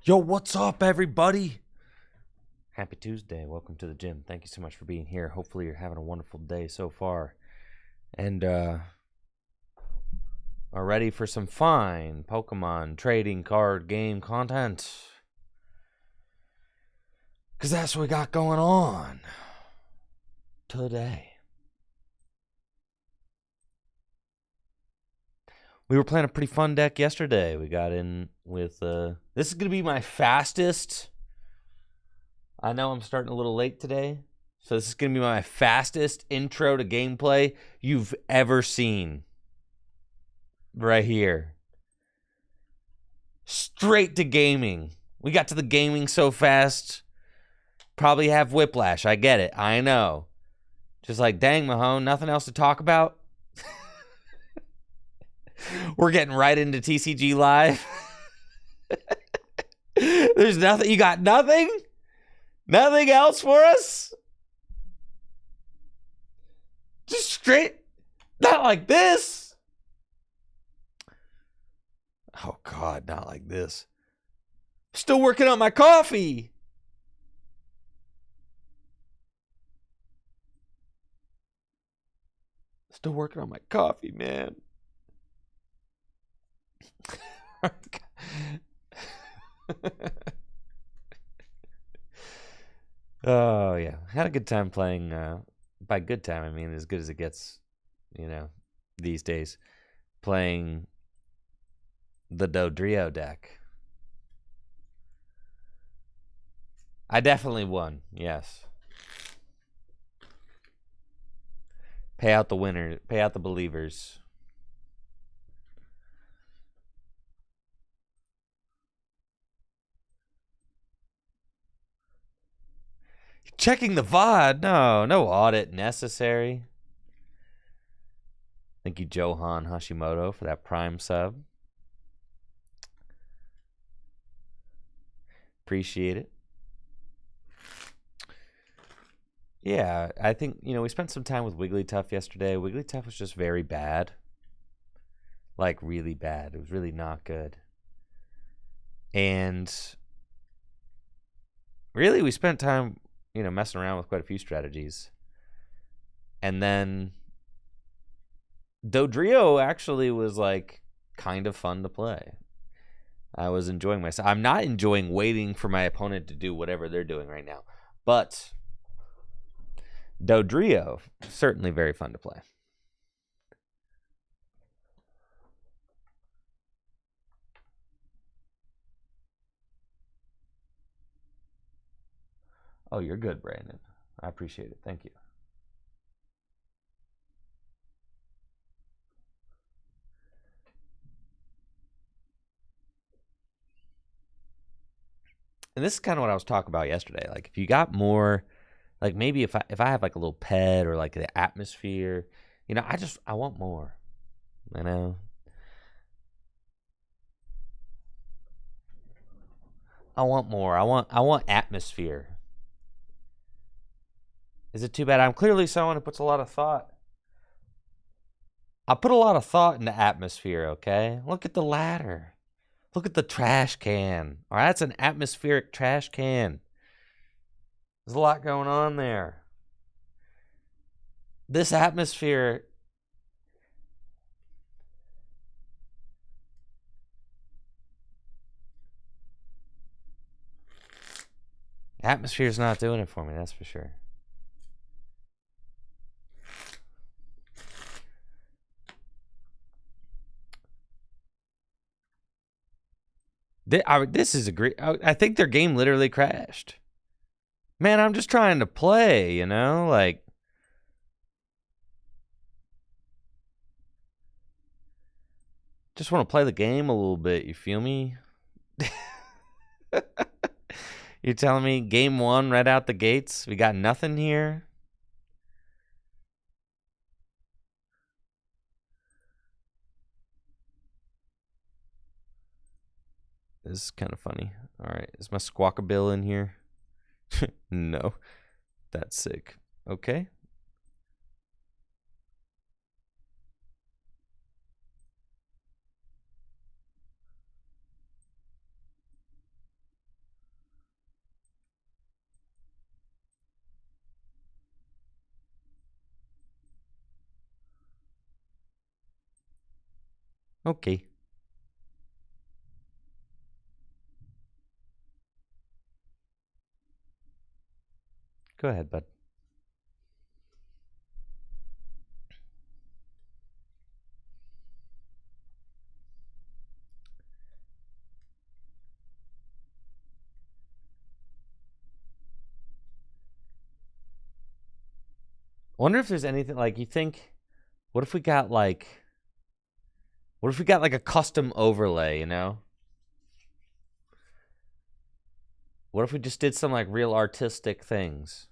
Yo, what's up, everybody? Happy Tuesday. Welcome to the gym. Thank you so much for being here. Hopefully, you're having a wonderful day so far. And, are ready for some fine Pokemon trading card game content. Because that's what we got going on today. We were playing a pretty fun deck yesterday. We got in with, this is going to be my fastest. I know I'm starting a little late today, so this is going to be my fastest intro to gameplay you've ever seen. Right here. Straight to gaming. We got to the gaming so fast. Probably have whiplash. I get it. I know. Just like, dang, Mahone, nothing else to talk about? We're getting right into TCG Live. There's nothing. You got nothing? Nothing else for us? Just straight. Not like this. Oh, God, not like this. Still working on my coffee. Still working on my coffee, man. Oh, yeah. Had a good time playing. By good time, I mean as good as it gets, these days. Playing the Dodrio deck. I definitely won, yes. Pay out the winner. Pay out the believers. Checking the VOD. No audit necessary. Thank you, Johan Hashimoto, for that Prime sub. Appreciate it. Yeah, I think, we spent some time with Wigglytuff yesterday. Wigglytuff was just very bad. Like, really bad. It was really not good. And really, we spent time, messing around with quite a few strategies. And then Dodrio actually was, like, kind of fun to play. I was enjoying myself. I'm not enjoying waiting for my opponent to do whatever they're doing right now. But Dodrio, certainly very fun to play. Oh, you're good, Brandon. I appreciate it. Thank you. And this is kind of what I was talking about yesterday. Like, if you got more, like maybe if I have like a little pet or like the atmosphere, I want more. I want more. I want atmosphere. Is it too bad? I'm clearly someone who puts a lot of thought. I put a lot of thought into atmosphere, okay? Look at the ladder. Look at the trash can. All right, that's an atmospheric trash can. There's a lot going on there. This atmosphere. Atmosphere's not doing it for me, that's for sure. This is a great. I think their game literally crashed. Man, I'm just trying to play, like. Just want to play the game a little bit, you feel me? You're telling me game one right out the gates? We got nothing here? This is kind of funny. All right, is my Squawkabill in here? No. That's sick. Okay. Okay. Go ahead, bud. I wonder if there's anything like you think. What if we got like a custom overlay, you know? What if we just did some like real artistic things?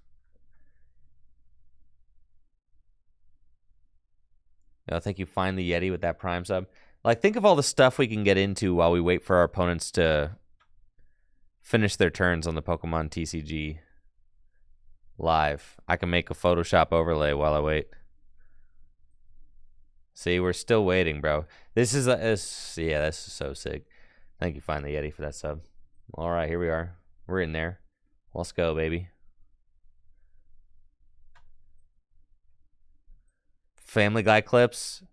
I think you find the Yeti with that Prime sub. Like, think of all the stuff we can get into while we wait for our opponents to finish their turns on the Pokemon TCG live. I can make a Photoshop overlay while I wait. See, we're still waiting, bro. This is this is so sick. Thank you, Find the Yeti, for that sub. All right, here we are. We're in there. Let's go, baby. Family Guy clips.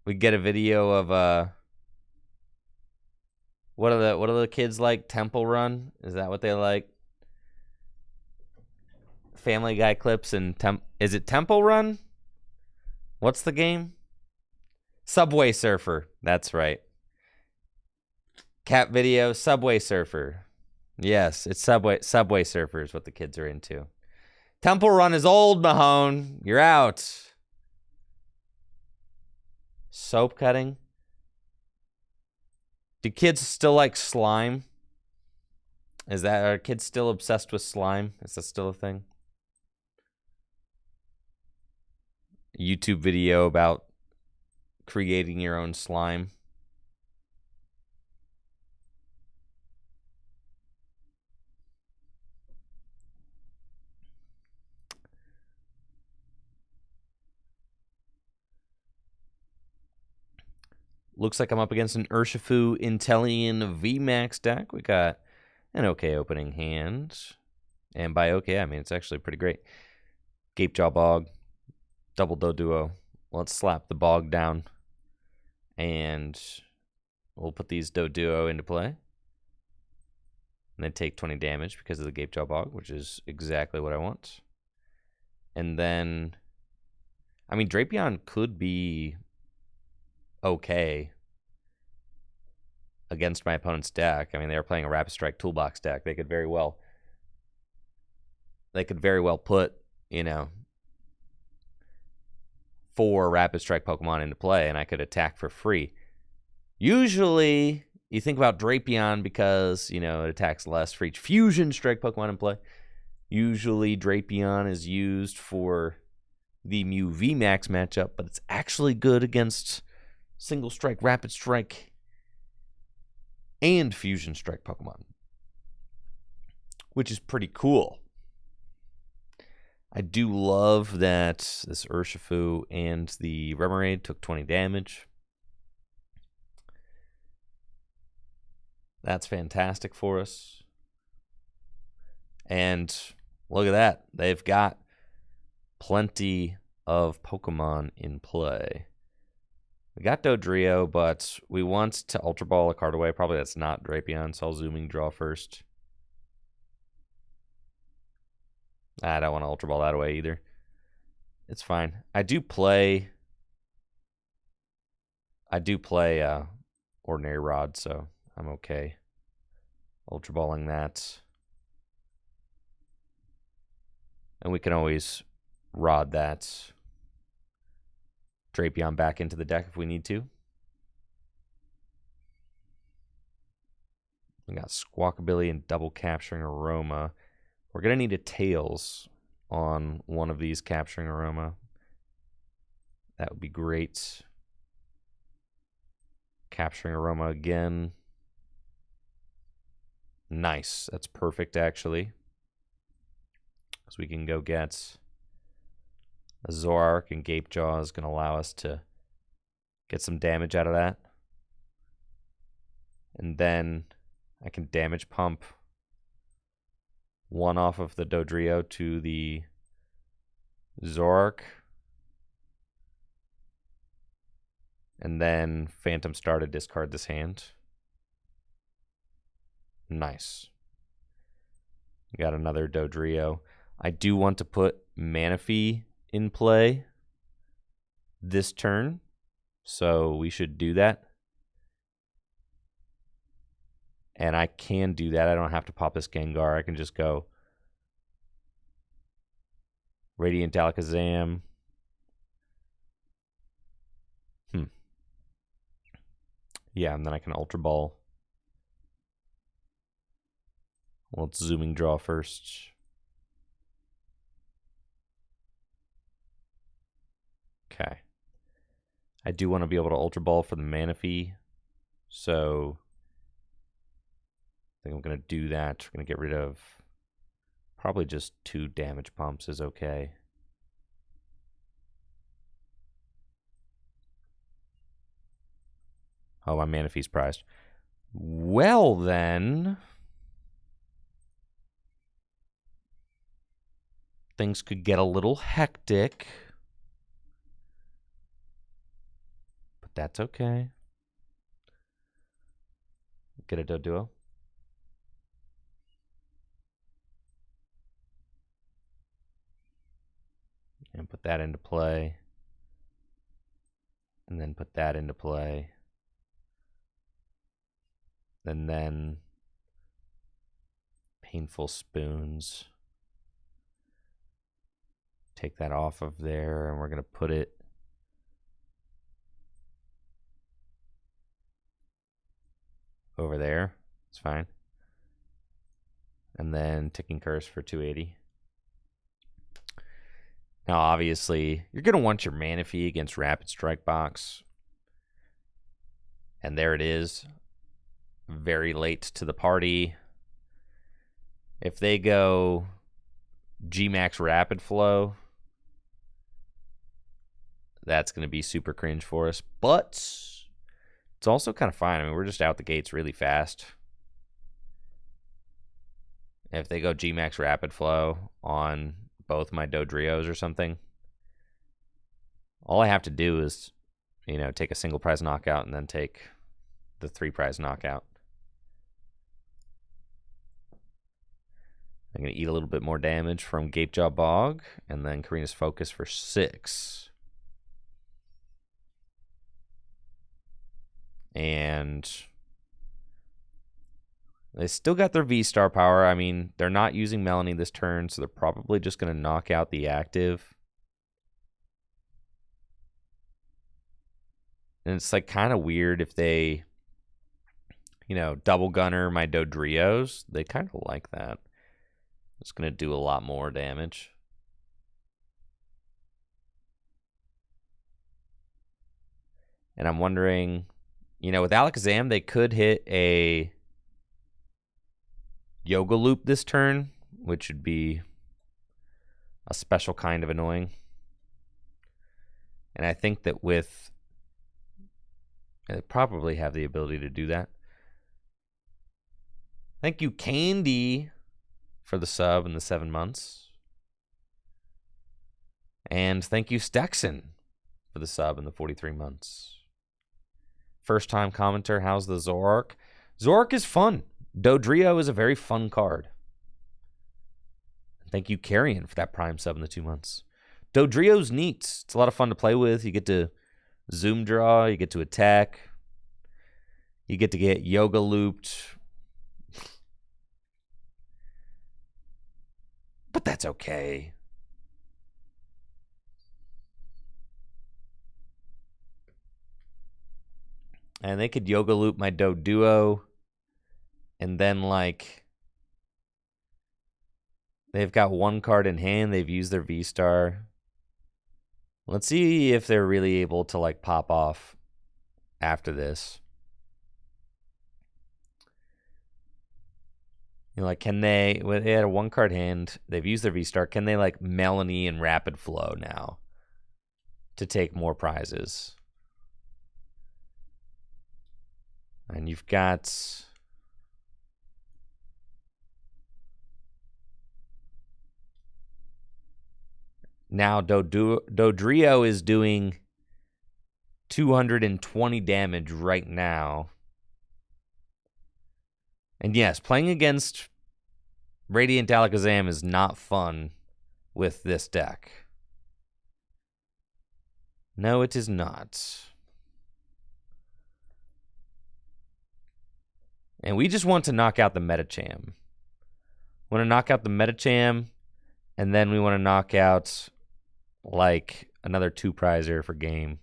We get a video of what are the kids like? Temple Run? Is that what they like? Family Guy clips and is it Temple Run? What's the game? Subway Surfer. That's right. Cat video, Subway Surfer. Yes, it's Subway Surfer is what the kids are into. Temple Run is old, Mahone. You're out. Soap cutting. Do kids still like slime? Are kids still obsessed with slime? Is that still a thing? YouTube video about creating your own slime. Looks like I'm up against an Urshifu Inteleon VMAX deck. We got an okay opening hand. And by okay, I mean it's actually pretty great. Gapejaw Bog, double Doduo. Let's slap the Bog down. And we'll put these Doduo into play. And then take 20 damage because of the Gapejaw Bog, which is exactly what I want. And then, I mean, Drapion could be okay against my opponent's deck. I mean, they were playing a Rapid Strike Toolbox deck. They could very well put, 4 Rapid Strike Pokemon into play, and I could attack for free. Usually, you think about Drapion because, it attacks less for each Fusion Strike Pokemon in play. Usually, Drapion is used for the Mew VMAX matchup, but it's actually good against Single Strike, Rapid Strike, and Fusion Strike Pokemon, which is pretty cool. I do love that this Urshifu and the Remoraid took 20 damage. That's fantastic for us. And look at that. They've got plenty of Pokemon in play. We got Dodrio, but we want to Ultra Ball a card away. Probably that's not Drapion, so I'll Zooming draw first. I don't want to Ultra Ball that away either. It's fine. I do play Ordinary Rod, so I'm okay Ultra Balling that. And we can always Rod that Drapion back into the deck if we need to. We got Squawkabilly and Double Capturing Aroma. We're going to need a Tails on one of these Capturing Aroma. That would be great. Capturing Aroma again. Nice. That's perfect, actually. So we can go get a Zoroark, and Gapejaw is going to allow us to get some damage out of that. And then I can damage pump one off of the Dodrio to the Zoroark. And then Phantom Star to discard this hand. Nice. Got another Dodrio. I do want to put Manaphy in play this turn, so we should do that. And I can do that. I don't have to pop this Gengar. I can just go Radiant Alakazam. Yeah, and then I can Ultra Ball. Well, it's Zooming Draw first. Okay. I do want to be able to Ultra Ball for the Manaphy, so I think I'm going to do that. We're going to get rid of probably just 2 damage pumps is okay. Oh, my Manaphy's prized. Well, then things could get a little hectic. But that's okay. Get a Doduo. And put that into play. And then put that into play. And then Painful Spoons. Take that off of there, and we're going to put it over there. It's fine. And then Ticking Curse for 280. Now, obviously, you're going to want your Manaphy against Rapid Strike Box. And there it is. Very late to the party. If they go G-Max Rapid Flow, that's going to be super cringe for us. But it's also kind of fine. I mean, we're just out the gates really fast. If they go G-Max Rapid Flow on both my Dodrios or something, all I have to do is, take a single prize knockout and then take the 3 prize knockout. I'm going to eat a little bit more damage from Gapejaw Bog, and then Karina's Focus for 6. And they still got their V-Star power. I mean, they're not using Melanie this turn, so they're probably just going to knock out the active. And it's like kind of weird if they, double gunner my Dodrios. They kind of like that. It's going to do a lot more damage. And I'm wondering, with Alakazam, they could hit a Yoga Loop this turn, which would be a special kind of annoying. And I think that they probably have the ability to do that. Thank you, Candy, for the sub and the 7 months. And thank you, Stexon, for the sub and the 43 months. First time commenter, how's the Zoroark? Zoroark is fun. Dodrio is a very fun card. Thank you, Carrion, for that prime sub in the 2 months. Dodrio's neat. It's a lot of fun to play with. You get to zoom draw. You get to attack. You get to get yoga looped. But that's okay. And they could yoga loop my Doduo. And then, they've got 1 card in hand. They've used their V-Star. Let's see if they're really able to, pop off after this. Can they, they had a 1 card hand. They've used their V-Star. Can they, Melanie and Rapid Flow now to take more prizes? And you've got... Now Dodrio is doing 220 damage right now. And yes, playing against Radiant Alakazam is not fun with this deck. No, it is not. And we just want to knock out the Metacham. Want to knock out the Metacham, and then we want to knock out like another 2-prizer for game.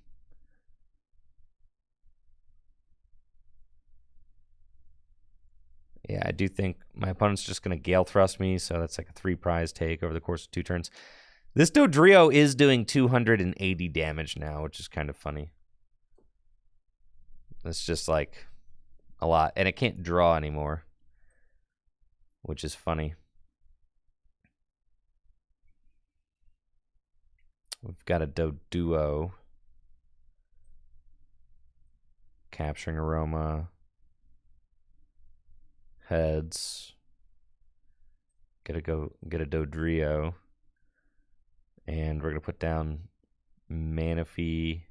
Yeah, I do think my opponent's just going to Gale Thrust me, so that's like a 3-prize take over the course of 2 turns. This Dodrio is doing 280 damage now, which is kind of funny. It's just like a lot, and it can't draw anymore, which is funny. We've got a Doduo. Capturing Aroma. Heads. Get a Dodrio. And we're going to put down Manaphy.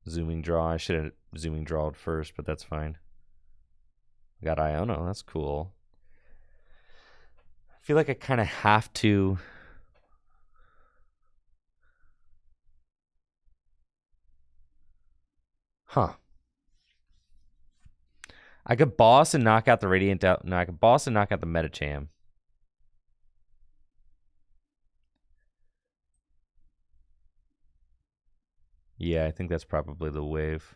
Zooming Draw. I should have Zooming Drawed first, but that's fine. Got Iono. That's cool. I feel like I kind of have to... Huh. I could boss and knock out the Radiant out. No, I could boss and knock out the Metacham. Yeah, I think that's probably the wave.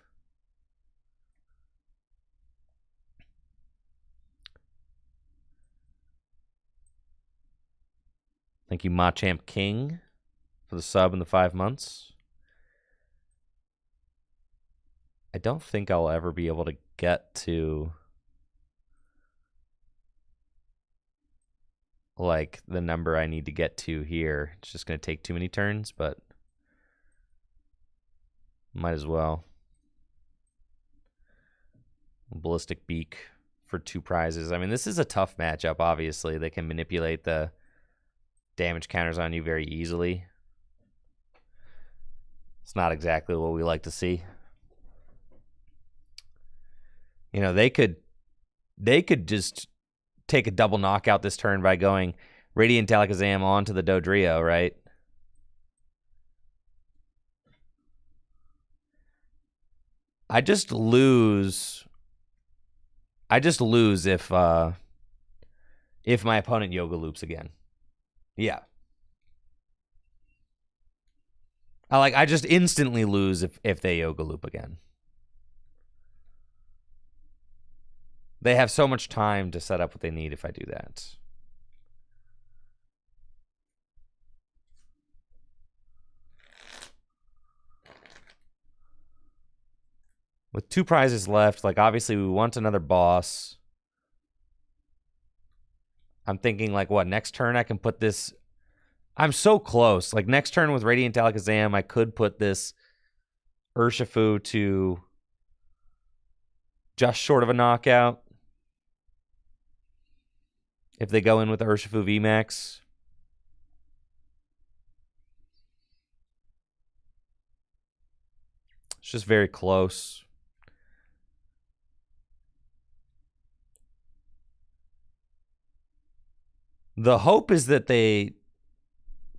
Thank you, Machamp King, for the sub and the 5 months. I don't think I'll ever be able to get to like the number I need to get to here. It's just going to take too many turns, but might as well. Ballistic Beak for 2 prizes. I mean, this is a tough matchup, obviously. They can manipulate the damage counters on you very easily. It's not exactly what we like to see. You know, they could just take a double knockout this turn by going Radiant Alakazam onto the Dodrio, right? I just lose if my opponent Yoga Loops again. Yeah. I just instantly lose if they Yoga Loop again. They have so much time to set up what they need if I do that. With 2 prizes left, like obviously we want another boss. I'm thinking like what, next turn I can put this. I'm so close. Like next turn with Radiant Alakazam, I could put this Urshifu to just short of a knockout. If they go in with the Urshifu VMAX. It's just very close. The hope is that they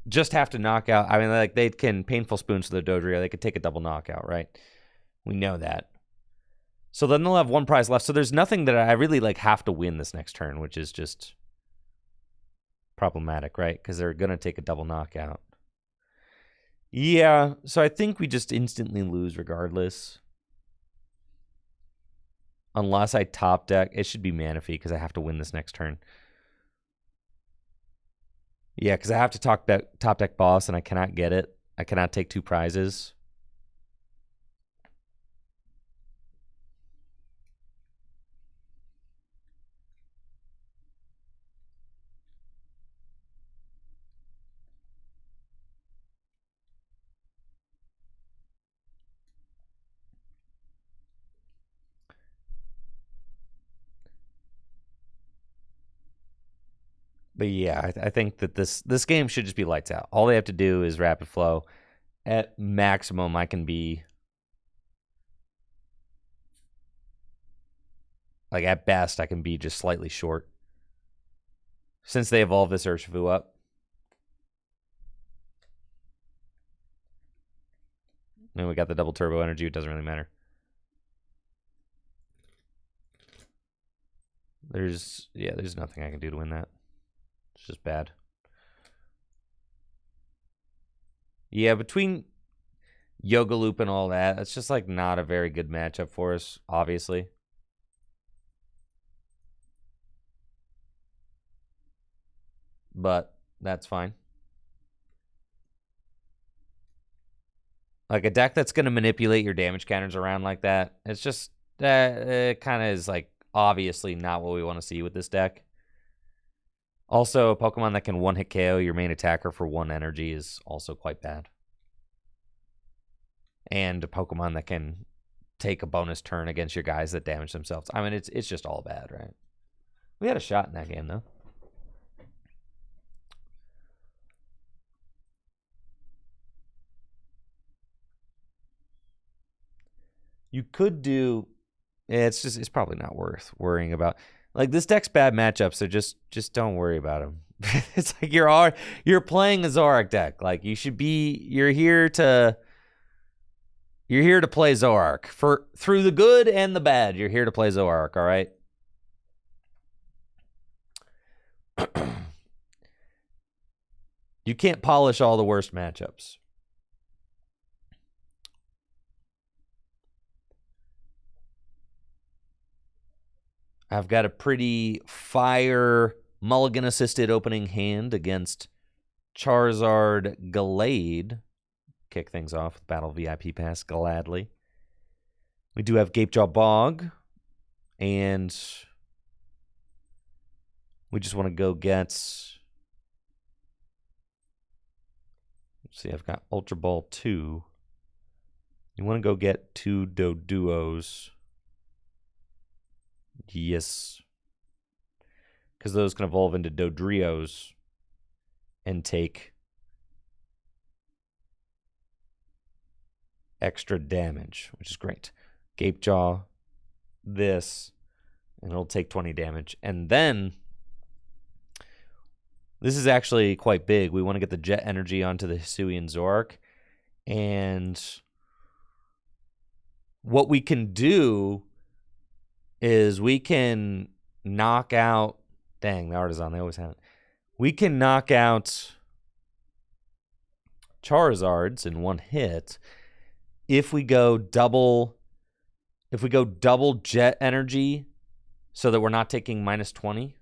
just have to knock out. I mean, like they can Painful Spoons to the Dodrio. They could take a double knockout, right? We know that. So then they'll have 1 prize left. So there's nothing that I really like have to win this next turn, which is just problematic, right? Because they're going to take a double knockout. Yeah, so I think we just instantly lose regardless. Unless I top deck. It should be Manaphy because I have to win this next turn. Yeah, because I have to top deck boss and I cannot get it. I cannot take 2 prizes. But yeah, I think that this game should just be lights out. All they have to do is rapid flow. At maximum, I can be... Like, at best, I can be just slightly short. Since they evolved this Urshifu up. And we got the double turbo energy. It doesn't really matter. There's nothing I can do to win that. It's just bad. Yeah, between Yoga Loop and all that, it's just like not a very good matchup for us, obviously. But that's fine. Like a deck that's going to manipulate your damage counters around like that, it's just, it kind of is like obviously not what we want to see with this deck. Also, a Pokemon that can one-hit KO your main attacker for 1 energy is also quite bad. And a Pokemon that can take a bonus turn against your guys that damage themselves. I mean, it's just all bad, right? We had a shot in that game, though. You could do... It's probably not worth worrying about. Like, this deck's bad matchups, so just don't worry about them. It's like you're playing a Zoroark deck. Like, you should be... You're here to play Zoroark. Through the good and the bad, you're here to play Zoroark, all right? You can't polish all the worst matchups. I've got a pretty fire mulligan-assisted opening hand against Charizard Gallade. Kick things off with Battle VIP Pass gladly. We do have Gapejaw Bog. And we just want to go get... Let's see, I've got Ultra Ball 2. You want to go get 2 Doduos. Yes. Because those can evolve into Dodrios and take extra damage, which is great. Gapejaw, this, and it'll take 20 damage. And then, this is actually quite big. We want to get the Jet Energy onto the Hisuian Zoroark. And what we can do is we can knock out... Dang, the Artisan, they always have it. We can knock out Charizards in 1 hit if we go double Jet Energy so that we're not taking -20.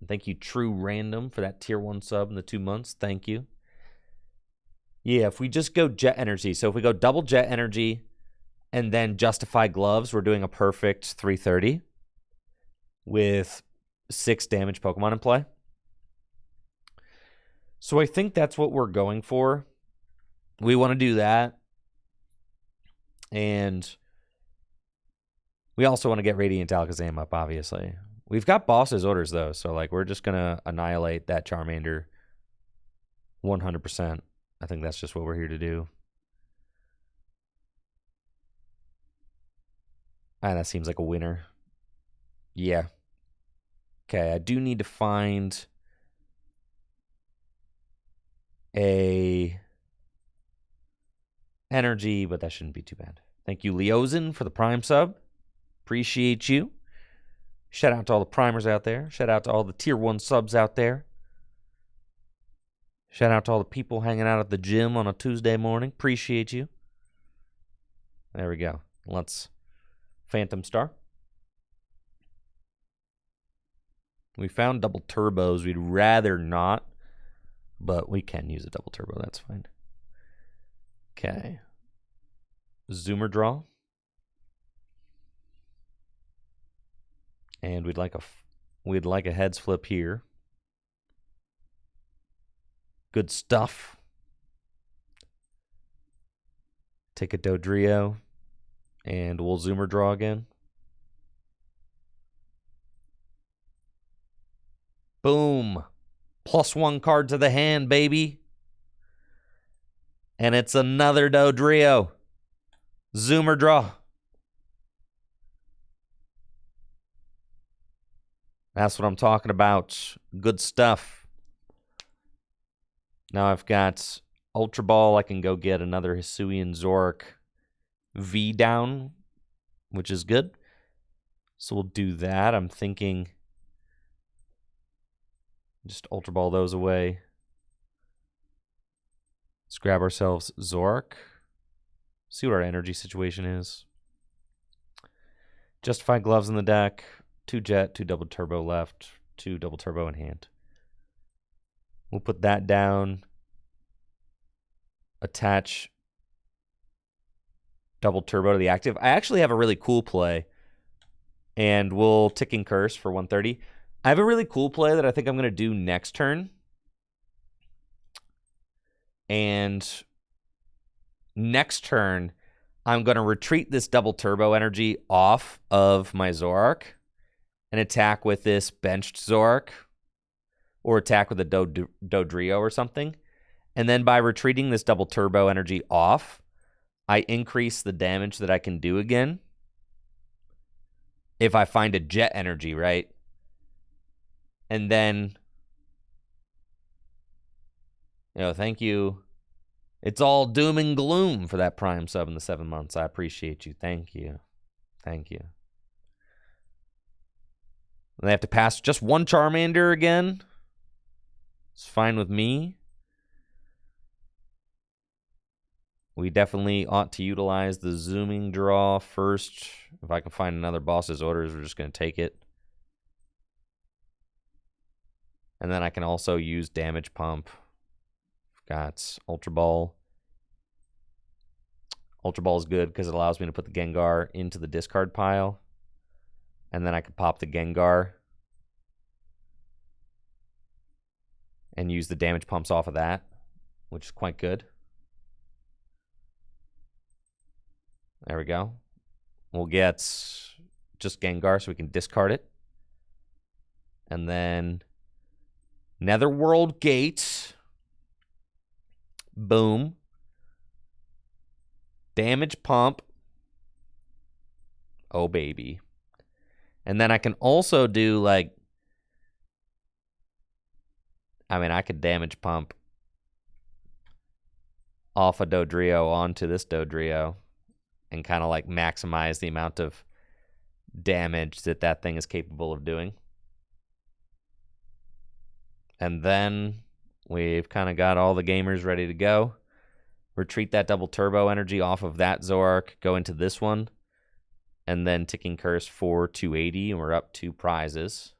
Thank you, True Random, for that tier 1 sub in the 2 months. Thank you. Yeah, if we just go Jet Energy. So if we go double Jet Energy and then Justify Gloves, we're doing a perfect 330 with 6 damage Pokemon in play. So I think that's what we're going for. We want to do that. And we also want to get Radiant Alakazam up, obviously. We've got Boss's Orders, though, so like we're just going to annihilate that Charmander 100%. I think that's just what we're here to do. And that seems like a winner. Yeah. Okay, I do need to find a energy, but that shouldn't be too bad. Thank you, Leozin, for the Prime sub. Appreciate you. Shout out to all the Primers out there. Shout out to all the Tier 1 subs out there. Shout out to all the people hanging out at the gym on a Tuesday morning. Appreciate you. There we go. Let's Phantom Star. We found double turbos. We'd rather not, but we can use a double turbo. That's fine. Okay. Zoomer draw. And we'd like a heads flip here. Good stuff. Take a Dodrio, and we'll Zoomer draw again. Boom. +1 card to the hand, baby. And it's another Dodrio. Zoomer draw. That's what I'm talking about. Good stuff. Now I've got Ultra Ball. I can go get another Hisuian Zoroark V down, which is good. So we'll do that. I'm thinking just Ultra Ball those away. Let's grab ourselves Zoroark. See what our energy situation is. Justified Gloves in the deck. 2 Jet, 2 Double Turbo left, 2 Double Turbo in hand. We'll put that down. Attach Double Turbo to the active. I actually have a really cool play. And we'll Ticking Curse for 130. I have a really cool play that I think I'm going to do next turn. And next turn, I'm going to retreat this Double Turbo energy off of my Zoroark and attack with this benched Zoroark, or attack with a Dodrio or something. And then by retreating this Double Turbo energy off, I increase the damage that I can do again. If I find a Jet energy, right? And then, thank you. It's all doom and gloom for that Prime sub in the 7 months. I appreciate you. Thank you. Thank you. And they have to pass just one Charmander again. It's fine with me. We definitely ought to utilize the zooming draw first. If I can find another boss's orders, we're just going to take it. And then I can also use damage pump. Got Ultra Ball. Ultra Ball is good because it allows me to put the Gengar into the discard pile. And then I can pop the Gengar and use the damage pumps off of that, which is quite good. There we go. We'll get just Gengar so we can discard it. And then Netherworld Gate. Boom. Damage pump. Oh, baby. And then I can also do, like, I could damage pump off a Dodrio onto this Dodrio and kind of like maximize the amount of damage that that thing is capable of doing. And then we've kind of got all the gamers ready to go. Retreat that Double Turbo energy off of that Zoroark, go into this one, and then Ticking Curse for 280, and we're up 2 prizes.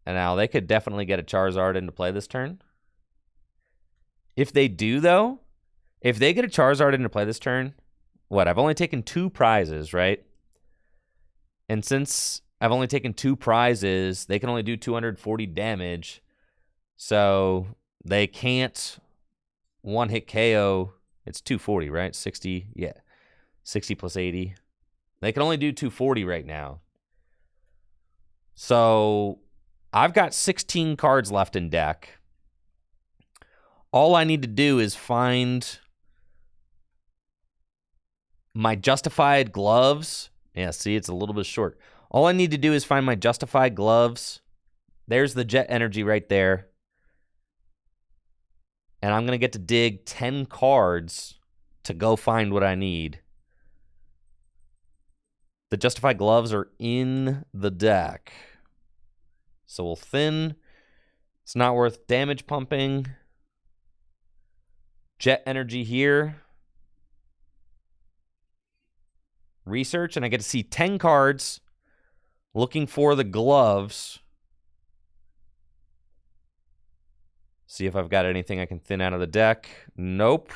And now they could definitely get a Charizard into play this turn. If they do, though, if they get a Charizard into play this turn, I've only taken 2 prizes, right? And since I've only taken 2 prizes, they can only do 240 damage. So they can't one-hit KO. It's 240, right? 60, yeah. 60 plus 80. They can only do 240 right now. So I've got 16 cards left in deck. All I need to do is find my Justified Gloves. Yeah, see, it's a little bit short. All I need to do is find my Justified Gloves. There's the Jet energy right there. And I'm going to get to dig 10 cards to go find what I need. The Justified Gloves are in the deck. So we'll thin. It's not worth damage pumping. Jet energy here. Research, and I get to see 10 cards looking for the gloves. See if I've got anything I can thin out of the deck. Nope.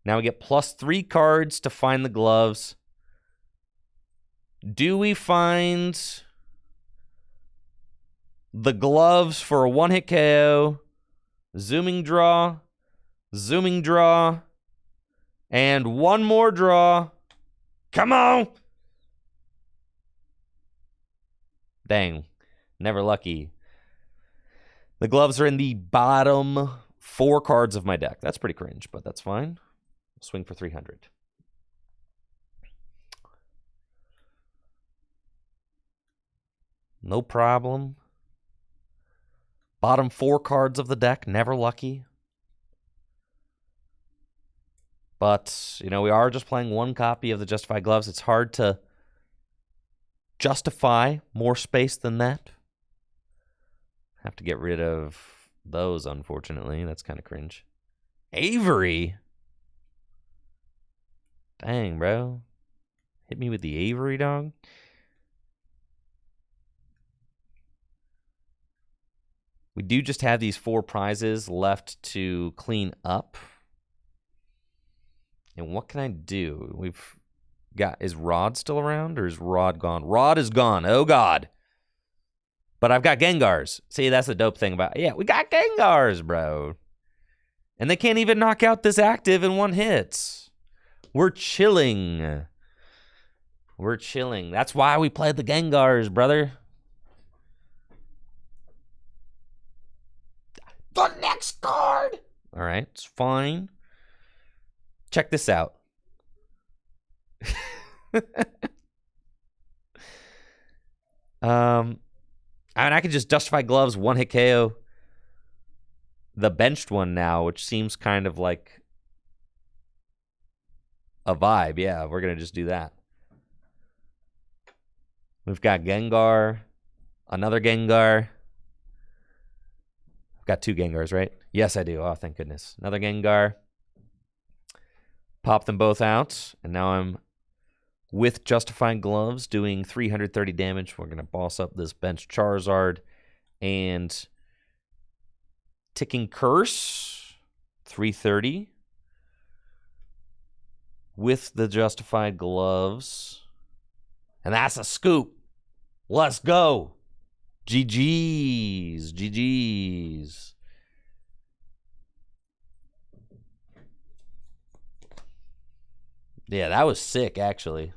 Now we get plus 3 cards to find the gloves. Do we find the gloves for a one-hit KO? Zooming draw. Zooming draw. And one more draw. Come on! Dang. Never lucky. The gloves are in the bottom 4 cards of my deck. That's pretty cringe, but that's fine. Swing for 300. No problem. Bottom 4 cards of the deck, never lucky. But, you know, we are just playing one copy of the Justified Gloves. It's hard to justify more space than that. Have to get rid of those, unfortunately. That's kind of cringe. Avery? Dang, bro. Hit me with the Avery, dog. We do just have these 4 prizes left to clean up. And what can I do? We've got... Is Rod still around, or is Rod gone? Rod is gone. Oh, God. But I've got Gengars. See, that's the dope thing about... Yeah, we got Gengars, bro. And they can't even knock out this active in 1 hit. We're chilling. We're chilling. That's why we played the Gengars, brother. The next card. All right, it's fine. Check this out. I mean, I can just Justify Gloves, 1-hit KO. The benched one now, which seems kind of like a vibe. Yeah, we're going to just do that. We've got Gengar, another Gengar. I've got 2 Gengars, right? Yes, I do. Oh, thank goodness. Another Gengar. Pop them both out, and now I'm with Justified Gloves doing 330 damage. We're going to boss up this bench Charizard and Ticking Curse, 330. With the Justified Gloves. And that's a scoop. Let's go. GG's. GG's. Yeah, that was sick, actually.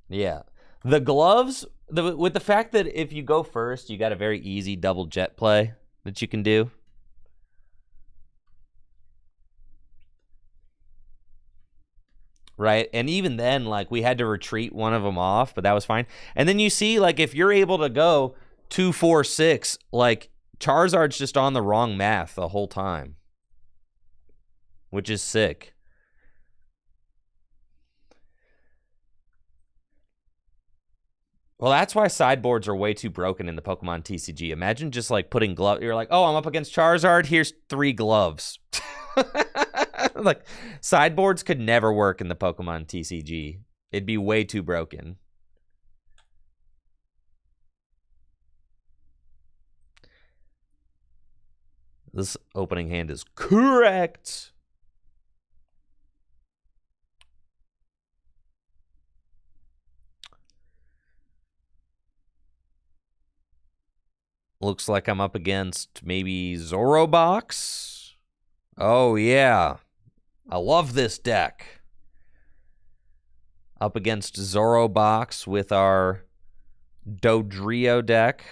Yeah. The gloves, with the fact that if you go first, you got a very easy double jet play that you can do. Right? And even then, like, we had to retreat one of them off, but that was fine. And then you see, like, if you're able to go 2, 4, 6, like, Charizard's just on the wrong math the whole time, which is sick. Well, that's why sideboards are way too broken in the Pokemon TCG. Imagine just, like, putting gloves. You're like, oh, I'm up against Charizard. Here's 3 gloves. Like, sideboards could never work in the Pokemon TCG. It'd be way too broken. This opening hand is correct. Looks like I'm up against maybe Zorobox. Oh, yeah. I love this deck. Up against Zorobox with our Dodrio deck.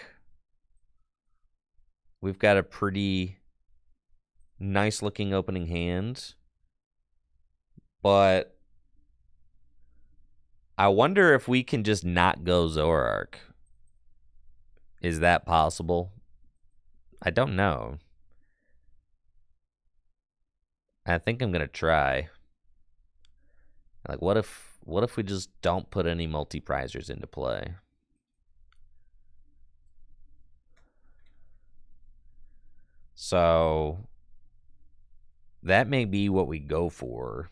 We've got a pretty nice looking opening hand. But I wonder if we can just not go Zoroark. Is that possible? I don't know. I think I'm gonna try. Like, what if we just don't put any multi-prizers into play? So that may be what we go for.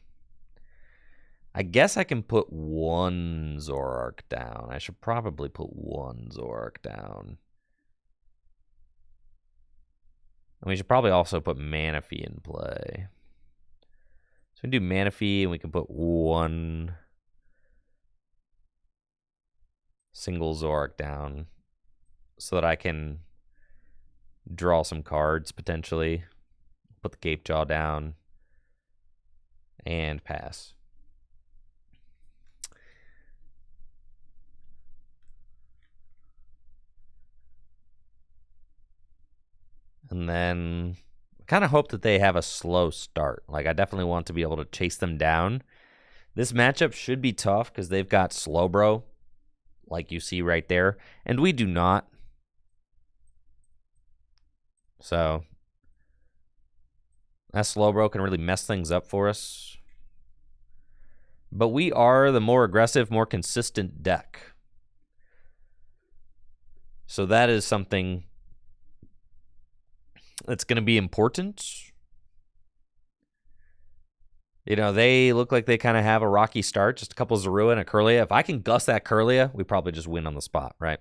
I guess I can put 1 Zoroark down. I should probably put 1 Zoroark down. And we should probably also put Manaphy in play. So we can do Manaphy, and we can put 1 single Zoroark down so that I can draw some cards, potentially. Put the Gape Jaw down. And pass. And then I kind of hope that they have a slow start. Like, I definitely want to be able to chase them down. This matchup should be tough because they've got Slowbro, like you see right there, and we do not. So that Slowbro can really mess things up for us. But we are the more aggressive, more consistent deck. So that is something that's going to be important. You know, they look like they kind of have a rocky start. Just a couple of Zorua and a Kirlia. If I can Gus that Kirlia, we probably just win on the spot, right?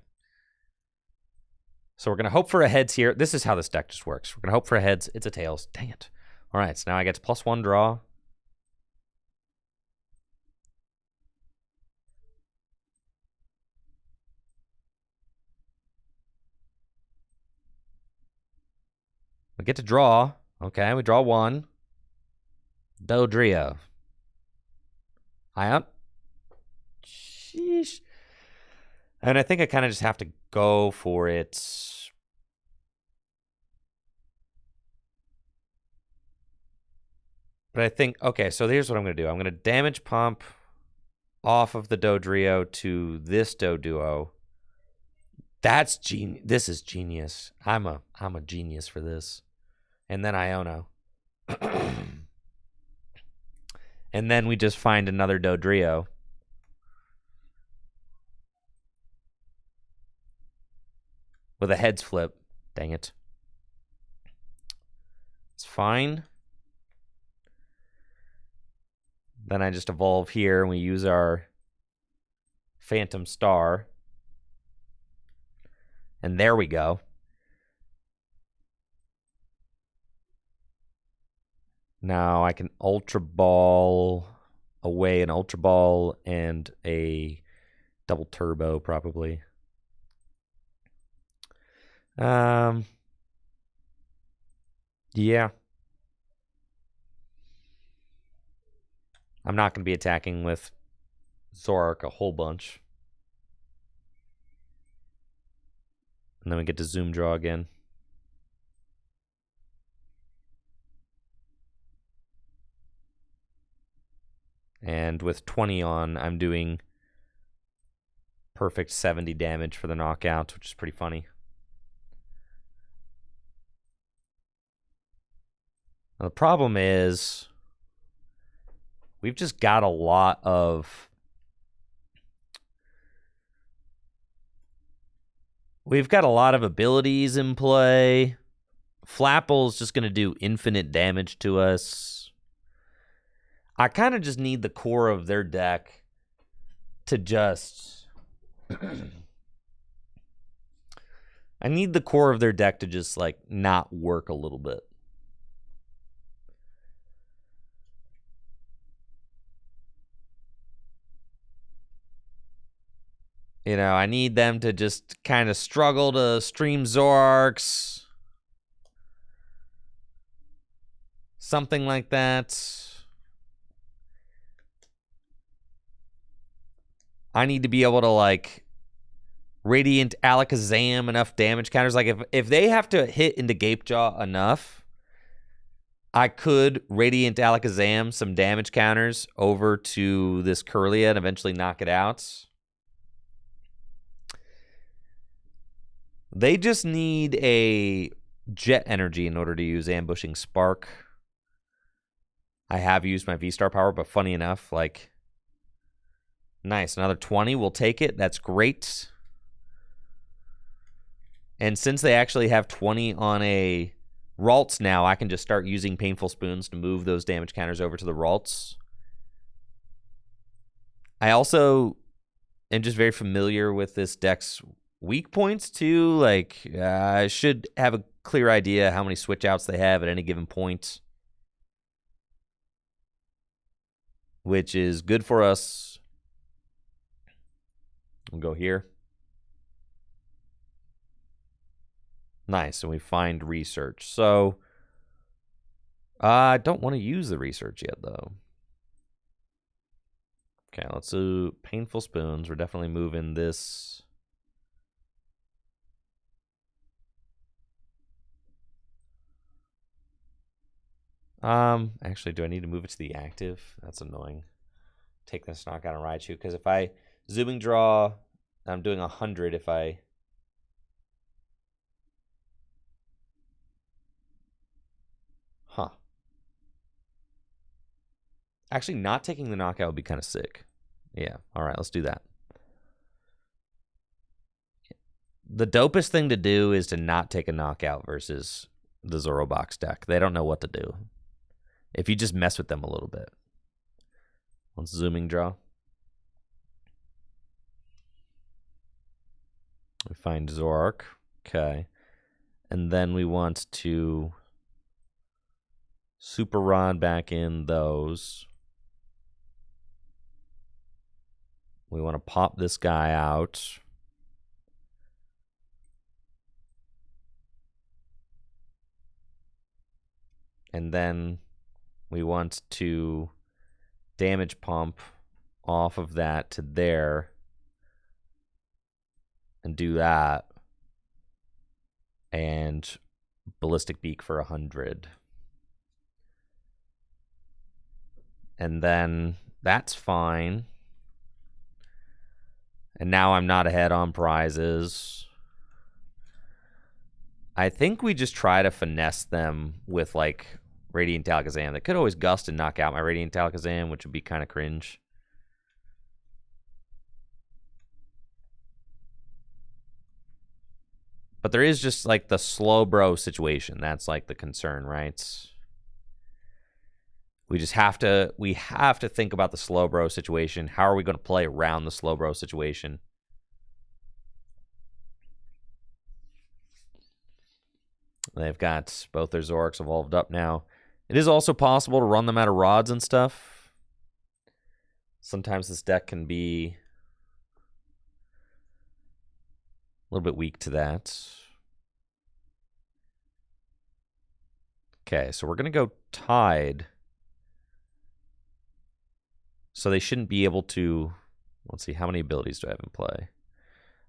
So we're going to hope for a heads here. This is how this deck just works. We're going to hope for a heads. It's a tails. Dang it. All right, so now I get to +1 draw. We get to draw. Okay, we draw 1. Dodrio. Ion. Sheesh. And I think I kind of just have to go for it. But I think, okay, so here's what I'm going to do. I'm going to damage pump off of the Dodrio to this Doduo. That's genius. This is genius. I'm a genius for this. And then Iono. And then we just find another Dodrio. With a heads flip. Dang it. It's fine. Then I just evolve here and we use our Phantom Star. And there we go. Now I can Ultra Ball away an Ultra Ball and a double turbo probably. Yeah. I'm not going to be attacking with Zoroark a whole bunch. And then we get to zoom draw again. And with 20 on, I'm doing perfect 70 damage for the knockout, which is pretty funny. Now, the problem is we've just got a lot of... We've got a lot of abilities in play. Flapple's just going to do infinite damage to us. I kind of just need the core of their deck to just... I need the core of their deck to just, like, not work a little bit. You know, I need them to just kind of struggle to stream Zoroarks. Something like that. I need to be able to, like, Radiant Alakazam enough damage counters. Like, if they have to hit into Gapejaw enough, I could Radiant Alakazam some damage counters over to this Kirlia and eventually knock it out. They just need a Jet Energy in order to use Ambushing Spark. I have used my V-Star power, but funny enough, like... Nice, another 20, we'll take it. That's great. And since they actually have 20 on a Ralts now, I can just start using Painful Spoons to move those damage counters over to the Ralts. I also am just very familiar with this deck's weak points, too. Like, I should have a clear idea how many switch outs they have at any given point. Which is good for us. We'll go here. Nice, and we find research. So, I don't want to use the research yet, though. Okay, let's do Painful Spoons. We're definitely moving this. Actually, do I need to move it to the active? That's annoying. Take this knockout on Raichu, because if I zooming draw, I'm doing 100 if I... Huh. Actually, not taking the knockout would be kind of sick. Yeah, all right, let's do that. The dopest thing to do is to not take a knockout versus the Zorobox deck. They don't know what to do. If you just mess with them a little bit. Let's zooming draw. We find Zoroark. Okay. And then we want to Super Rod back in those. We want to pop this guy out. And then we want to damage pump off of that to there and do that. And Ballistic Beak for 100. And then that's fine. And now I'm not ahead on prizes. I think we just try to finesse them with, like, Radiant Alakazam. They could always gust and knock out my Radiant Alakazam, which would be kind of cringe. But there is just, like, the slow bro situation. That's, like, the concern, right? We just have to think about the slow bro situation. How are we going to play around the slow bro situation? They've got both their Zoroarks evolved up now. It is also possible to run them out of rods and stuff. Sometimes this deck can be a little bit weak to that. Okay, so we're going to go Tide. So they shouldn't be able to... Let's see, how many abilities do I have in play?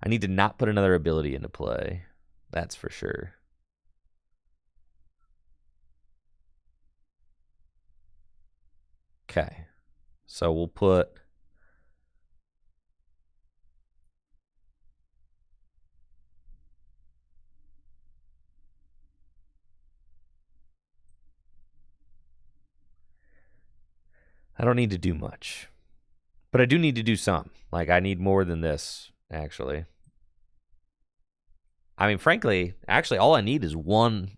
I need to not put another ability into play. That's for sure. Okay, so we'll put... I don't need to do much. But I do need to do some. Like, I need more than this, actually. I mean, frankly, actually, all I need is one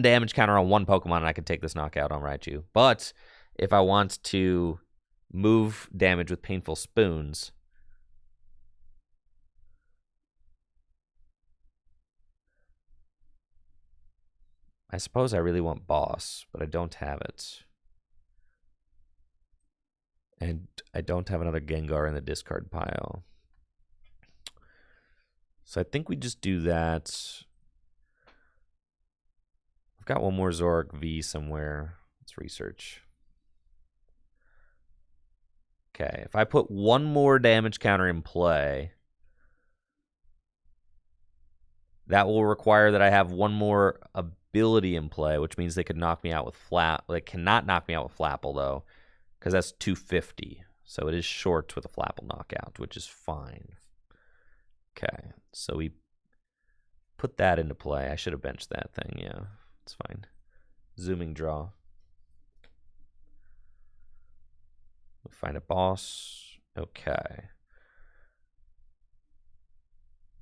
damage counter on one Pokemon, and I can take this knockout on Raichu. But if I want to move damage with Painful Spoons... I suppose I really want Boss, but I don't have it. And I don't have another Gengar in the discard pile. So I think we just do that. I've got one more Zoroark V somewhere. Let's research. Okay, if I put one more damage counter in play, that will require that I have one more ability in play, which means they could knock me out with Flap. They cannot knock me out with Flapple, though, because that's 250. So it is short with a Flapple knockout, which is fine. Okay, so we put that into play. I should have benched that thing, yeah. It's fine. Zooming draw. We'll find a boss. Okay.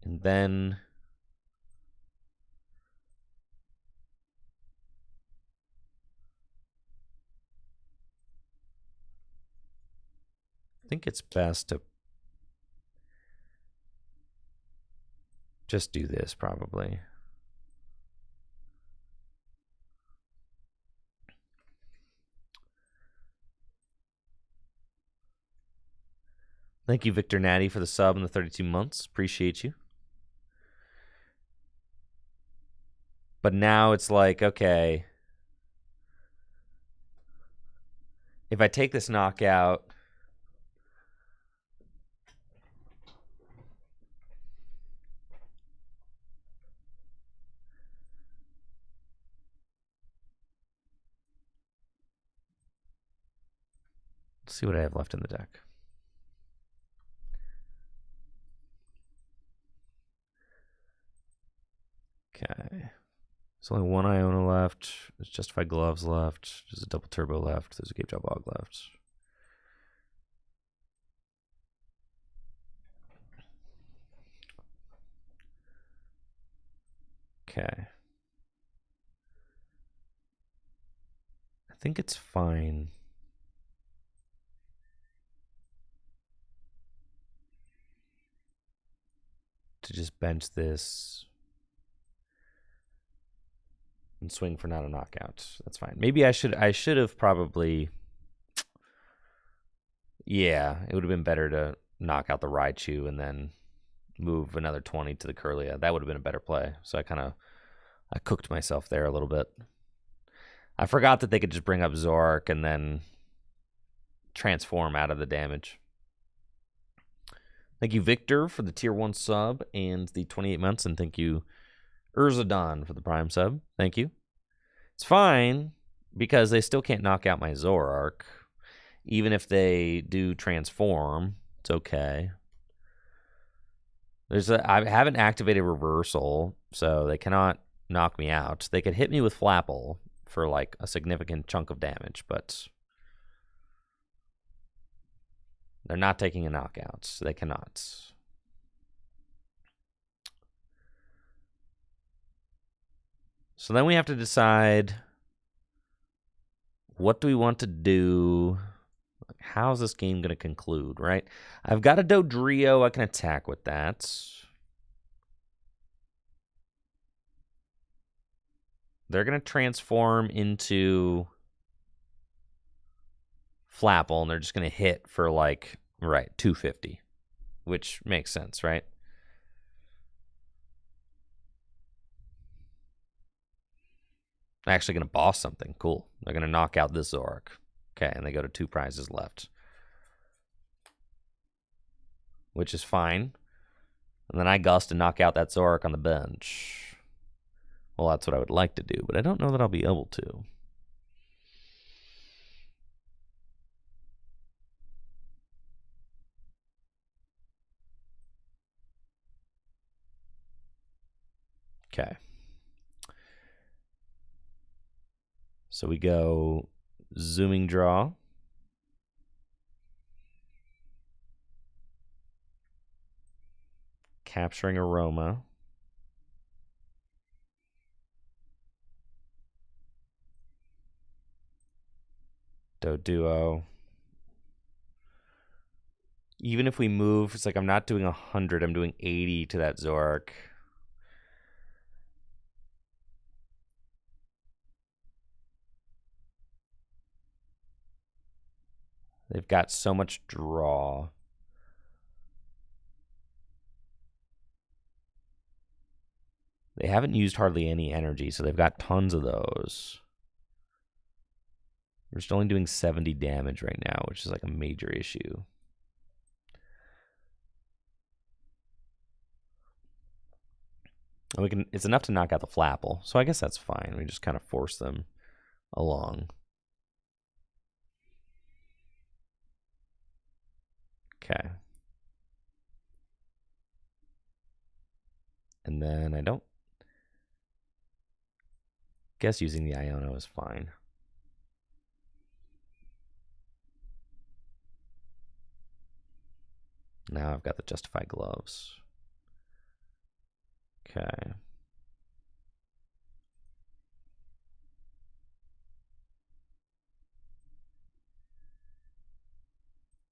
And then... I think it's best to just do this, probably. Thank you, Victor Natty, for the sub and the 32 months. Appreciate you. But now it's like, okay, if I take this knockout... see what I have left in the deck. Okay. There's only one Iona left. There's Justified Gloves left. There's a Double Turbo left. There's a Gate Drop Bog left. Okay. I think it's fine. To just bench this and swing for not a knockout. That's fine. Maybe I should have probably, yeah, it would have been better to knock out the Raichu and then move another 20 to the Curlia. That would have been a better play. So I cooked myself there a little bit. I forgot that they could just bring up Zoroark and then transform out of the damage. Thank you, Victor, for the tier 1 sub and the 28 months. And thank you, Urzadon, for the prime sub. Thank you. It's fine because they still can't knock out my Zoroark. Even if they do transform, it's okay. I haven't activated reversal, so they cannot knock me out. They could hit me with Flapple for like a significant chunk of damage, but they're not taking a knockout, so they cannot. So then we have to decide, what do we want to do? How's this game going to conclude, right? I've got a Dodrio. I can attack with that. They're going to transform into Flapple, and they're just going to hit for like, right, 250, which makes sense, right? I'm actually going to boss something. Cool. They're going to knock out this Zoroark. Okay, and they go to 2 prizes left, which is fine. And then I gust and knock out that Zoroark on the bench. Well, that's what I would like to do, but I don't know that I'll be able to. Okay. So we go Zooming Draw. Capturing Aroma. Doduo. Even if we move, it's like I'm not doing 100, I'm doing 80 to that Zoroark. They've got so much draw. They haven't used hardly any energy, so they've got tons of those. We're just only doing 70 damage right now, which is like a major issue. And it's enough to knock out the Flapple, so I guess that's fine. We just kind of force them along. Okay. And then I don't guess using the Iono is fine. Now I've got the Justified Gloves. Okay.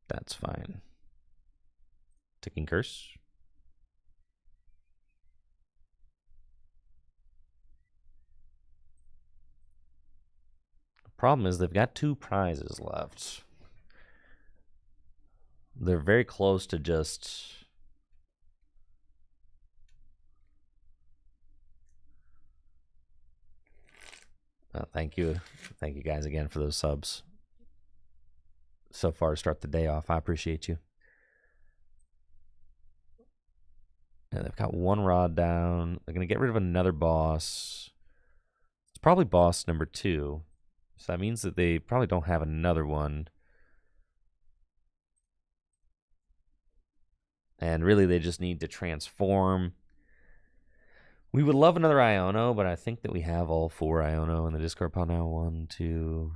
That's fine. Ticking Curse. The problem is they've got 2 prizes left. They're very close to just... thank you. Thank you guys again for those subs so far to start the day off. I appreciate you. And they've got 1 rod down. They're going to get rid of another boss. It's probably boss number 2. So that means that they probably don't have another one. And really, they just need to transform. We would love another Iono, but I think that we have all 4 Iono in the discard pile now. 1, 2,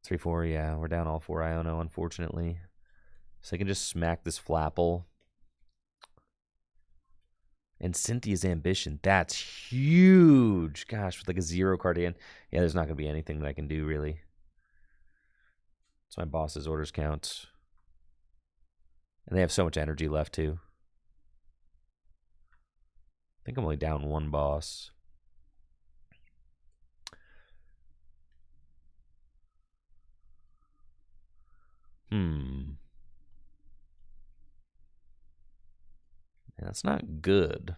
3, 4. Yeah, we're down all 4 Iono, unfortunately. So I can just smack this Flapple. And Cynthia's Ambition. That's huge. Gosh, with like a 0 card in. Yeah, there's not going to be anything that I can do, really. It's my boss's orders count. And they have so much energy left, too. I think I'm only down 1 boss. Yeah, that's not good.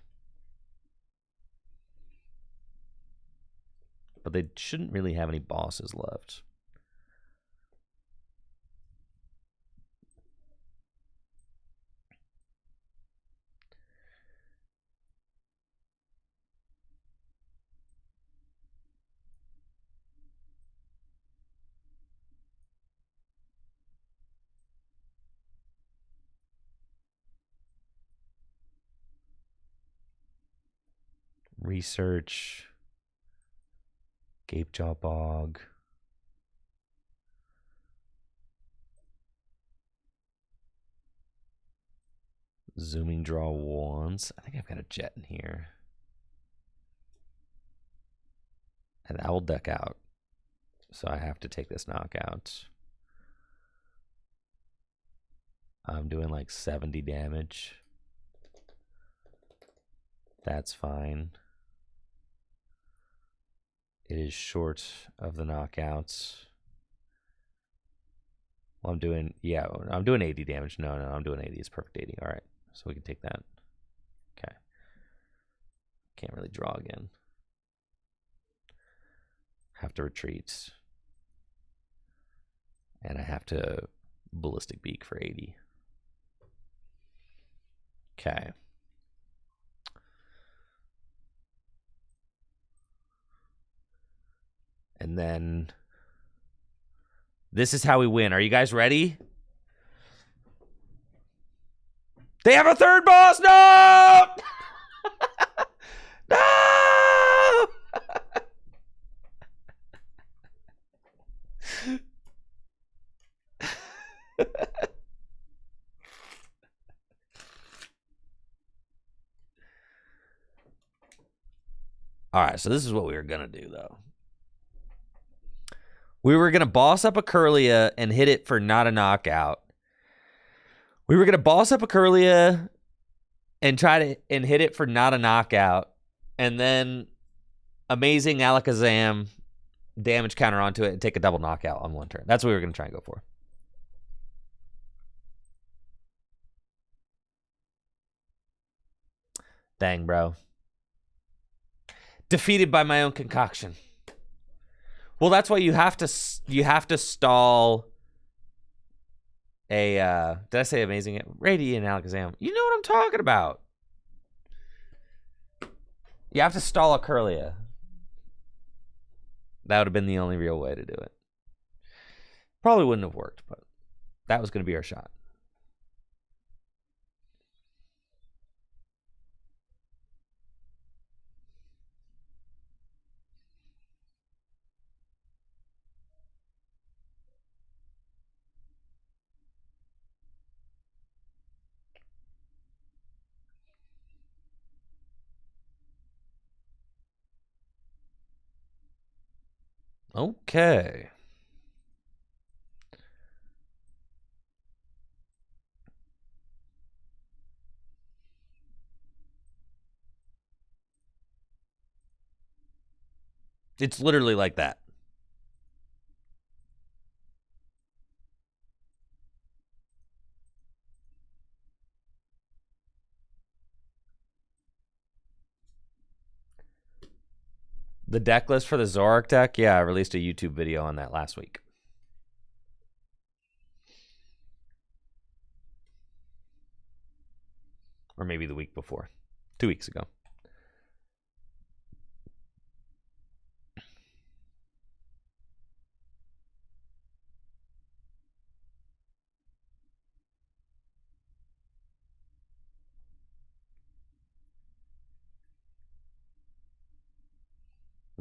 But they shouldn't really have any bosses left. Research. Gapejaw Bog. Zooming draw once. I think I've got a jet in here. And I will deck out. So I have to take this knockout. I'm doing like 70 damage. That's fine. It is short of the knockouts. Well, I'm doing 80 damage. No, I'm doing 80. It's perfect 80. All right, so we can take that. Okay. Can't really draw again. Have to retreat. And I have to Ballistic Beak for 80. Okay. And then this is how we win. Are you guys ready? They have a 3rd boss. No! No! All right, so this is what we were going to do, though. We were going to boss up a Kirlia and hit it for not a knockout. We were going to boss up a Kirlia and hit it for not a knockout. And then amazing Alakazam damage counter onto it and take a double knockout on 1 turn. That's what we were going to try and go for. Dang, bro. Defeated by my own concoction. Well, that's why you have to stall a did I say amazing Radiant Alakazam? You know what I'm talking about. You have to stall a Kirlia. That would have been the only real way to do it. Probably wouldn't have worked, but that was going to be our shot. Okay. It's literally like that. The deck list for the Zoroark deck? Yeah, I released a YouTube video on that last week. Or maybe the week before. 2 weeks ago.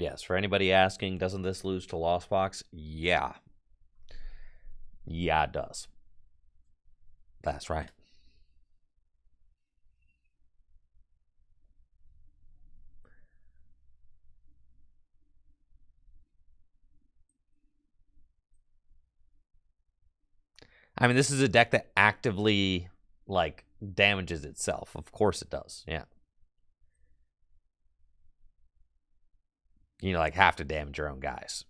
Yes, for anybody asking, doesn't this lose to Lost Box? Yeah. Yeah, it does. That's right. I mean, this is a deck that actively, like, damages itself. Of course it does. Yeah. You know, like, have to damage your own guys.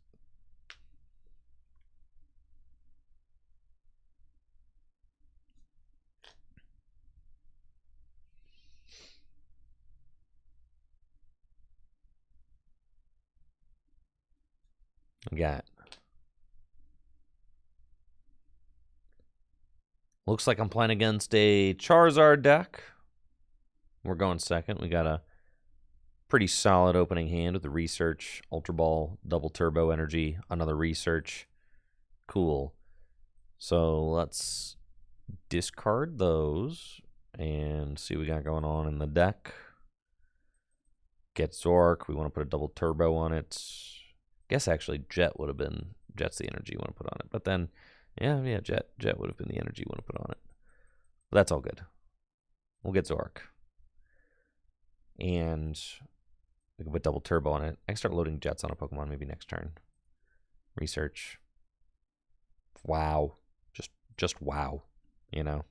Got. Looks like I'm playing against a Charizard deck. We're going second. We got a pretty solid opening hand with the Research, Ultra Ball, Double Turbo Energy, another Research. Cool. So let's discard those and see what we got going on in the deck. Get Zoroark. We want to put a Double Turbo on it. Guess actually Jet would have been, Jet's the energy you want to put on it. But then, yeah, Jet would have been the energy you want to put on it. But that's all good. We'll get Zoroark. And we can put Double Turbo on it. I can start loading Jets on a Pokemon maybe next turn. Research. Wow. Just wow. You know?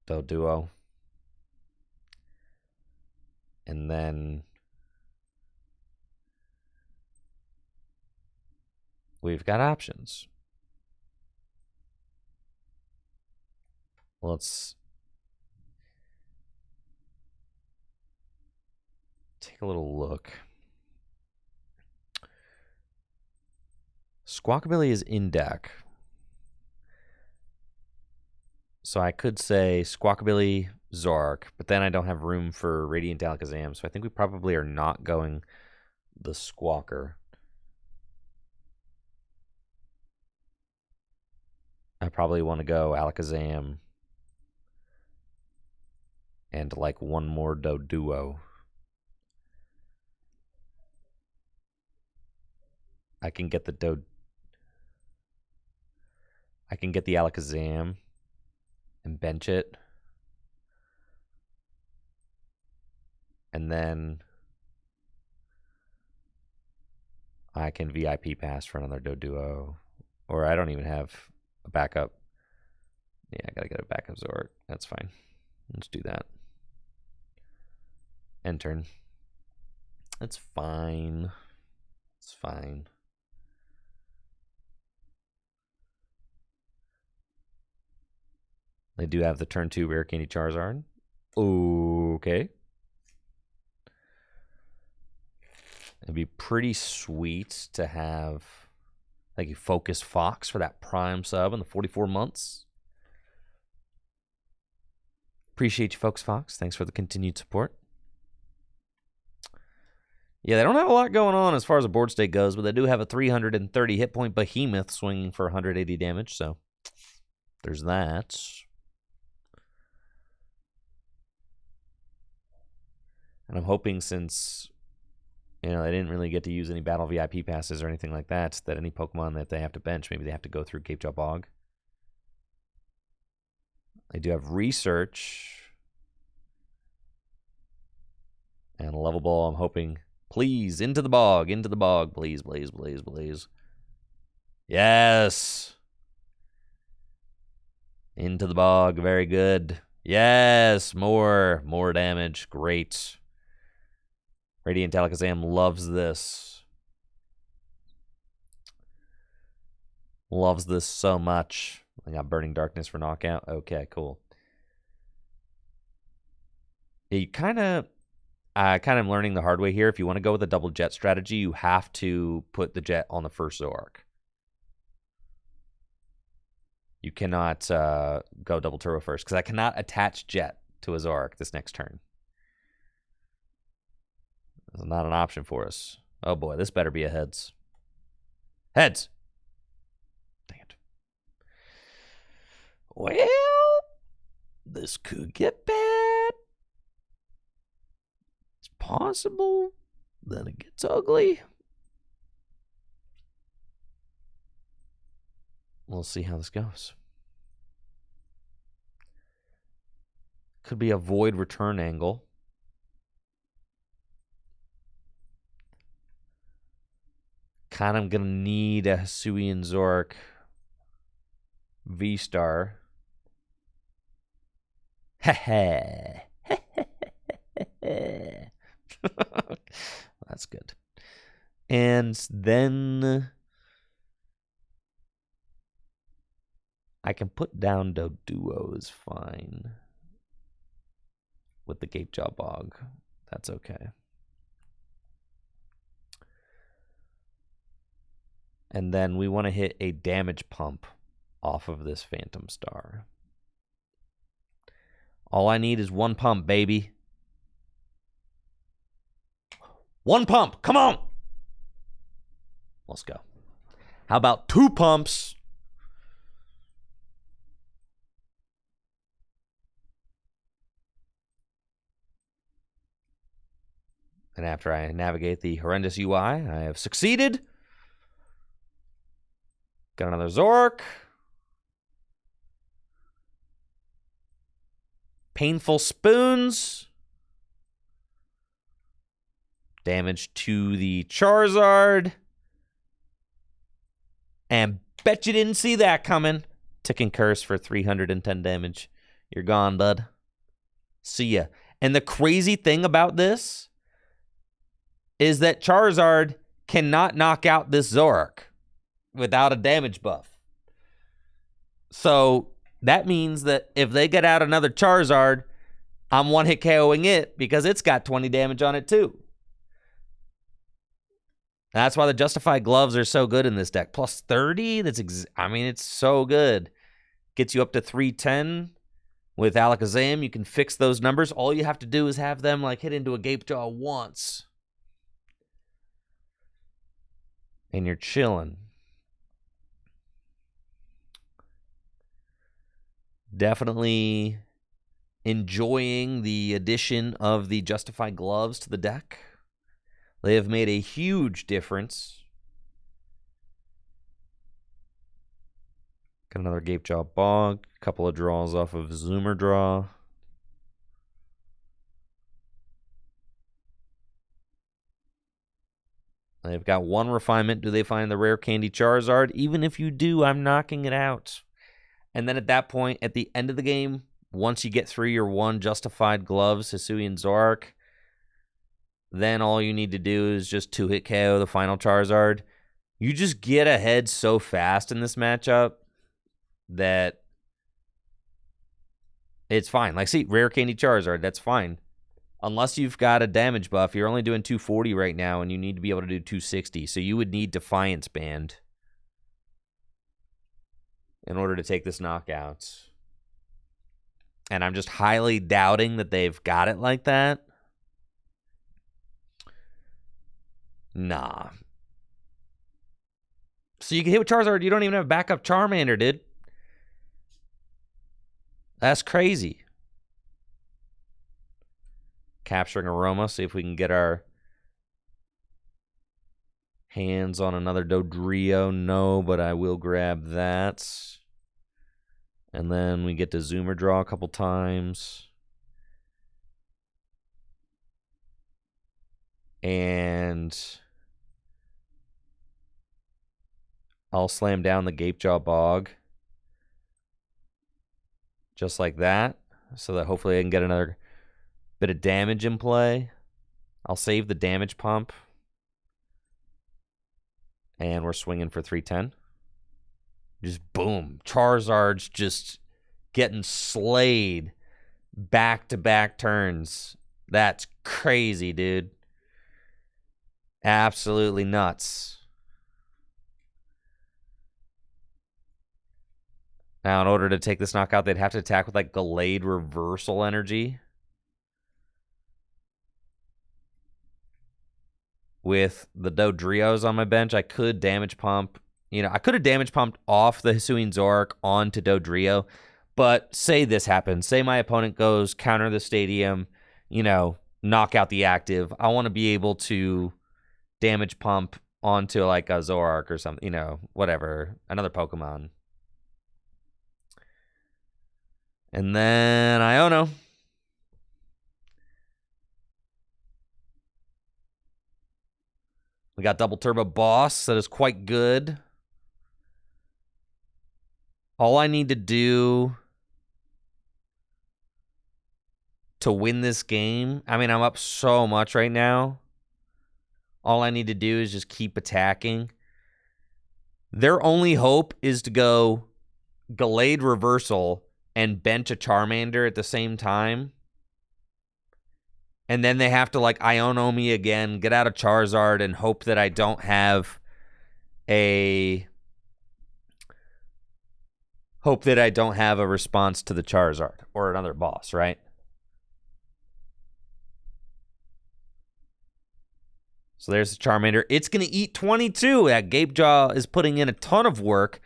Duo. And then we've got options. Let's take a little look. Squawkabilly is in deck. So I could say Squawkabilly, Zoroark, but then I don't have room for Radiant Alakazam, so I think we probably are not going the Squawker. I probably want to go Alakazam and like one more Doduo. I can get the Alakazam and bench it. And then I can VIP pass for another Doduo. Or I don't even have a backup. Yeah, I gotta get a backup Zoroark. That's fine. Let's do that. End turn. That's fine. It's fine. They do have the turn 2 Rare Candy Charizard. Okay. It'd be pretty sweet to have like a Focus Fox for that Prime sub in the 44 months. Appreciate you, Focus Fox. Thanks for the continued support. Yeah, they don't have a lot going on as far as the board state goes, but they do have a 330 hit point Behemoth swinging for 180 damage, so there's that. And I'm hoping, since they didn't really get to use any battle VIP passes or anything like that, that any Pokemon that they have to bench, maybe they have to go through Cape Jaw Bog. They do have Research. And Level Ball, I'm hoping. Please, into the bog, please, please, please, please. Yes. Into the bog, very good. Yes, more damage, great. Radiant Alakazam loves this. Loves this so much. I got Burning Darkness for knockout. Okay, cool. You kind of am learning the hard way here. If you want to go with a double Jet strategy, you have to put the Jet on the first Zoroark. You cannot go double turbo first, because I cannot attach Jet to a Zoroark this next turn. It's not an option for us. Oh boy, this better be a heads. Heads! Dang it. Well, This could get bad. It's possible. Then it gets ugly. We'll see how this goes. Could be a void return angle. Kind of going to need a Hisuian Zoroark V-Star. That's good. And then I can put down Doduo is fine with the Gatejaw Bog. That's okay. And then we want to hit a damage pump off of this Phantom Star. All I need is one pump, baby. One pump. Come on. Let's go. How about 2 pumps? And after I navigate the horrendous UI, I have succeeded. Got another Zoroark. Painful Spoons. Damage to the Charizard. And bet you didn't see that coming. Ticking Curse for 310 damage. You're gone, bud. See ya. And the crazy thing about this is that Charizard cannot knock out this Zoroark without a damage buff. So that means that if they get out another Charizard, I'm one-hit KOing it because it's got 20 damage on it too. That's why the Justified Gloves are so good in this deck. Plus 30, I mean, it's so good. Gets you up to 310. With Alakazam, you can fix those numbers. All you have to do is have them like hit into a Gapejaw once. And you're chilling. Definitely enjoying the addition of the Justified Gloves to the deck. They have made a huge difference. Got another Gapejaw Bog. A couple of draws off of Zoomer Draw. They've got one refinement. Do they find the rare candy Charizard? Even if you do, I'm knocking it out. And then at that point, at the end of the game, once you get through your one Justified Gloves, Hisuian Zoroark, then all you need to do is just 2-hit KO the final Charizard. You just get ahead so fast in this matchup that it's fine. Like, see, rare candy Charizard, that's fine. Unless you've got a damage buff, you're only doing 240 right now, and you need to be able to do 260. So you would need Defiance Band in order to take this knockout. And I'm just highly doubting that they've got it like that. Nah. So you can hit with Charizard, you don't even have backup Charmander, dude. That's crazy. Capturing Aroma, see if we can get our hands on another Dodrio. No, but I will grab that. And then we get to Zoomer Draw a couple times. And I'll slam down the Gapejaw Bog. Just like that. So that hopefully I can get another bit of damage in play. I'll save the damage pump. And we're swinging for 310. Just boom. Charizard's just getting slayed back-to-back turns. That's crazy, dude. Absolutely nuts. Now, in order to take this knockout, they'd have to attack with, like, Gallade Reversal Energy. With the Dodrios on my bench, I could damage pump. You know, I could have damage pumped off the Hisuian Zoroark onto Dodrio, But say this happens. Say my opponent goes counter the stadium, knock out the active. I want to be able to damage pump onto like a Zoroark or something, whatever, another Pokemon. And then Iono. We got double turbo boss. That is quite good. All I need to do to win this game, I mean, I'm up so much right now. All I need to do is just keep attacking. Their only hope is to go Gallade Reversal and bench a Charmander at the same time. And then they have to, like, Iono me again, get out of Charizard, and hope that I don't have a... Hope that I don't have a response to the Charizard or another boss, right? So there's the Charmander. It's going to eat 22. That Gapejaw is putting in a ton of work.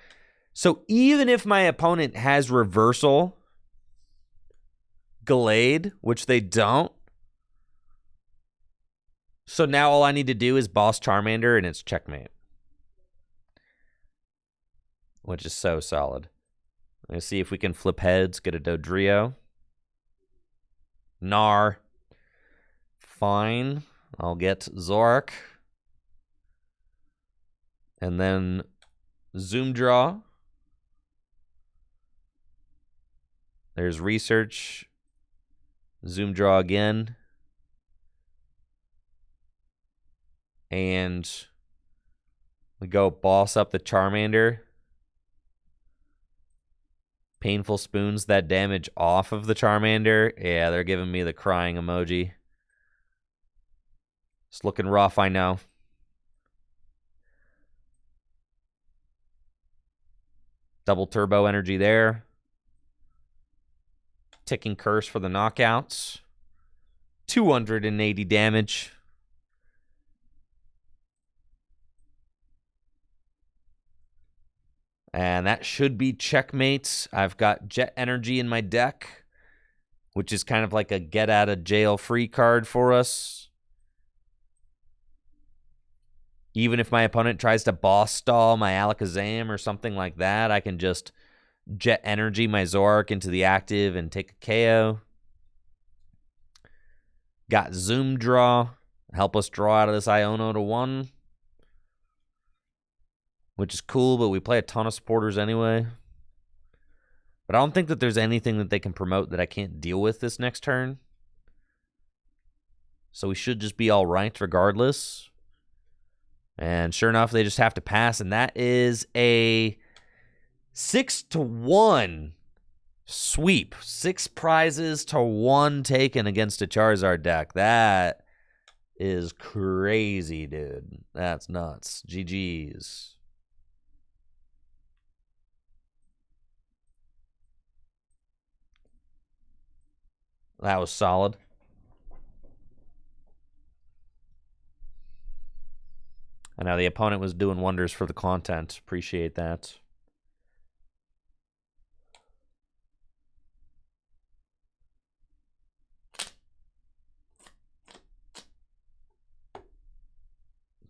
So even if my opponent has Reversal, Gallade, which they don't, so now all I need to do is boss Charmander and it's checkmate. Which is so solid. Let's see if we can flip heads, get a Dodrio. Gnar. Fine. I'll get Zoroark. And then Zoom Draw. There's Research. Zoom Draw again. And we go boss up the Charmander. Painful Spoons that damage off of the Charmander. Yeah, they're giving me the crying emoji. It's looking rough, I know. Double turbo energy there. Ticking Curse for the knockouts. 280 damage. And that should be checkmates. I've got Jet Energy in my deck, which is kind of like a get out of jail free card for us. Even if my opponent tries to boss stall my Alakazam or something like that, I can just Jet Energy my Zoroark into the active and take a KO. Got Zoom Draw. Help us draw out of this Iono to 1. Which is cool, but we play a ton of supporters anyway. But I don't think that there's anything that they can promote that I can't deal with this next turn. So we should just be all right regardless. And sure enough, they just have to pass. And that is a 6-1 sweep. 6 prizes to 1 taken against a Charizard deck. That is crazy, dude. That's nuts. GG's. That was solid. I know the opponent was doing wonders for the content. Appreciate that.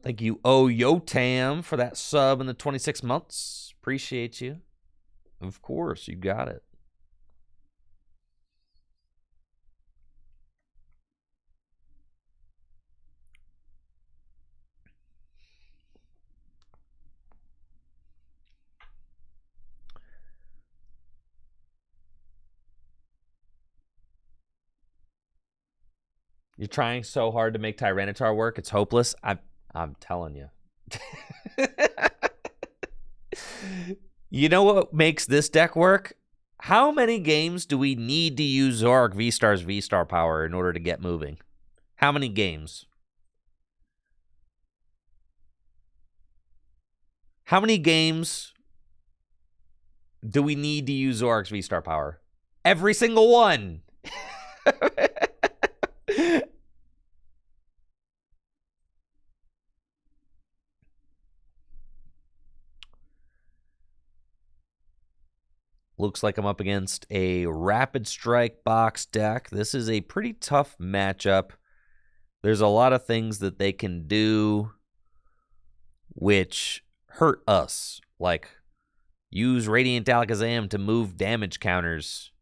Thank you, Yotam, for that sub in the 26 months. Appreciate you. Of course, you got it. You're trying so hard to make Tyranitar work. It's hopeless. I'm telling you. You know what makes this deck work? How many games do we need to use Zoroark V-Star's V-Star power in order to get moving? How many games? How many games do we need to use Zoroark's V-Star power? Every single one. Looks like I'm up against a Rapid Strike box deck. This is a pretty tough matchup. There's a lot of things that they can do which hurt us, like use Radiant Alakazam to move damage counters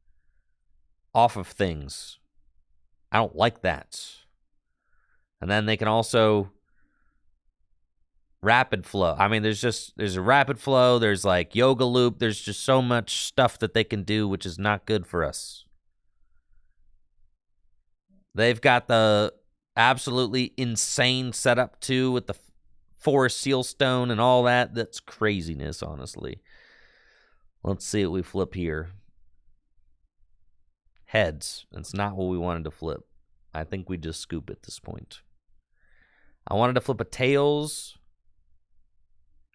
off of things. I don't like that. And then they can also rapid flow. I mean, there's a rapid flow, there's like yoga loop, there's just so much stuff that they can do which is not good for us. They've got the absolutely insane setup too with the Forest Sealstone and all that. That's craziness, honestly. Let's see what we flip here. Heads. That's not what we wanted to flip. I think we just scoop at this point. I wanted to flip a tails.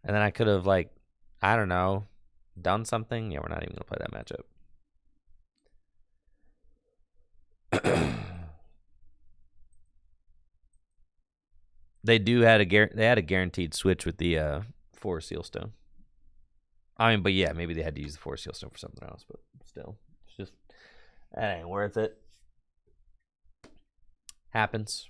And then I could have, like, I don't know, done something. Yeah, we're not even going to play that matchup. They had a guaranteed switch with the Forest Sealstone. I mean, but yeah, maybe they had to use the Forest Sealstone for something else, but still, it's just, that ain't worth it. Happens.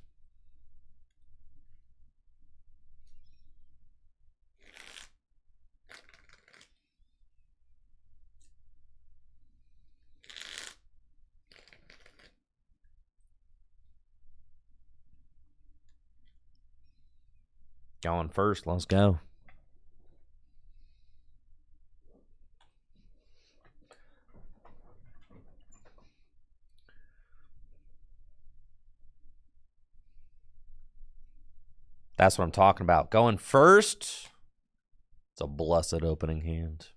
Going first, let's go. That's what I'm talking about. Going first. It's a blessed opening hand.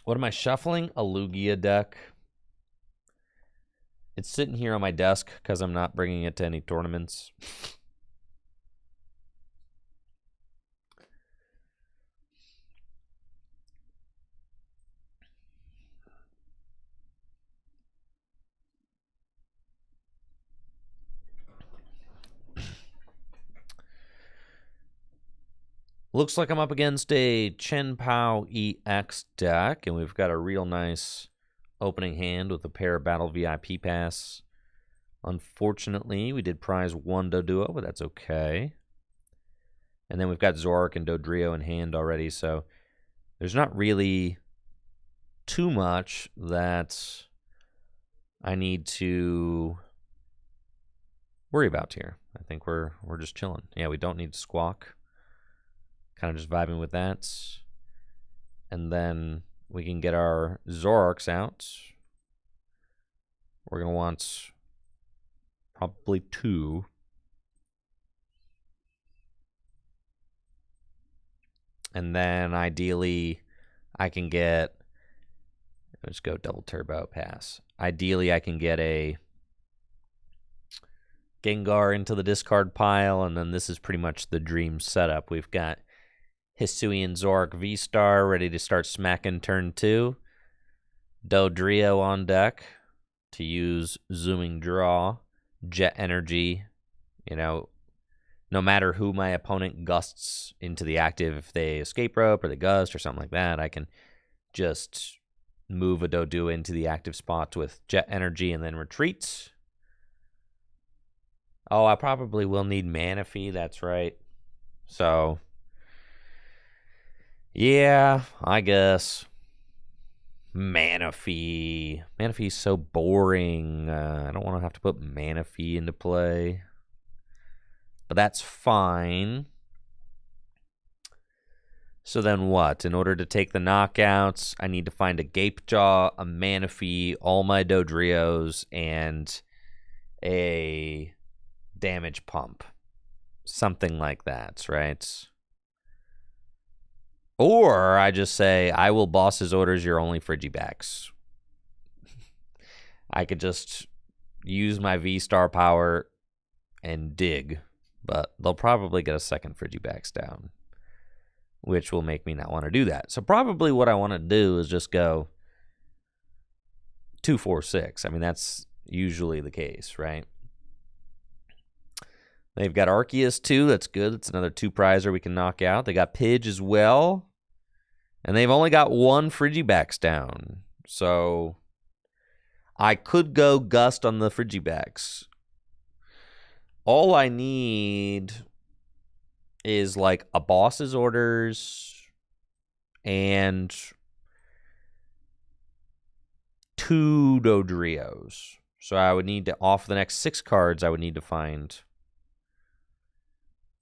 What am I shuffling? A Lugia deck. It's sitting here on my desk because I'm not bringing it to any tournaments. Looks like I'm up against a Chen Pao EX deck, and we've got a real nice opening hand with a pair of Battle VIP Pass. Unfortunately, we did prize one Doduo, but that's okay. And then we've got Zoroark and Dodrio in hand already, so there's not really too much that I need to worry about here. I think we're just chilling. Yeah, we don't need to squawk. Kind of just vibing with that. And then we can get our Zoroarks out. We're going to want probably 2. And then ideally I can get, let's go double turbo pass. Ideally I can get a Gengar into the discard pile, and then this is pretty much the dream setup. We've got Hisuian Zoroark V-Star ready to start smacking turn 2. Dodrio on deck to use Zooming Draw, Jet Energy. You know, no matter who my opponent gusts into the active, if they escape rope or they gust or something like that, I can just move a Doduo into the active spot with Jet Energy and then retreat. Oh, I probably will need Manaphy, that's right. So, yeah, I guess. Manaphy. Manaphy's so boring. I don't want to have to put Manaphy into play. But that's fine. So then what? In order to take the knockouts, I need to find a Gapejaw, a Manaphy, all my Dodrios, and a damage pump. Something like that, right? Or I just say, I will boss his orders, you're only Frigibacks. I could just use my V-Star power and dig, but they'll probably get a second Frigibacks down, which will make me not want to do that. So probably what I want to do is just go 2, 4, 6. I mean, that's usually the case, right? They've got Arceus too. That's good. That's another 2 prizer we can knock out. They got Pidge as well. And they've only got one Frigibacks down. So I could go Gust on the Frigibacks. All I need is like a boss's orders and 2 Dodrios. So I would need to, off the next 6 cards, I would need to find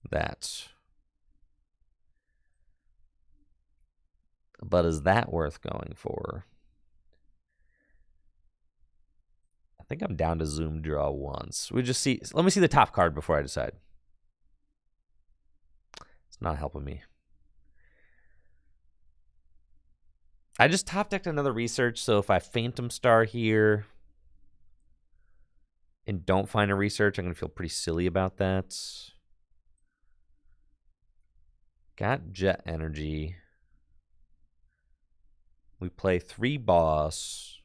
that. But is that worth going for? I think I'm down to zoom draw once. We just see. Let me see the top card before I decide. It's not helping me. I just top decked another research, so if I Phantom Star here and don't find a research, I'm going to feel pretty silly about that. Got Jet Energy. We play 3 boss.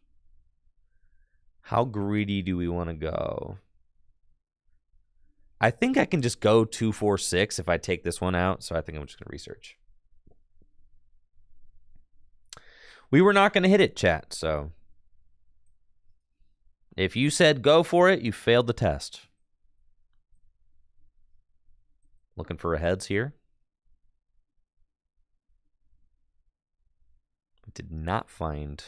How greedy do we want to go? I think I can just go 2, 4, 6 if I take this one out, so I think I'm just going to research. We were not going to hit it, chat, so if you said go for it, you failed the test. Looking for a heads here. Did not find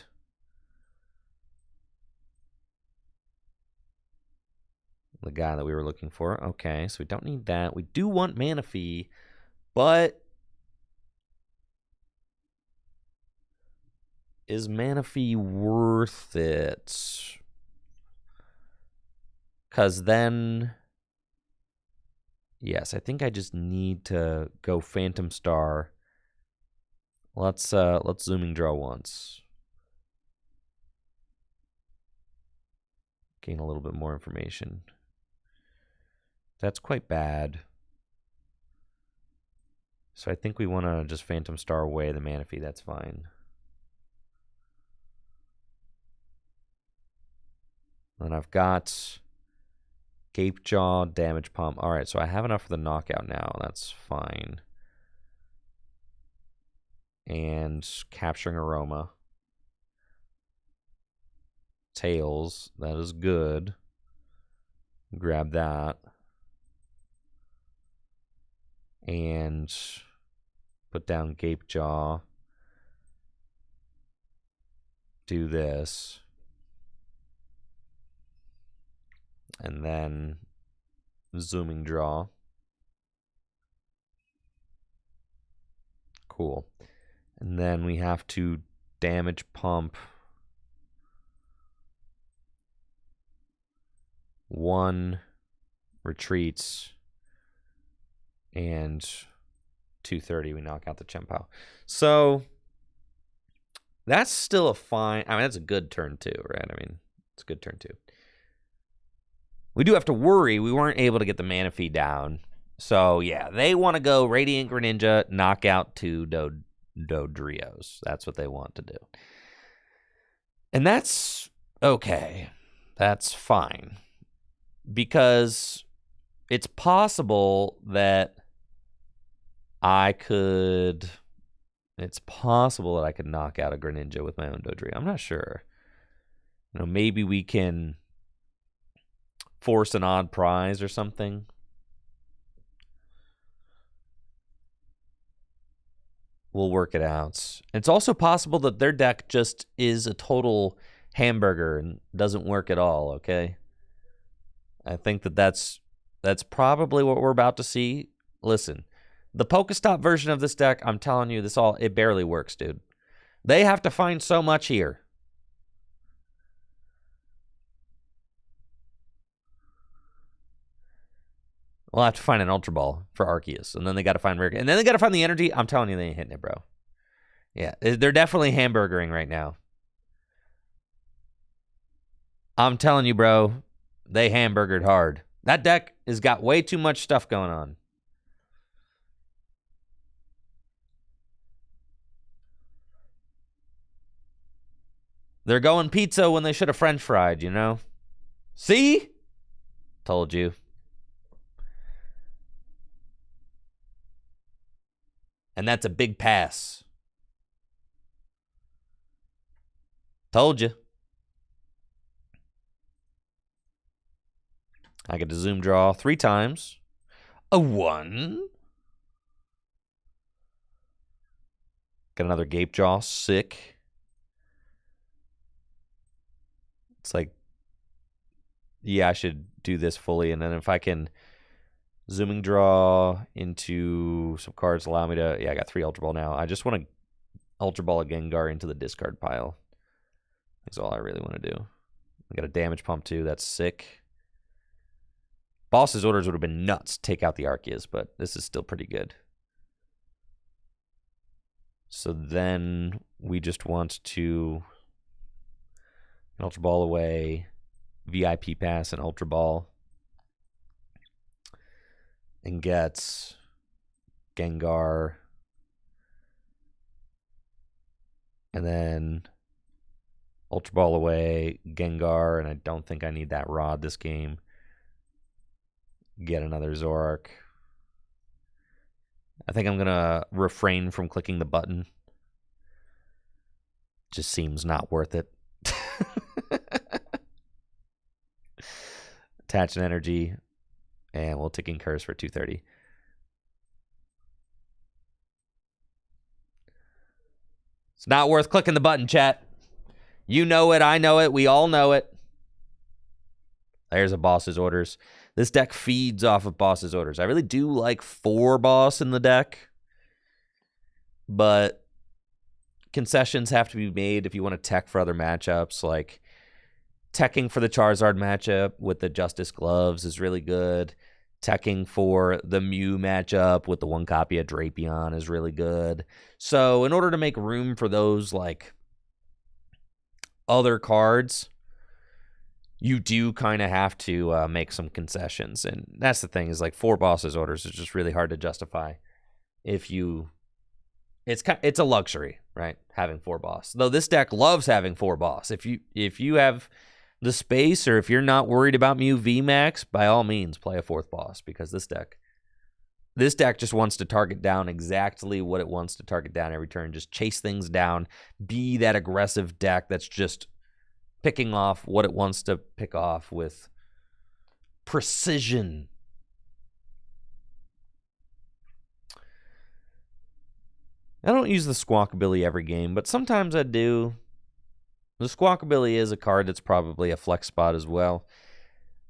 the guy that we were looking for. Okay, so we don't need that. We do want Manaphy, but is Manaphy worth it? Because then, yes, I think I just need to go Phantom Star. Let's zooming draw once. Gain a little bit more information. That's quite bad. So I think we want to just Phantom Star away the Manaphy. That's fine. Then I've got Gape Jaw, Damage Pump. All right, so I have enough for the knockout now. That's fine. And Capturing Aroma. Tails, that is good. Grab that. And put down Gape Jaw. Do this. And then zooming draw. Cool. And then we have to damage pump 1 retreats and 230 we knock out the Chempao. So that's still a fine. I mean, that's a good turn too, right? I mean, it's a good turn too. We do have to worry we weren't able to get the Manaphy down. So yeah, they want to go Radiant Greninja, knock out 2 Dodrios. That's what they want to do. And that's okay. That's fine. Because it's possible that I could knock out a Greninja with my own Dodrio. I'm not sure. You know, maybe we can force an odd prize or something. We'll work it out. It's also possible that their deck just is a total hamburger and doesn't work at all, okay? I think that's probably what we're about to see. Listen, the Pokestop version of this deck, I'm telling you, it barely works, dude. They have to find so much here. We'll have to find an Ultra Ball for Arceus, and then they got to find rare, and then they got to find the energy. I'm telling you, they ain't hitting it, bro. Yeah, they're definitely hamburgering right now. I'm telling you, bro, they hamburgered hard. That deck has got way too much stuff going on. They're going pizza when they should have French fried, you know? See? Told you. And that's a big pass. Told you. I get to zoom draw 3 times. A 1. Got another Gape Jaw. Sick. It's like, yeah, I should do this fully. And then if I can zooming draw into some cards, allow me to, yeah, I got 3 Ultra Ball now. I just want to Ultra Ball a Gengar into the discard pile. That's all I really want to do. I got a damage pump too. That's sick. Boss's orders would have been nuts. Take out the Arceus, but this is still pretty good. So then we just want to Ultra Ball away, VIP pass and Ultra Ball, and get Gengar, and then Ultra Ball away, Gengar, and I don't think I need that Rod this game. Get another Zoroark. I think I'm going to refrain from clicking the button. Just seems not worth it. Attach an energy, and we'll Ticking Curse for 230. It's not worth clicking the button, chat. You know it, I know it, we all know it. There's a Boss's Orders. This deck feeds off of Boss's Orders. I really do like 4 Boss in the deck, but concessions have to be made if you want to tech for other matchups. Like teching for the Charizard matchup with the Justice Gloves is really good. Teching for the Mew matchup with the 1 copy of Drapion is really good. So in order to make room for those like other cards, you do kind of have to make some concessions. And that's the thing, is like 4 Boss's Orders is just really hard to justify if you... It's a luxury, right? Having 4 Boss. Though this deck loves having 4 Boss. If you have the space, or if you're not worried about Mew VMAX, by all means play a 4th Boss, because this deck just wants to target down exactly what it wants to target down every turn. Just chase things down. Be that aggressive deck that's just picking off what it wants to pick off with precision. I don't use the Squawkabilly every game, but sometimes I do. The Squawkabilly is a card that's probably a flex spot as well.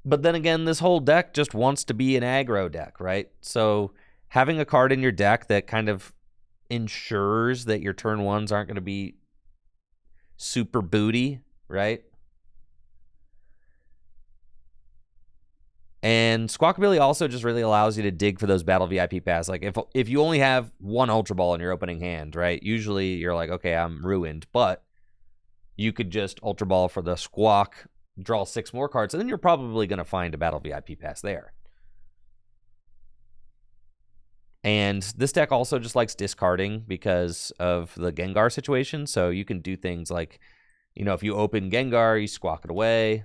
But then again, this whole deck just wants to be an aggro deck, right? So having a card in your deck that kind of ensures that your turn 1s aren't going to be super booty, right? And Squawkabilly also just really allows you to dig for those battle VIP pass. Like if you only have 1 Ultra Ball in your opening hand, right? Usually you're like, okay, I'm ruined. But you could just Ultra Ball for the Squawk, draw 6 more cards, and then you're probably going to find a battle VIP pass there. And this deck also just likes discarding because of the Gengar situation. So you can do things like, you know, if you open Gengar, you Squawk it away.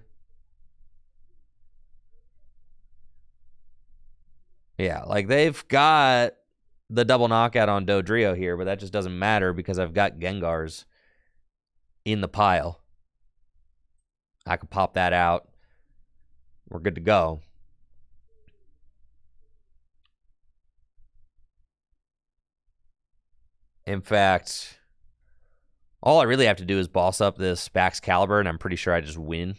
Yeah, like they've got the double knockout on Dodrio here, but that just doesn't matter because I've got Gengars in the pile. I could pop that out. We're good to go. In fact, all I really have to do is boss up this Baxcalibur, and I'm pretty sure I just win.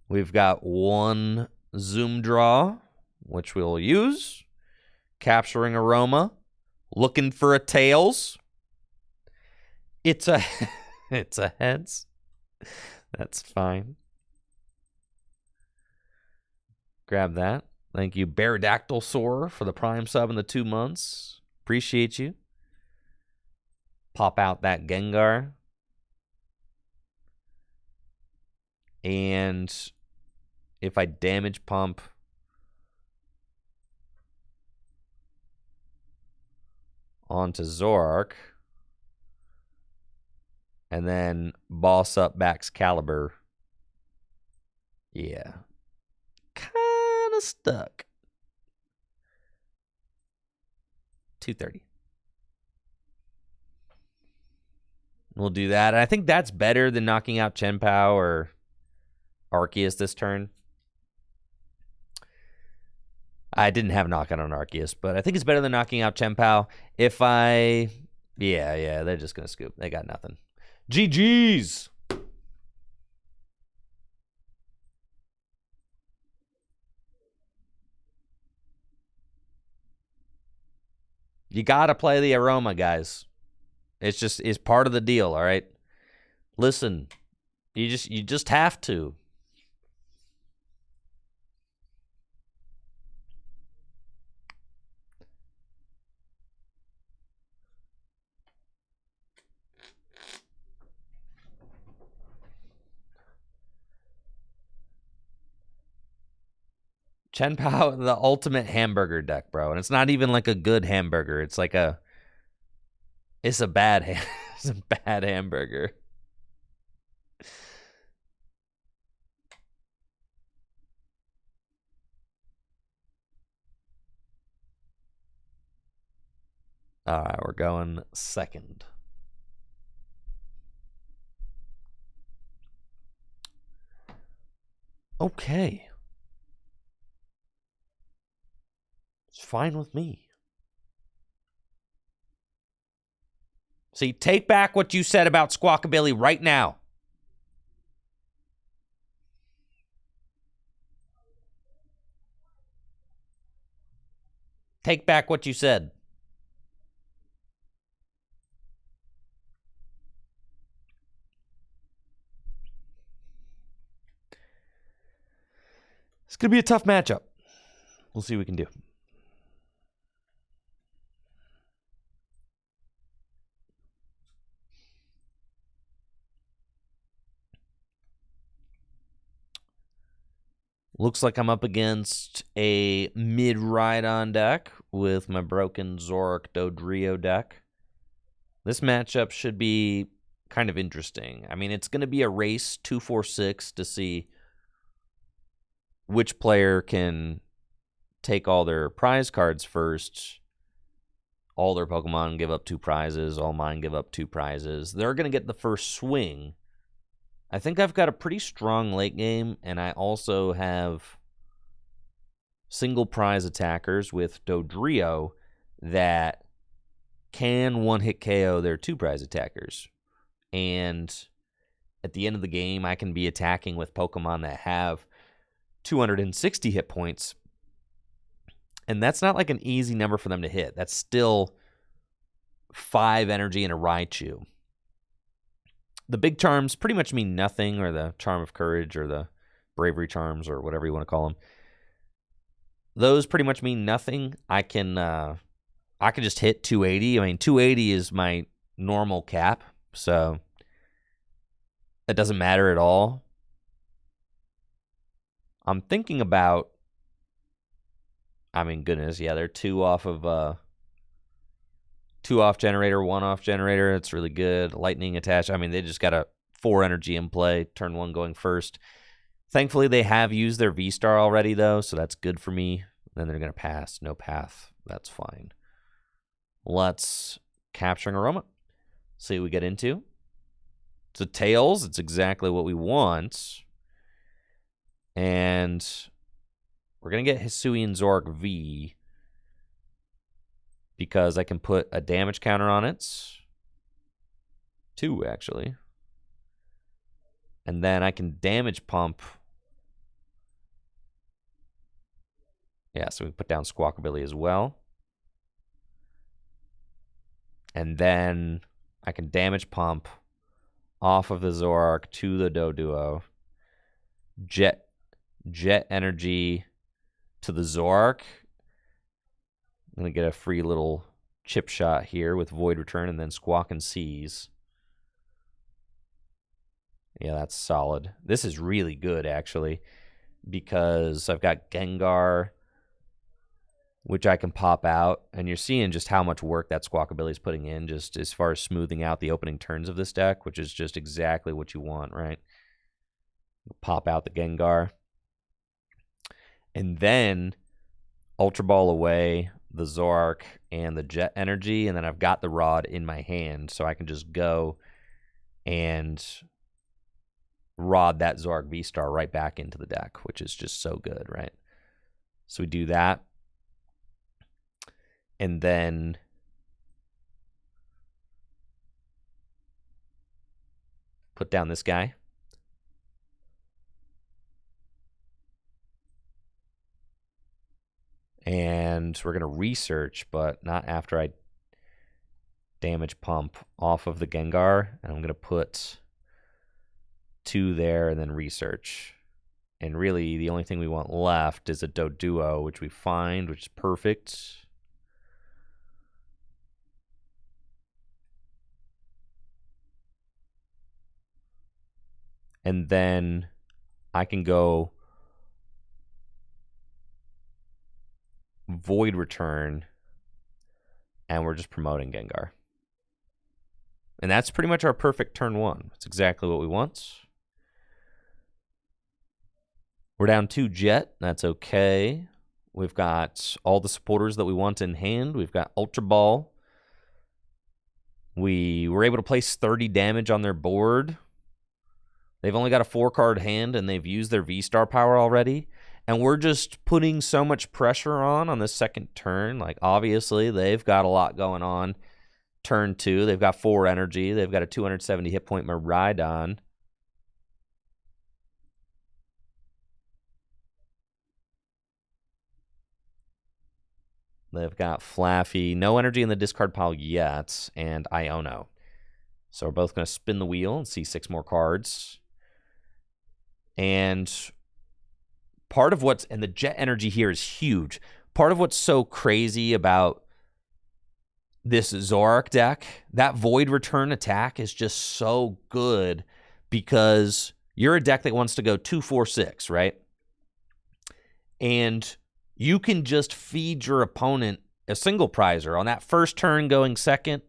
We've got 1 Zoom Draw, which we'll use. Capturing Aroma. Looking for a Tails. It's a it's a Heads. That's fine. Grab that. Thank you, Bearadactyl Soar, for the Prime sub in the 2 months. Appreciate you. Pop out that Gengar. And if I damage pump onto Zoroark and then boss up Baxcalibur, yeah, kind of stuck. 230. We'll do that. And I think that's better than knocking out Chien-Pao or Arceus this turn. I didn't have knockout on Arceus, but I think it's better than knocking out Chien-Pao. If I... Yeah, they're just going to scoop. They got nothing. GG's! You got to play the Aroma, guys. It's part of the deal, all right? Listen, you just have to. Chien-Pao, the ultimate hamburger deck, bro. And it's not even like a good hamburger. It's like it's a bad it's a bad hamburger. All right, we're going second. Okay. It's fine with me. See, take back what you said about Squawkabilly right now. Take back what you said. It's going to be a tough matchup. We'll see what we can do. Looks like I'm up against a mid-Rhydon deck with my broken Zoroark Dodrio deck. This matchup should be kind of interesting. I mean, it's going to be a race 2-4-6 to see which player can take all their prize cards first. All their Pokemon give up 2 prizes. All mine give up 2 prizes. They're going to get the first swing. I think I've got a pretty strong late game, and I also have single prize attackers with Dodrio that can one-hit KO their 2 prize attackers. And at the end of the game, I can be attacking with Pokemon that have 260 hit points. And that's not like an easy number for them to hit. That's still 5 energy and a Raichu. The big charms pretty much mean nothing, or the Charm of Courage, or the Bravery Charms, or whatever you want to call them. Those pretty much mean nothing. I can just hit 280. I mean, 280 is my normal cap, so that doesn't matter at all. I'm thinking about... I mean, goodness, yeah, they're 2 off of... 2 off generator, 1 off generator. That's really good. Lightning attached. I mean, they just got a 4 energy in play. Turn 1 going first. Thankfully, they have used their V-Star already, though, so that's good for me. Then they're going to pass. No path. That's fine. Let's Capturing Aroma. See what we get into. It's a Tails. It's exactly what we want. And we're going to get Hisuian Zoroark V, because I can put a damage counter on it. 2, actually. And then I can damage pump. Yeah, so we put down Squawkabilly as well. And then I can damage pump off of the Zoroark to the Doduo. Jet energy to the Zoroark. I'm going to get a free little chip shot here with Void Return and then Squawk and Seize. Yeah, that's solid. This is really good, actually, because I've got Gengar, which I can pop out, and you're seeing just how much work that Squawkabilly is putting in, just as far as smoothing out the opening turns of this deck, which is just exactly what you want, right? Pop out the Gengar. And then Ultra Ball away the Zoroark and the Jet Energy, and then I've got the Rod in my hand, so I can just go and rod that Zoroark V-Star right back into the deck, which is just so good, right? So we do that. And then put down this guy. And we're going to research, but not after I damage pump off of the Gengar. And I'm going to put 2 there and then research. And really, the only thing we want left is a Doduo, which we find, which is perfect. And then I can go Void Return, and we're just promoting Gengar. And that's pretty much our perfect turn 1. That's exactly what we want. We're down 2 Jet. That's okay. We've got all the supporters that we want in hand. We've got Ultra Ball. We were able to place 30 damage on their board. They've only got a 4-card hand, and they've used their V-Star power already. And we're just putting so much pressure on this second turn. Like, obviously, they've got a lot going on. Turn 2, they've got 4 energy. They've got a 270 hit point Miraidon. They've got Flaffy. No energy in the discard pile yet. And Iono. So we're both going to spin the wheel and see 6 more cards. And part of what's, and the Jet energy here is huge. Part of what's so crazy about this Zoroark deck, that Void Return attack is just so good because you're a deck that wants to go 2-4-6, right? And you can just feed your opponent a single prizer on that first turn going second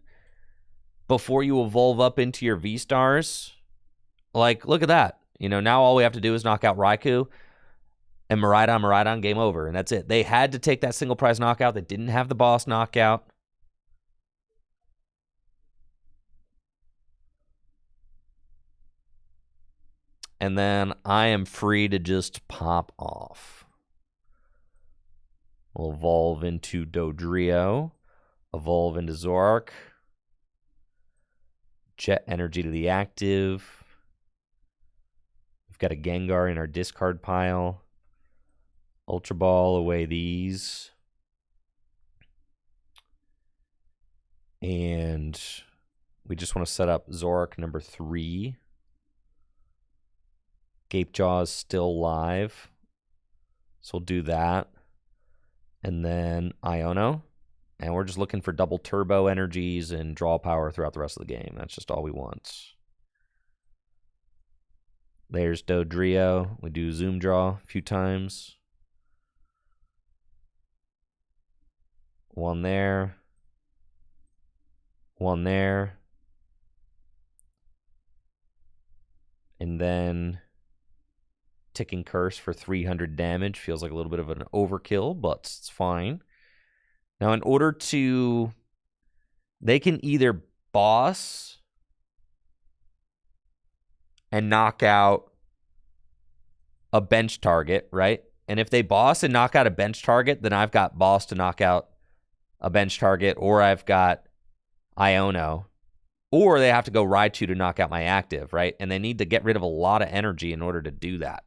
before you evolve up into your V-Stars. Like, look at that. You know, now all we have to do is knock out Raikou and Miraidon, game over, and that's it. They had to take that single prize knockout. They didn't have the boss knockout. And then I am free to just pop off. We'll evolve into Dodrio. Evolve into Zoroark. Jet energy to the active. We've got a Gengar in our discard pile. Ultra Ball away these. And we just want to set up Zoroark number 3. Gapejaw's still live. So we'll do that. And then Iono. And we're just looking for double turbo energies and draw power throughout the rest of the game. That's just all we want. There's Dodrio. We do Zoom Draw a few times. 1 there. 1 there. And then Ticking Curse for 300 damage. Feels like a little bit of an overkill, but it's fine. Now, in order to... They can either boss and knock out a bench target, right? And if they boss and knock out a bench target, then I've got boss to knock out a bench target, or I've got Iono. Or they have to go Raichu to knock out my active, right? And they need to get rid of a lot of energy in order to do that.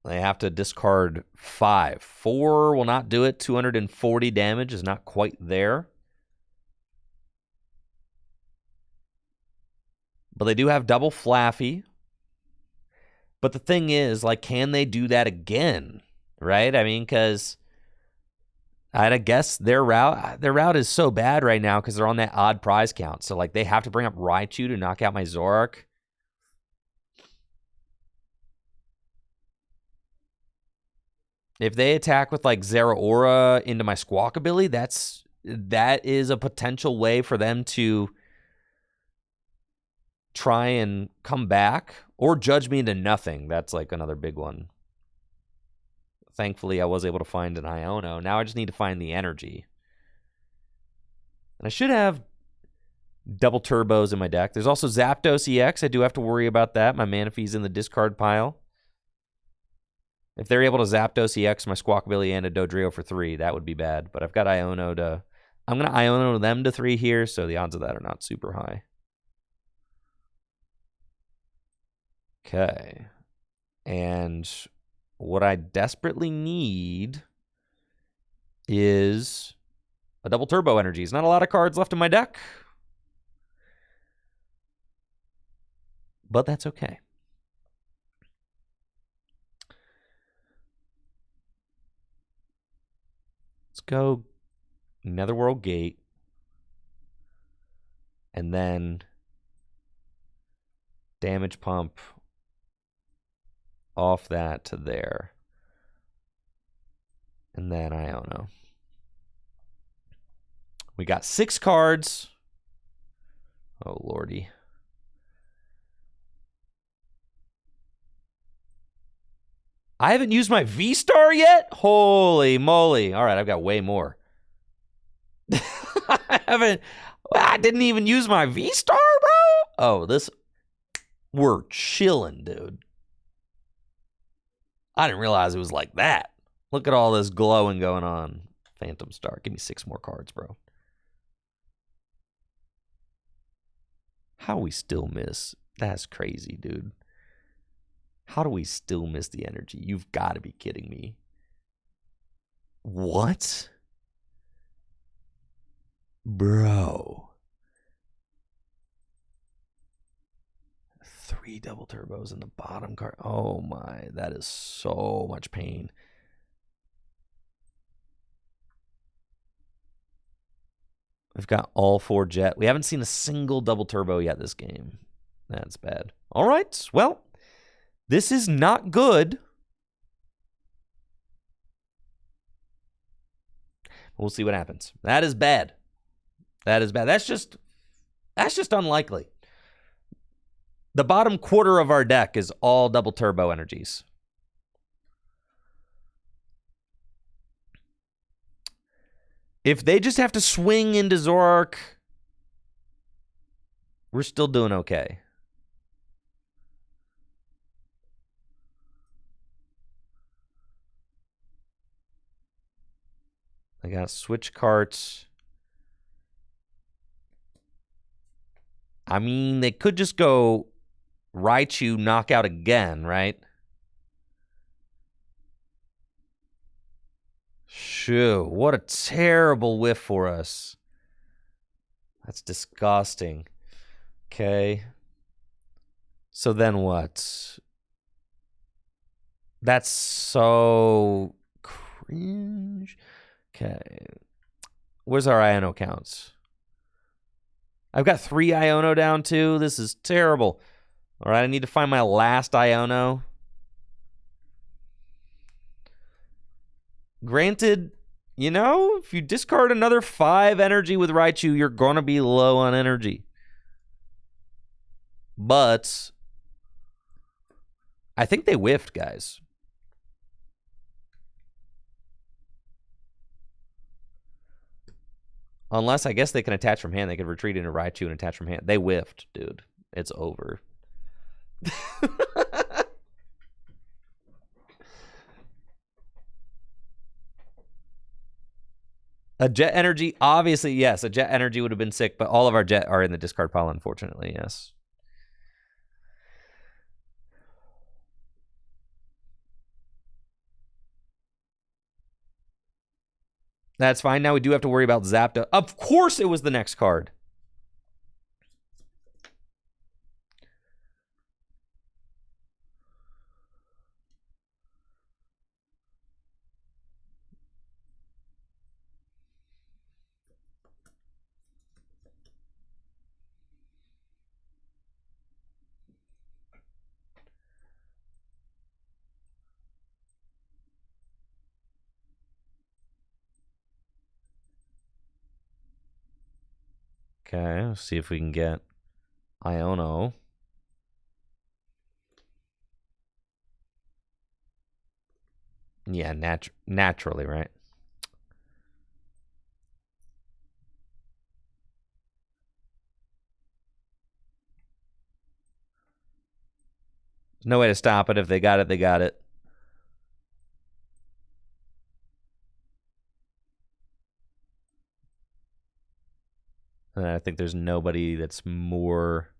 They have to discard 5. 4 will not do it. 240 damage is not quite there. But they do have double Flaffy. But the thing is, like, can they do that again? Right? I mean, because I guess their route is so bad right now because they're on that odd prize count. So, like, they have to bring up Raichu to knock out my Zoroark. If they attack with, like, Zeraora into my Squawkabilly, that is a potential way for them to try and come back or judge me into nothing. That's, like, another big one. Thankfully, I was able to find an Iono. Now I just need to find the energy. And I should have double turbos in my deck. There's also Zapdos EX. I do have to worry about that. My Manaphy's in the discard pile. If they're able to Zapdos EX my Squawkabilly and a Dodrio for 3, that would be bad. But I've got Iono to... I'm going to Iono them to 3 here, so the odds of that are not super high. Okay. And what I desperately need is a double turbo energy. There's not a lot of cards left in my deck, but that's okay. Let's go Netherworld Gate, and then damage pump off that to there. And then Iono. We got 6 cards. Oh, lordy. I haven't used my V-Star yet? Holy moly. All right, I've got way more. I didn't even use my V-Star, bro? Oh, we're chilling, dude. I didn't realize it was like that. Look at all this glowing going on. Phantom Star. Give me 6 more cards, bro. How we still miss? That's crazy, dude. How do we still miss the energy? You've got to be kidding me. What? Bro. 3 double turbos in the bottom card. Oh my, that is so much pain. We've got all 4 jet. We haven't seen a single double turbo yet this game. That's bad. All right, well, this is not good. We'll see what happens. That is bad. That is bad. That's just unlikely. The bottom quarter of our deck is all double turbo energies. If they just have to swing into Zoroark, we're still doing okay. I got switch carts. I mean, they could just go Raichu knockout again, right? Shoo, what a terrible whiff for us. That's disgusting. Okay. So then what? That's so cringe. Okay. Where's our Iono counts? I've got 3 Iono down too. This is terrible. All right, I need to find my last Iono. Granted, you know, if you discard another 5 energy with Raichu, you're going to be low on energy. But I think they whiffed, guys. Unless, I guess they can attach from hand. They could retreat into Raichu and attach from hand. They whiffed, dude. It's over. A jet energy, obviously, yes. A jet energy would have been sick, but all of our jet are in the discard pile, unfortunately, yes. That's fine. Now we do have to worry about Zapdos. Of course it was the next card. Okay, let's see if we can get Iono. Yeah, naturally, right? There's no way to stop it. If they got it, they got it. And I think there's nobody that's more...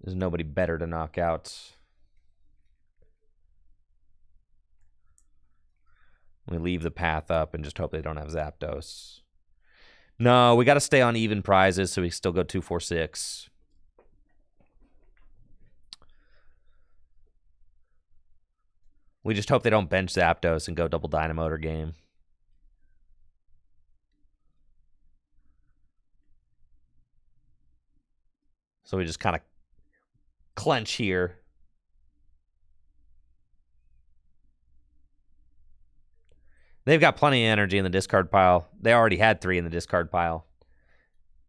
There's nobody better to knock out. We leave the path up and just hope they don't have Zapdos. No, we got to stay on even prizes so we still go 2, 4, 6. We just hope they don't bench Zapdos and go double Dynamotor game. So we just kind of clench here. They've got plenty of energy in the discard pile. They already had 3 in the discard pile.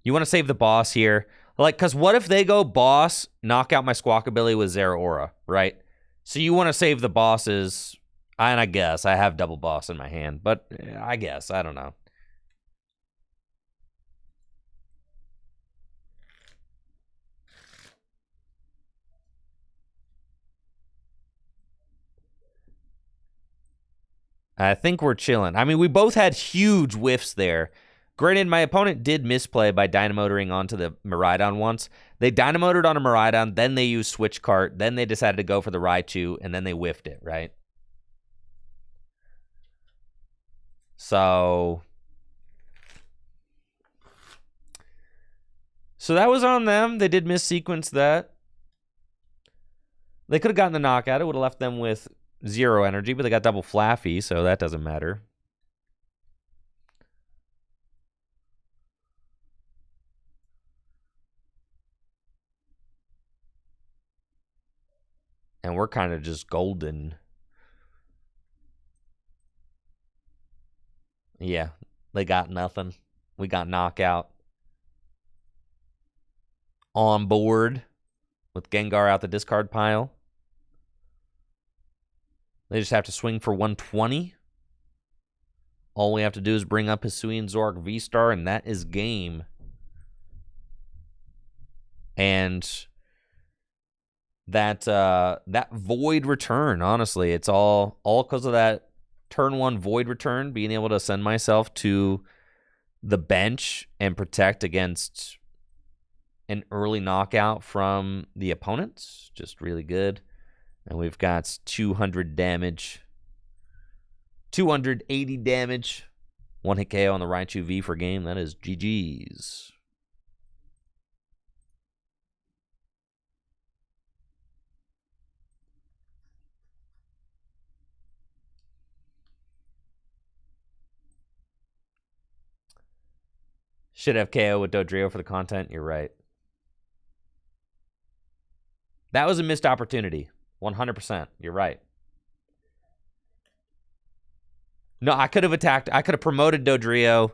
You want to save the boss here. Like, because what if they go boss, knock out my Squawkabilly with Zeraora, right? So you want to save the bosses. And I guess I have double boss in my hand. But I guess. I don't know. I think we're chilling. I mean, we both had huge whiffs there. Granted, my opponent did misplay by Dynamotoring onto the Miraidon once. They Dynamotored on a Miraidon, then they used Switch Cart, then they decided to go for the Raichu, and then they whiffed it, right? So that was on them. They did missequence that. They could have gotten the knockout. It would have left them with 0 energy, but they got double Flaffy, so that doesn't matter. And we're kind of just golden. Yeah, they got nothing. We got knockout. On board with Gengar out the discard pile. They just have to swing for 120. All we have to do is bring up Hisuian Zoroark V-Star, and that is game. And that Void return, honestly, it's all because of that turn 1 Void return, being able to send myself to the bench and protect against an early knockout from the opponents. Just really good. And we've got 200 damage. 280 damage. 1-hit KO on the Raichu V for game. That is GG's. Should have KO with Dodrio for the content. You're right. That was a missed opportunity. 100%. You're right. No, I could have attacked. I could have promoted Dodrio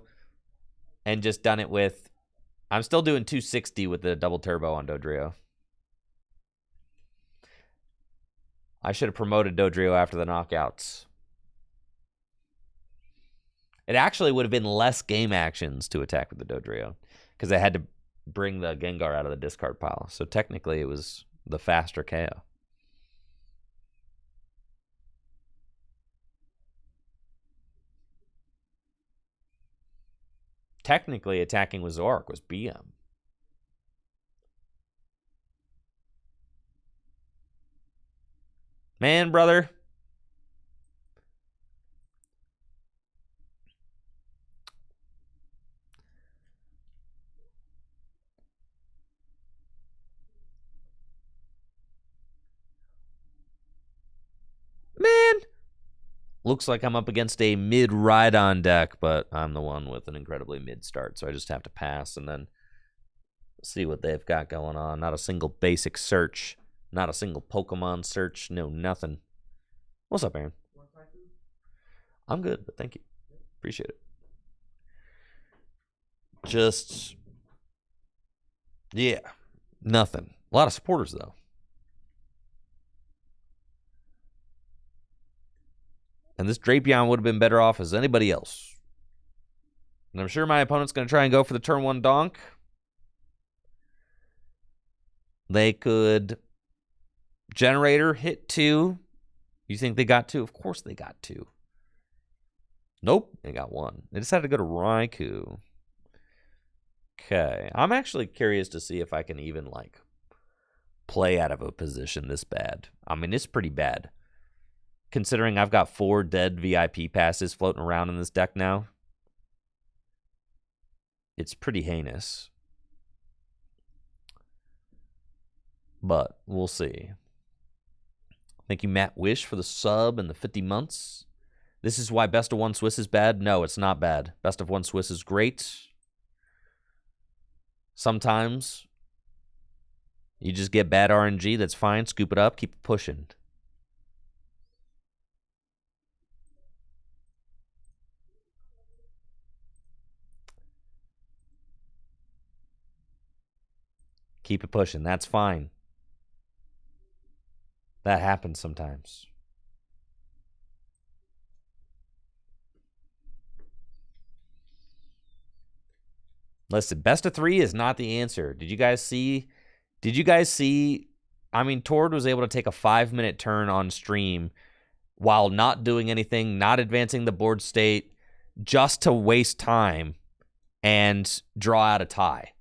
and just done it with... I'm still doing 260 with the double turbo on Dodrio. I should have promoted Dodrio after the knockouts. It actually would have been less game actions to attack with the Dodrio because I had to bring the Gengar out of the discard pile. So technically it was the faster KO. Technically, attacking with Zoroark was BM. Man, brother. Man. Looks like I'm up against a mid-Rhydon deck, but I'm the one with an incredibly mid start, so I just have to pass and then see what they've got going on. Not a single basic search. Not a single Pokemon search. No, nothing. What's up, Aaron? I'm good, but thank you. Appreciate it. Just, yeah, nothing. A lot of supporters, though. And this Drapion would have been better off as anybody else. And I'm sure my opponent's going to try and go for the turn 1 donk. They could generator hit 2. You think they got 2? Of course they got 2. Nope, they got 1. They decided to go to Raikou. Okay, I'm actually curious to see if I can even, like, play out of a position this bad. I mean, it's pretty bad. Considering I've got 4 dead VIP passes floating around in this deck now. It's pretty heinous. But we'll see. Thank you, Matt Wish, for the sub and the 50 months. This is why Best of 1 Swiss is bad? No, it's not bad. Best of 1 Swiss is great. Sometimes you just get bad RNG. That's fine. Scoop it up. Keep it pushing. Keep it pushing. That's fine. That happens sometimes. Listen, best of 3 is not the answer. Did you guys see? I mean, Tord was able to take a 5-minute turn on stream while not doing anything, not advancing the board state, just to waste time and draw out a tie.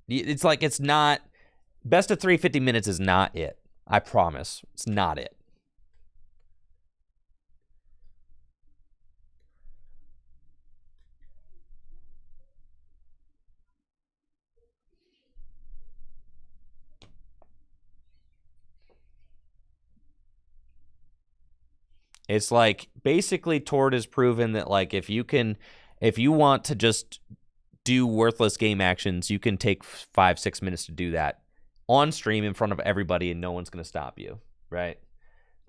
It's like, it's not, best of 3, 50 minutes is not it. I promise. It's not it. It's like, basically Tord has proven that, like, if you want to just do worthless game actions, you can take 5-6 minutes to do that on stream in front of everybody and no one's going to stop you, right?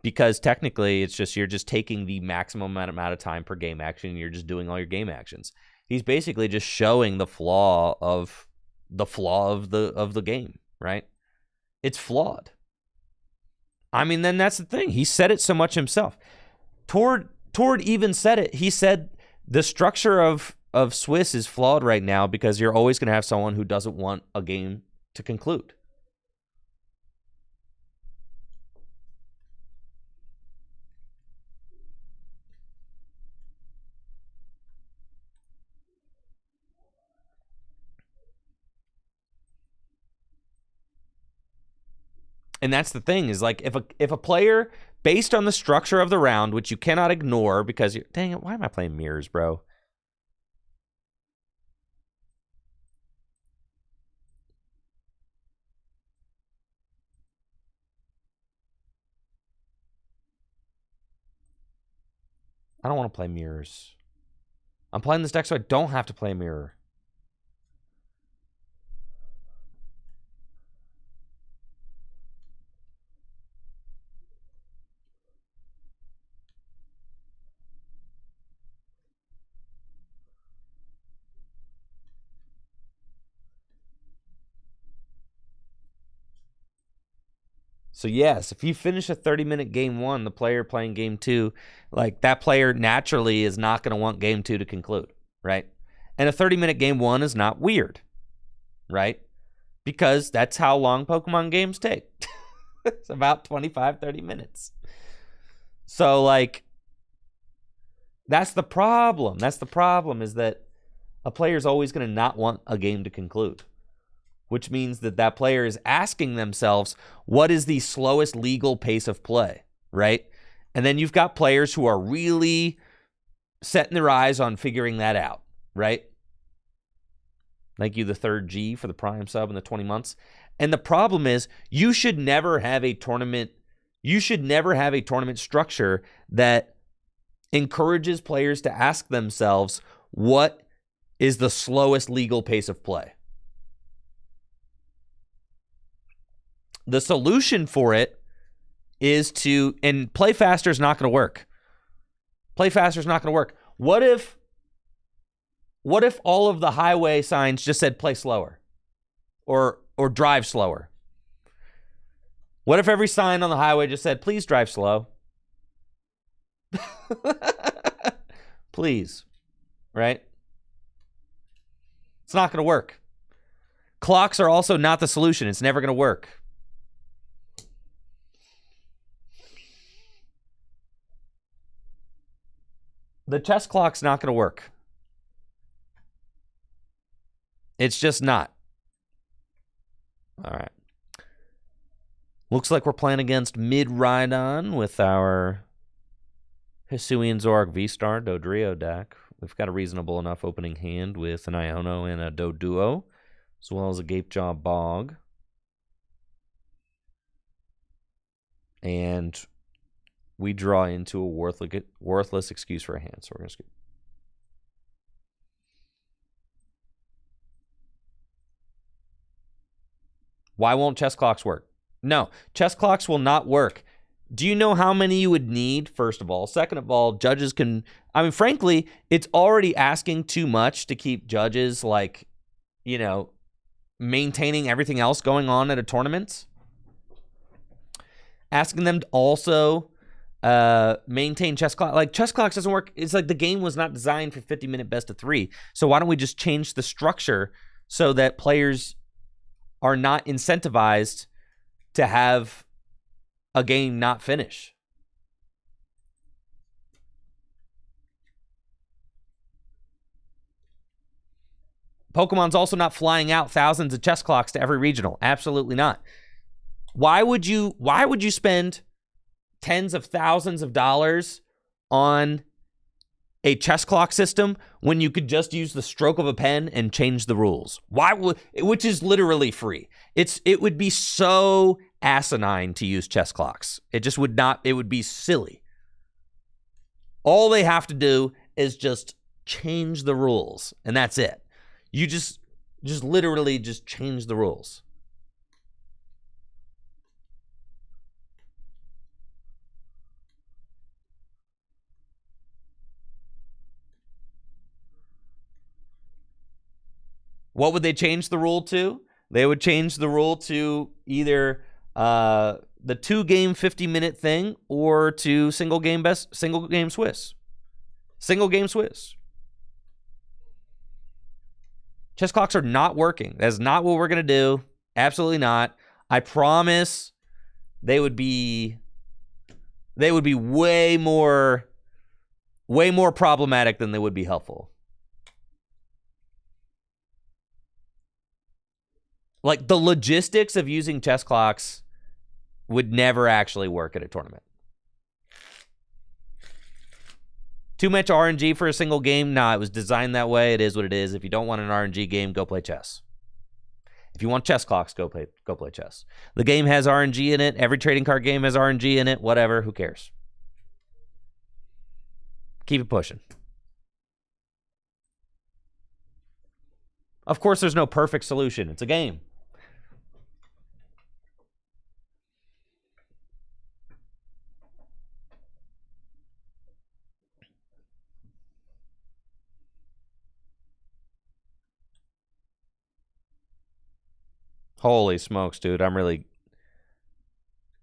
Because technically it's just, you're just taking the maximum amount of time per game action and you're just doing all your game actions. He's basically just showing the flaw of the game, right? It's flawed. I mean, then that's the thing. He said it so much himself. Tord even said it. He said the structure of Swiss is flawed right now because you're always going to have someone who doesn't want a game to conclude. And that's the thing, is like, if a player, based on the structure of the round, which you cannot ignore because you're, dang it, why am I playing mirrors, bro? I don't want to play mirrors. I'm playing this deck so I don't have to play a mirror. So yes, if you finish a 30-minute game 1, the player playing game 2, like, that player naturally is not going to want game 2 to conclude, right? And a 30-minute game 1 is not weird, right? Because that's how long Pokemon games take. It's about 25, 30 minutes. So, like, that's the problem. That's the problem, is that a player's always going to not want a game to conclude, which means that that player is asking themselves, what is the slowest legal pace of play, right? And then you've got players who are really setting their eyes on figuring that out, right? Thank you, the third G, for the Prime sub and the 20 months. And the problem is, you should never have a tournament structure that encourages players to ask themselves, what is the slowest legal pace of play? The solution for it is to, and play faster is not going to work. Play faster is not going to work. What if all of the highway signs just said play slower or drive slower? What if every sign on the highway just said, please drive slow? Please, right? It's not going to work. Clocks are also not the solution. It's never going to work. The chess clock's not going to work. It's just not. All right. Looks like we're playing against mid-Rhydon with our Hisuian Zoroark V-Star Dodrio deck. We've got a reasonable enough opening hand with an Iono and a Doduo, as well as a Gapejaw Bog. And we draw into a worthless excuse for a hand, so we're going to skip. Why won't chess clocks work? No, chess clocks will not work. Do you know how many you would need, first of all? Second of all, judges can... I mean, frankly, it's already asking too much to keep judges, like, you know, maintaining everything else going on at a tournament. Asking them to also maintain chess clock. Like, chess clocks doesn't work. It's like the game was not designed for 50-minute best of 3. So why don't we just change the structure so that players are not incentivized to have a game not finish? Pokemon's also not flying out thousands of chess clocks to every regional. Absolutely not. Why would you spend tens of thousands of dollars on a chess clock system when you could just use the stroke of a pen and change the rules? Which is literally free. It would be so asinine to use chess clocks. It just would not. It would be silly. All they have to do is just change the rules, and that's it. You just literally just change the rules. What would they change the rule to? They would change the rule to either the 2-game 50-minute thing or to single game Swiss. Single game Swiss. Chess clocks are not working. That's not what we're going to do. Absolutely not. I promise they would be way more problematic than they would be helpful. Like, the logistics of using chess clocks would never actually work at a tournament. Too much RNG for a single game? Nah, it was designed that way. It is what it is. If you don't want an RNG game, go play chess. If you want chess clocks, go play chess. The game has RNG in it. Every trading card game has RNG in it. Whatever. Who cares? Keep it pushing. Of course, there's no perfect solution. It's a game. Holy smokes, dude. I'm really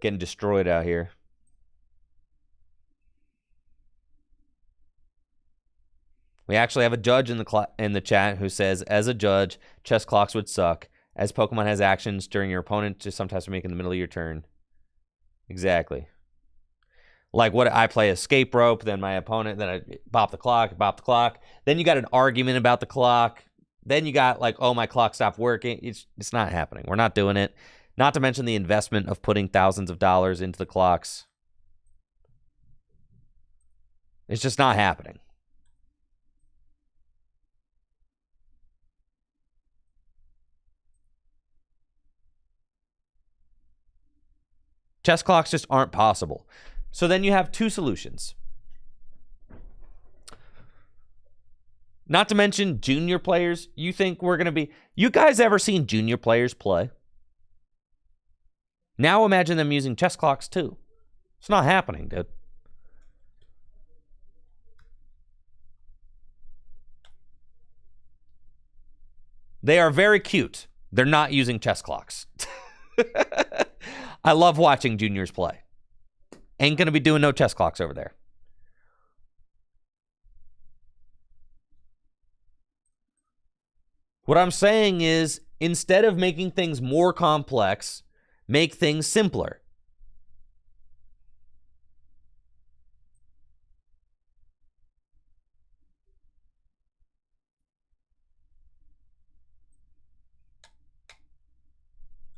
getting destroyed out here. We actually have a judge in the chat who says, as a judge, chess clocks would suck, as Pokemon has actions during your opponent to sometimes make in the middle of your turn. Exactly. Like, what I play escape rope, then my opponent, then I bop the clock. Then you got an argument about the clock. Then you got, like, oh, my clock stopped working. It's not happening. We're not doing it. Not to mention the investment of putting thousands of dollars into the clocks. It's just not happening. Chess clocks just aren't possible. So then you have two solutions. Not to mention junior players. You think we're going to be... You guys ever seen junior players play? Now imagine them using chess clocks too. It's not happening, dude. They are very cute. They're not using chess clocks. I love watching juniors play. Ain't going to be doing no chess clocks over there. What I'm saying is, instead of making things more complex, make things simpler.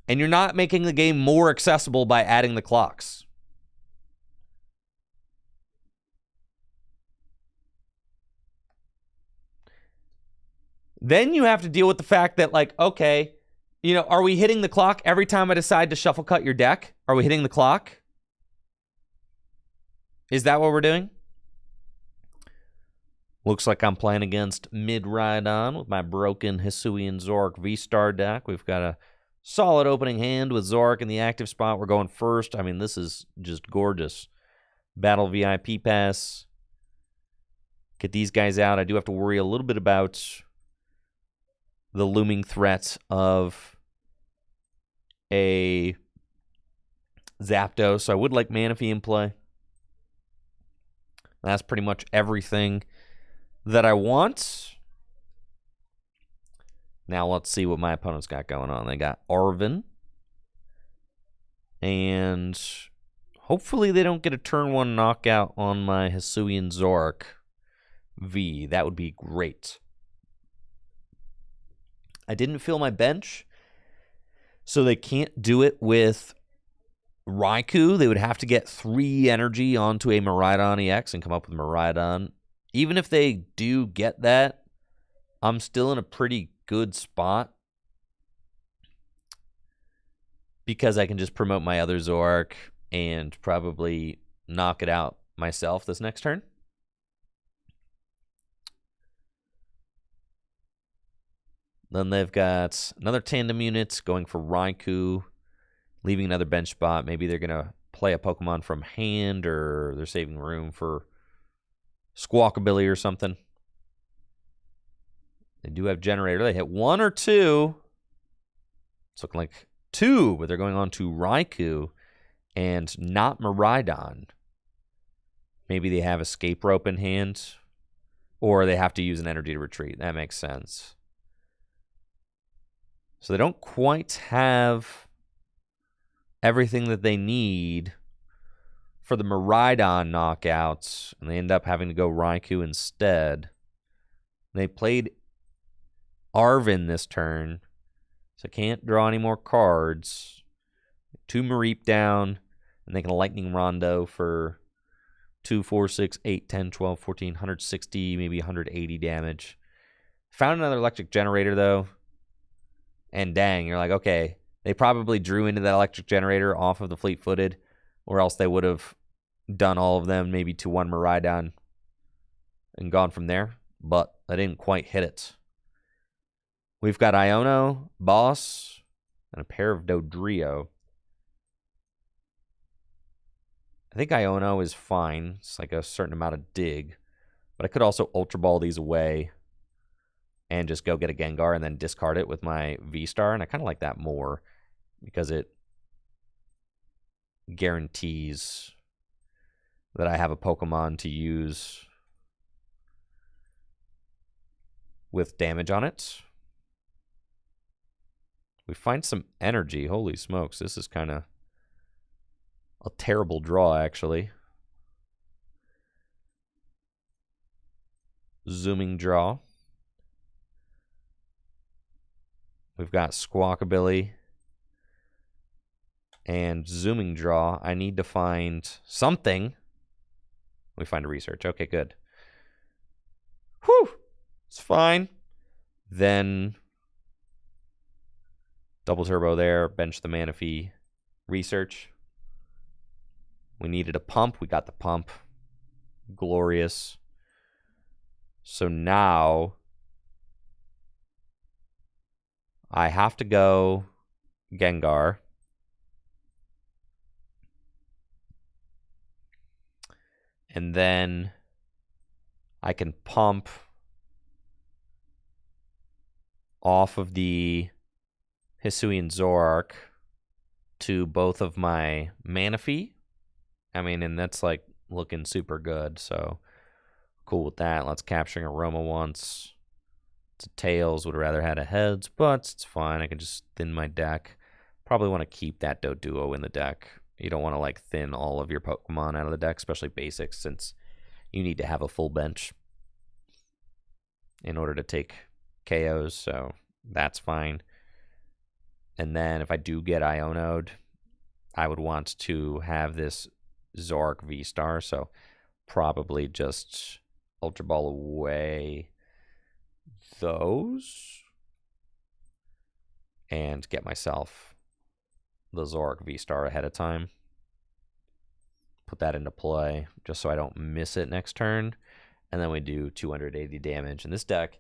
And you're not making the game more accessible by adding the clocks. Then you have to deal with the fact that, like, okay, you know, are we hitting the clock every time I decide to shuffle cut your deck? Are we hitting the clock? Is that what we're doing? Looks like I'm playing against Mid-Rhydon with my broken Hisuian Zoroark V-Star deck. We've got a solid opening hand with Zoroark in the active spot. We're going first. I mean, this is just gorgeous. Battle VIP pass. Get these guys out. I do have to worry a little bit about the looming threat of a Zapdos. So I would like Manaphy in play. That's pretty much everything that I want. Now let's see what my opponent's got going on. They got Arven. And hopefully they don't get a turn 1 knockout on my Hisuian Zoroark V. That would be great. I didn't fill my bench, so they can't do it with Raikou. They would have to get 3 energy onto a Miraidon EX and come up with Miraidon. Even if they do get that, I'm still in a pretty good spot because I can just promote my other Zoroark and probably knock it out myself this next turn. Then they've got another tandem unit going for Raikou, leaving another bench spot. Maybe they're going to play a Pokemon from hand, or they're saving room for Squawkabilly or something. They do have Generator. They hit 1 or 2. It's looking like 2, but they're going on to Raikou and not Miraidon. Maybe they have Escape Rope in hand, or they have to use an energy to retreat. That makes sense. So they don't quite have everything that they need for the Miraidon knockouts, and they end up having to go Raikou instead. They played Arven this turn, so can't draw any more cards. 2 Mareep down, and they can Lightning Rondo for 2, 4, 6, 8, 10, 12, 14, 160, maybe 180 damage. Found another Electric Generator, though. And dang, you're like, okay, they probably drew into that Electric Generator off of the Fleet-Footed, or else they would have done all of them maybe to 1 Miraidon and gone from there, but I didn't quite hit it. We've got Iono, Boss, and a pair of Dodrio. I think Iono is fine. It's like a certain amount of dig, but I could also Ultra Ball these away and just go get a Gengar and then discard it with my V-Star. And I kind of like that more because it guarantees that I have a Pokemon to use with damage on it. We find some energy. Holy smokes, this is kind of a terrible draw, actually. Zooming draw. We've got Squawkabilly and Zooming Draw. I need to find something. We find a Research. Okay, good. Whew! It's fine. Then Double Turbo there. Bench the Manaphy. Research. We needed a pump. We got the pump. Glorious. So now I have to go Gengar. And then I can pump off of the Hisuian Zoroark to both of my Manaphy. I mean, and that's like looking super good, so cool with that. Let's capturing Aroma once. It's a Tails, would have rather had a Heads, but it's fine. I can just thin my deck. Probably want to keep that Doduo in the deck. You don't want to like thin all of your Pokemon out of the deck, especially basics, since you need to have a full bench in order to take KOs, so that's fine. And then if I do get Ionoed, I would want to have this Zoroark V-Star, so probably just Ultra Ball away those and get myself the Zoroark V-Star ahead of time. Put that into play just so I don't miss it next turn. And then we do 280 damage. And this deck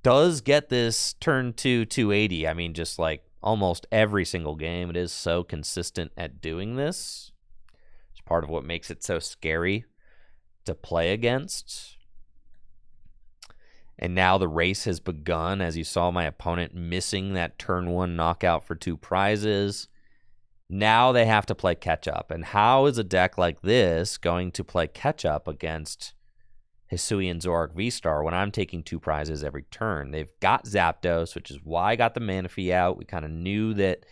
does get this turn 280. I mean, just like almost every single game, it is so consistent at doing this. It's part of what makes it so scary to play against. And now the race has begun, as you saw my opponent missing that turn 1 knockout for 2 prizes. Now they have to play catch-up. And how is a deck like this going to play catch-up against Hisuian Zoroark V-Star when I'm taking 2 prizes every turn? They've got Zapdos, which is why I got the Manaphy out. We kind of knew that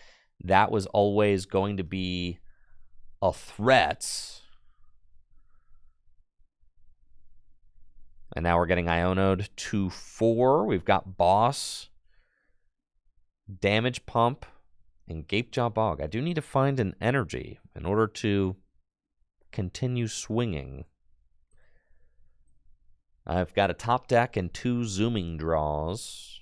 that was always going to be a threat. And now we're getting Ionoed 2-4. We've got Boss, Damage Pump, and Gapejaw Bog. I do need to find an energy in order to continue swinging. I've got a top deck and 2 zooming draws.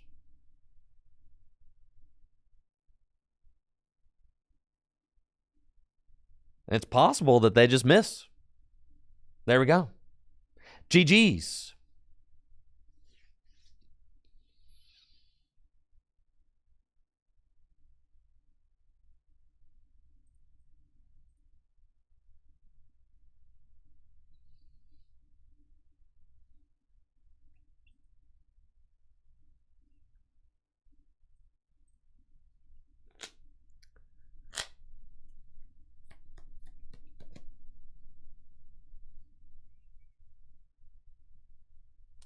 It's possible that they just miss. There we go. GG's.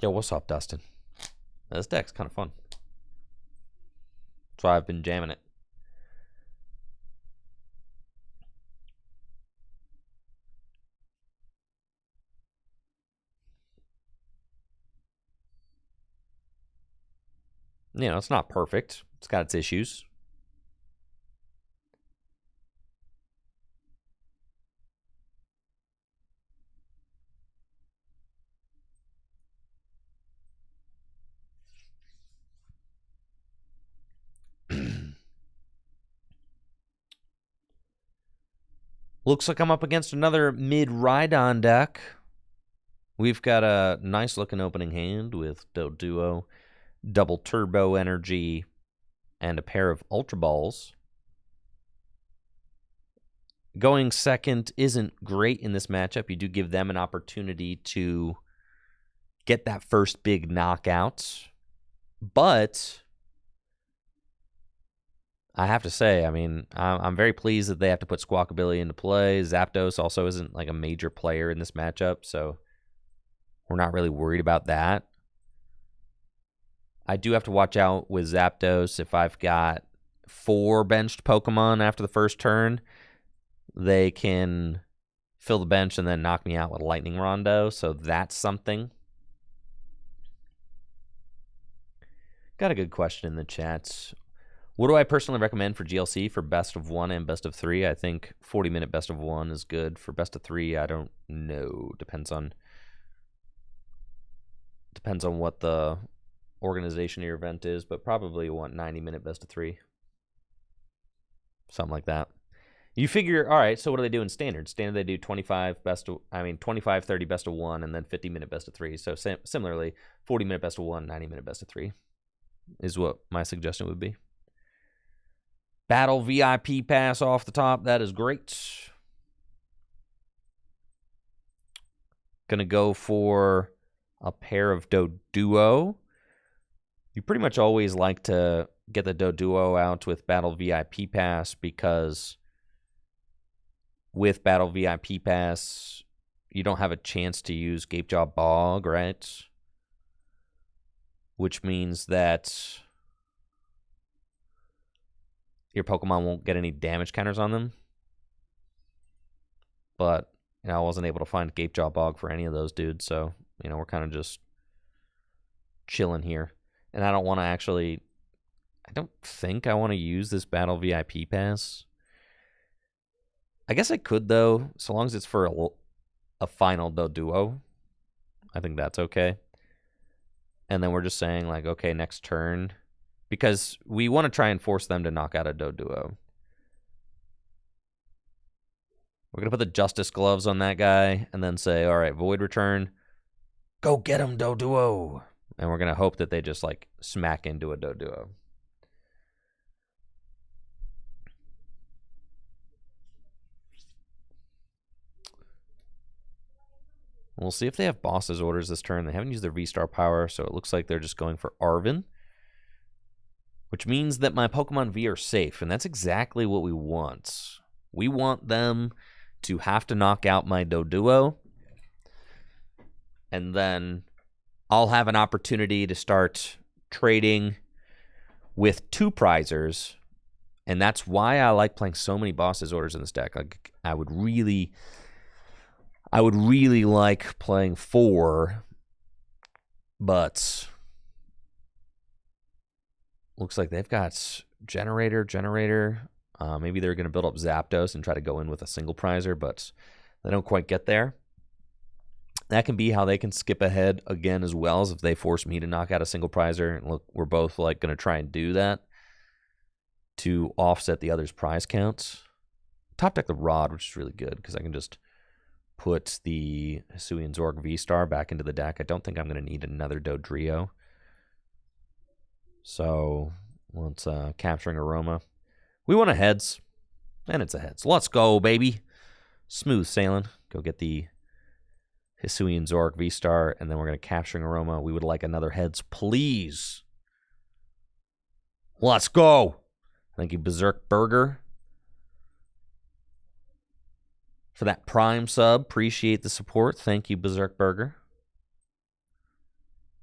Yo, what's up, Dustin? This deck's kind of fun. That's why I've been jamming it. You know, it's not perfect. It's got its issues. Looks like I'm up against another mid-Rhydon deck. We've got a nice-looking opening hand with Doduo, double Turbo Energy, and a pair of Ultra Balls. Going second isn't great in this matchup. You do give them an opportunity to get that first big knockout. But I have to say, I mean, I'm very pleased that they have to put Squawkabilly into play. Zapdos also isn't like a major player in this matchup, so we're not really worried about that. I do have to watch out with Zapdos. If I've got 4 benched Pokemon after the first turn, they can fill the bench and then knock me out with Lightning Rondo, so that's something. Got a good question in the chat. What do I personally recommend for GLC for best of 1 and best of 3? I think 40-minute best of 1 is good. For best of 3, I don't know. Depends on what the organization of your event is, but probably want 90-minute best of 3. Something like that. You figure, all right, so what do they do in standard? Standard, they do 25, 30 best of 1, and then 50-minute best of 3. So similarly, 40-minute best of 1, 90-minute best of 3 is what my suggestion would be. Battle VIP pass off the top. That is great. Gonna go for a pair of Doduo. You pretty much always like to get the Doduo out with Battle VIP pass because with Battle VIP pass, you don't have a chance to use Gapejaw Bog, right? Which means that your Pokemon won't get any damage counters on them. But, you know, I wasn't able to find Gapejaw Bog for any of those dudes, so, we're kind of just chilling here. And I don't want to actually I don't think I want to use this Battle VIP pass. I guess I could, though, so long as it's for a final Doduo. I think that's okay. And then we're just saying, like, okay, next turn. Because we want to try and force them to knock out a Doduo. We're going to put the Justice Gloves on that guy and then say, all right, Void Return. Go get him, Doduo. And we're going to hope that they just, like, smack into a Doduo. We'll see if they have Boss's Orders this turn. They haven't used their V-Star power, so it looks like they're just going for Arven. Which means that my Pokemon V are safe, and that's exactly what we want. We want them to have to knock out my Doduo, and then I'll have an opportunity to start trading with 2 prizers, and that's why I like playing so many Boss's Orders in this deck. Like, I would really like playing 4, but looks like they've got Generator. Maybe they're going to build up Zapdos and try to go in with a single prizer, but they don't quite get there. That can be how they can skip ahead again as well, as if they force me to knock out a single prizer. And look, we're both like going to try and do that to offset the other's prize counts. Top deck the Rod, which is really good because I can just put the Hisuian Zoroark V-Star back into the deck. I don't think I'm going to need another Dodrio. So let's Capturing Aroma. We want a heads, and it's a heads. Let's go, baby. Smooth sailing. Go get the Hisuian Zoroark V-Star, and then we're going to Capturing Aroma. We would like another heads, please. Let's go. Thank you, Berserk Burger, for that Prime sub. Appreciate the support. Thank you, Berserk Burger.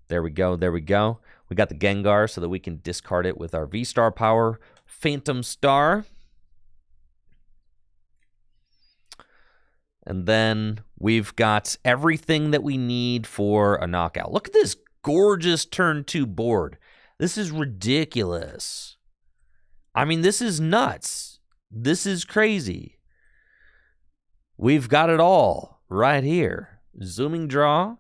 There we go. There we go. We got the Gengar so that we can discard it with our V-Star power. Phantom Star. And then we've got everything that we need for a knockout. Look at this gorgeous turn 2 board. This is ridiculous. I mean, this is nuts. This is crazy. We've got it all right here. Zooming Draw.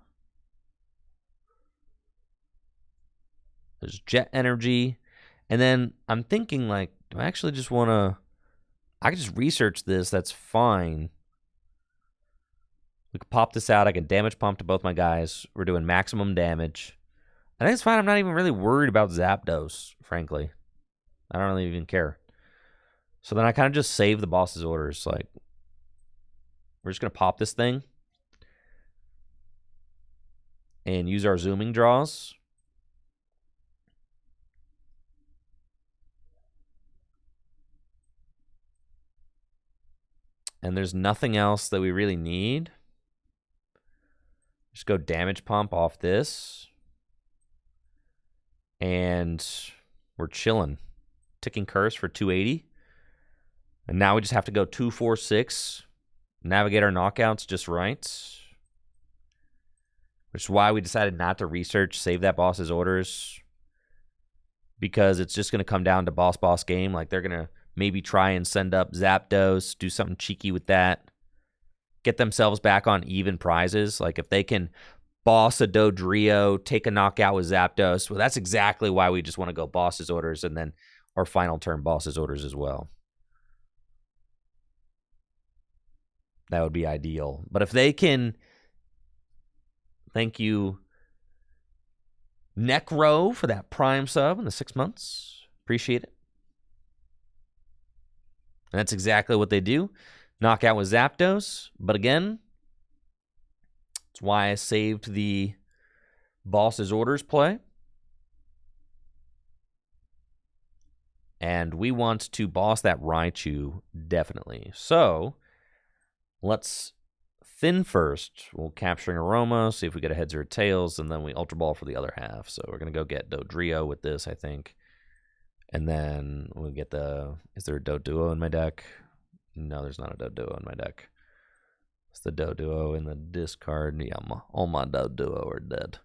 There's Jet Energy. And then I'm thinking, like, do I actually just want to... I can just research this. That's fine. We could pop this out. I can damage pump to both my guys. We're doing maximum damage. I think it's fine. I'm not even really worried about Zapdos, frankly. I don't really even care. So then I kind of just save the boss's orders. Like, we're just going to pop this thing and use our zooming draws. And there's nothing else that we really need. Just go damage pump off this. And we're chilling. Ticking Curse for 280. And now we just have to go 2, 4, 6. Navigate our knockouts just right. Which is why we decided not to research, save that boss's orders. Because it's just going to come down to boss game. Like, they're going to maybe try and send up Zapdos, do something cheeky with that. Get themselves back on even prizes. Like, if they can boss a Dodrio, take a knockout with Zapdos, well, that's exactly why we just want to go boss's orders and then our final turn boss's orders as well. That would be ideal. But if they can... Thank you, Necro, for that Prime sub in the 6 months. Appreciate it. And that's exactly what they do. Knockout with Zapdos. But again, that's why I saved the boss's orders play. And we want to boss that Raichu, definitely. So, let's thin first. We'll Capturing Aroma, see if we get a heads or a tails, and then we Ultra Ball for the other half. So we're going to go get Dodrio with this, I think. And then we'll get the... Is there a Doduo in my deck? No, there's not a Doduo in my deck. It's the Doduo in the discard. Yeah, all my Doduo are dead.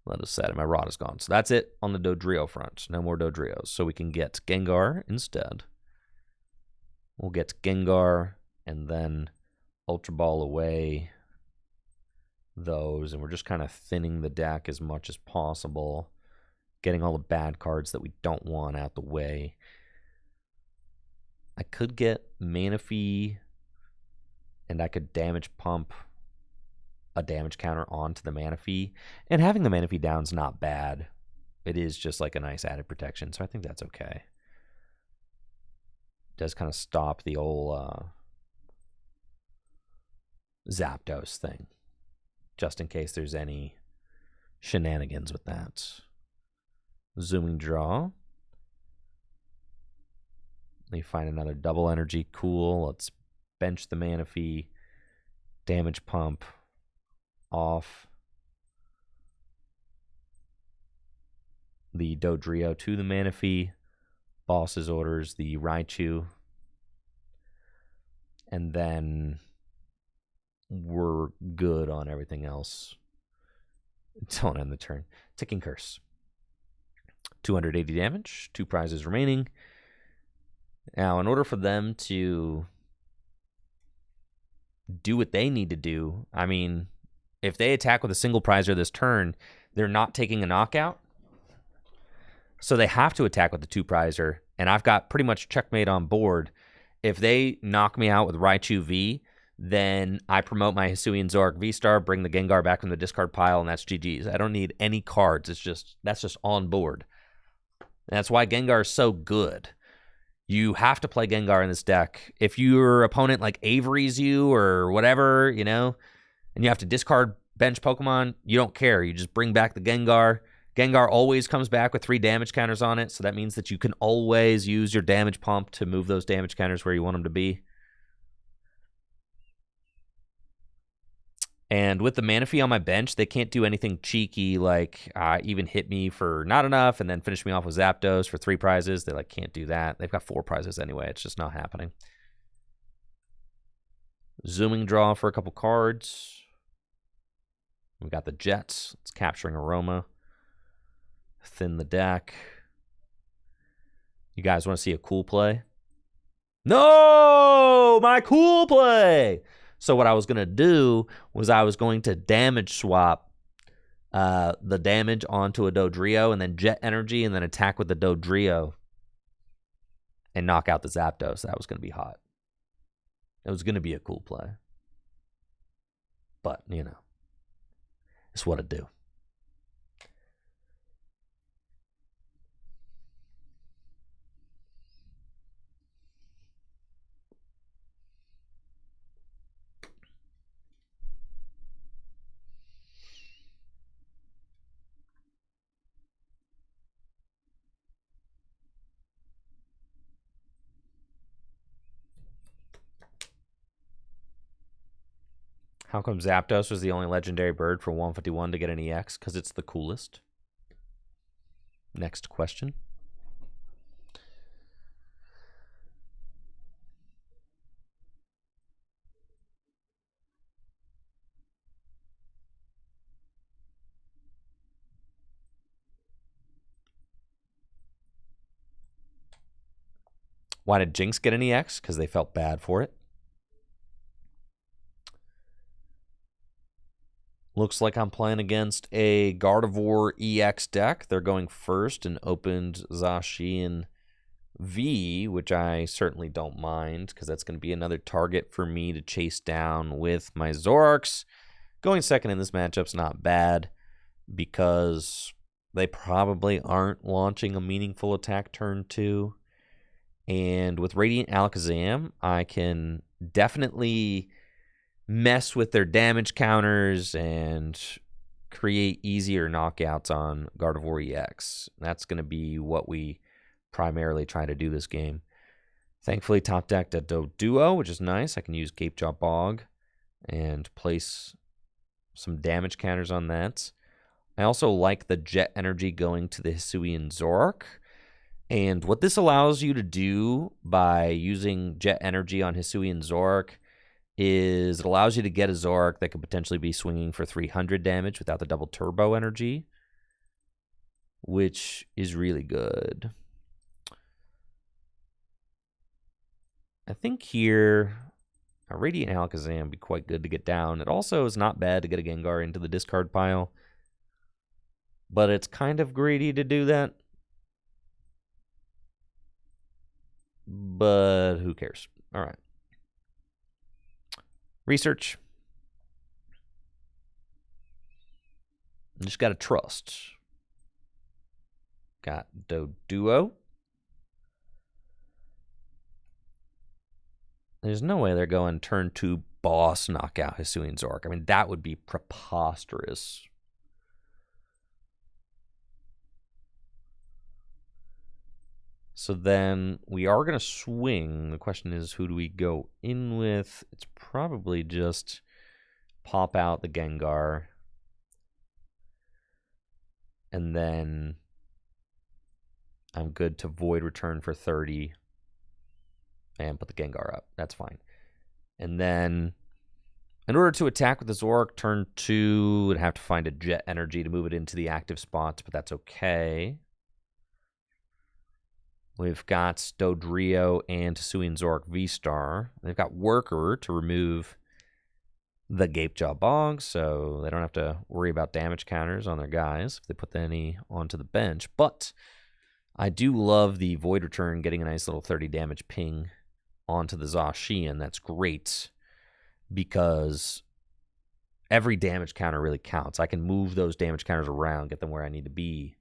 Let us set it. My rod is gone. So that's it on the Dodrio front. No more Dodrios. So we can get Gengar instead. We'll get Gengar and then Ultra Ball away those. And we're just kind of thinning the deck as much as possible. Getting all the bad cards that we don't want out the way. I could get Manaphy and I could damage pump a damage counter onto the Manaphy. And having the Manaphy down is not bad. It is just like a nice added protection, so I think that's okay. It does kind of stop the old Zapdos thing, just in case there's any shenanigans with that. Zooming draw. Let me find another double energy. Cool. Let's bench the Manaphy. Damage pump. Off. The Dodrio to the Manaphy. Boss's orders the Raichu. And then we're good on everything else. Don't end the turn. Ticking Curse. 280 damage. 2 prizes remaining. Now, in order for them to do what they need to do, I mean, if they attack with a single prizer this turn, they're not taking a knockout. So they have to attack with the 2 prizer, and I've got pretty much checkmate on board. If they knock me out with Raichu V, then I promote my Hisuian Zoroark V-Star, bring the Gengar back from the discard pile, and that's GG's. I don't need any cards. That's just on board. And that's why Gengar is so good. You have to play Gengar in this deck. If your opponent like Avery's you or whatever, you know, and you have to discard bench Pokemon, you don't care. You just bring back the Gengar. Gengar always comes back with 3 damage counters on it, so that means that you can always use your damage pump to move those damage counters where you want them to be. And with the Manaphy on my bench, they can't do anything cheeky like even hit me for not enough and then finish me off with Zapdos for 3 prizes. They like can't do that. They've got 4 prizes anyway. It's just not happening. Zooming draw for a couple cards. We got the Jets. It's capturing Aroma. Thin the deck. You guys want to see a cool play? No! My cool play! So what I was going to do was I was going to damage swap the damage onto a Dodrio and then Jet Energy and then attack with the Dodrio and knock out the Zapdos. That was going to be hot. It was going to be a cool play. But, you know, it's what it do. How come Zapdos was the only legendary bird for 151 to get an EX? Because it's the coolest. Next question. Why did Jinx get an EX? Because they felt bad for it. Looks like I'm playing against a Gardevoir EX deck. They're going first and opened Zacian V, which I certainly don't mind because that's going to be another target for me to chase down with my Zoroarks. Going second in this matchup's not bad because they probably aren't launching a meaningful attack turn 2. And with Radiant Alakazam, I can definitely mess with their damage counters and create easier knockouts on Gardevoir EX. That's going to be what we primarily try to do this game. Thankfully, top decked a Doduo, which is nice. I can use Gapejaw Bog and place some damage counters on that. I also like the Jet Energy going to the Hisuian Zoroark. And what this allows you to do by using Jet Energy on Hisuian Zoroark is it allows you to get a Zoroark that could potentially be swinging for 300 damage without the double turbo energy. which is really good. I think here a Radiant Alakazam would be quite good to get down. It also is not bad to get a Gengar into the discard pile, but it's kind of greedy to do that. But who cares? All right. Research. Just got to trust. Got Doduo. There's no way they're going turn 2 boss knockout Hisuian Zoroark. I mean, that would be preposterous. So then we are going to swing. The question is, who do we go in with? It's probably just pop out the Gengar. And then I'm good to Void Return for 30 and put the Gengar up. That's fine. And then in order to attack with the Zoroark, turn 2, I'd have to find a Jet Energy to move it into the active spots, but that's okay. We've got Dodrio and Hisuian Zoroark V-Star. They've got Worker to remove the Gapejaw Bog, so they don't have to worry about damage counters on their guys if they put any onto the bench. But I do love the Void Return, getting a nice little 30 damage ping onto the Zacian. That's great because every damage counter really counts. I can move those damage counters around, get them where I need to be.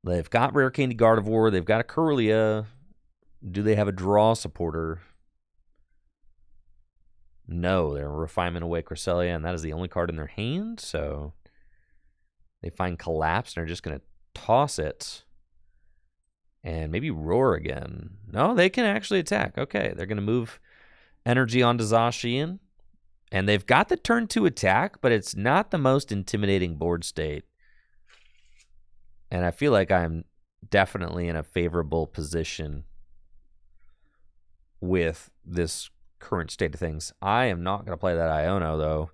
They've got Rare Candy Gardevoir. They've got a Kirlia. Do they have a draw supporter? No, they're Refinement Away Cresselia, and that is the only card in their hand. So they find Collapse, and they're just going to toss it. And maybe Roar again. No, they can actually attack. Okay, they're going to move energy onto Zacian. And they've got the turn 2 attack, but it's not the most intimidating board state. And I feel like I'm definitely in a favorable position with this current state of things. I am not going to play that Iono, though.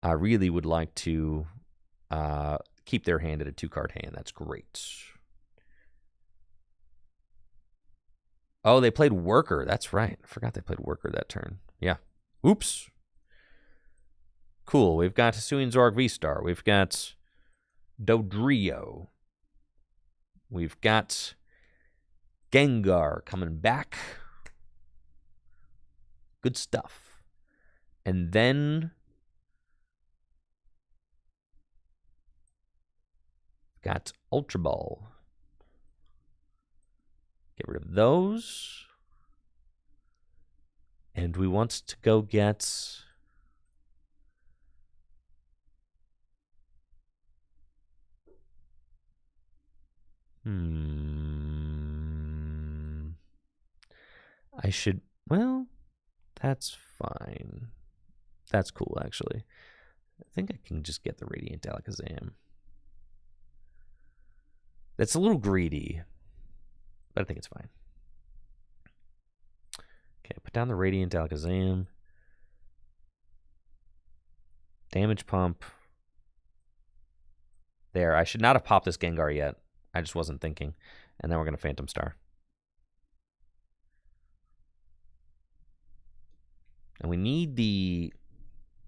I really would like to keep their hand at a 2-card hand. That's great. Oh, they played Worker. That's right. I forgot they played Worker that turn. Yeah. Oops. Cool. We've got Hisuian Zoroark V-Star. We've got Dodrio. We've got Gengar coming back. Good stuff. And then got Ultra Ball. Get rid of those. And we want to go get I should, well, that's fine. That's cool, actually. I think I can just get the Radiant Alakazam. That's a little greedy, but I think it's fine. Okay, put down the Radiant Alakazam. Damage Pump. There, I should not have popped this Gengar yet. I just wasn't thinking. And then we're going to Phantom Star. And we need the,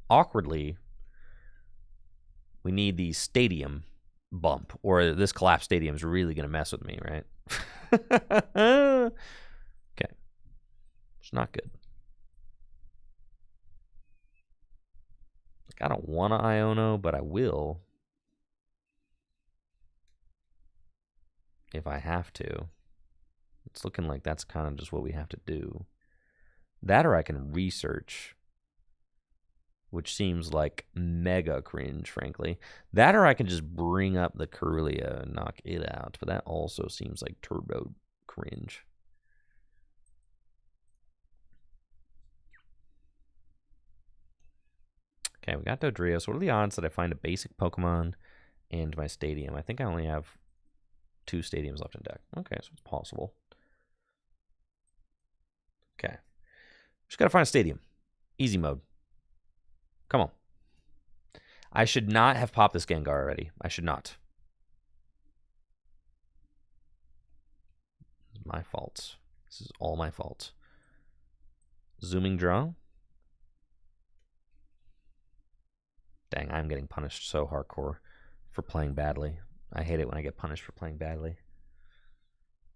awkwardly, we need the Stadium bump. Or this Collapse Stadium is really going to mess with me, right? Okay. It's not good. Like, I don't want to Iono, but I will. If I have to. It's looking like that's kind of just what we have to do. That or I can research, which seems like mega cringe, frankly. That or I can just bring up the Kirlia and knock it out, but that also seems like turbo cringe. Okay, we got Dodrio. So what are the odds that I find a basic Pokemon and my Stadium? I think I only have 2 Stadiums left in deck. Okay, so it's possible. Okay. Just got to find a Stadium. Easy mode. Come on. I should not have popped this Gengar already. I should not. It's my fault. This is all my fault. Zooming draw. Dang, I'm getting punished so hardcore for playing badly. I hate it when I get punished for playing badly.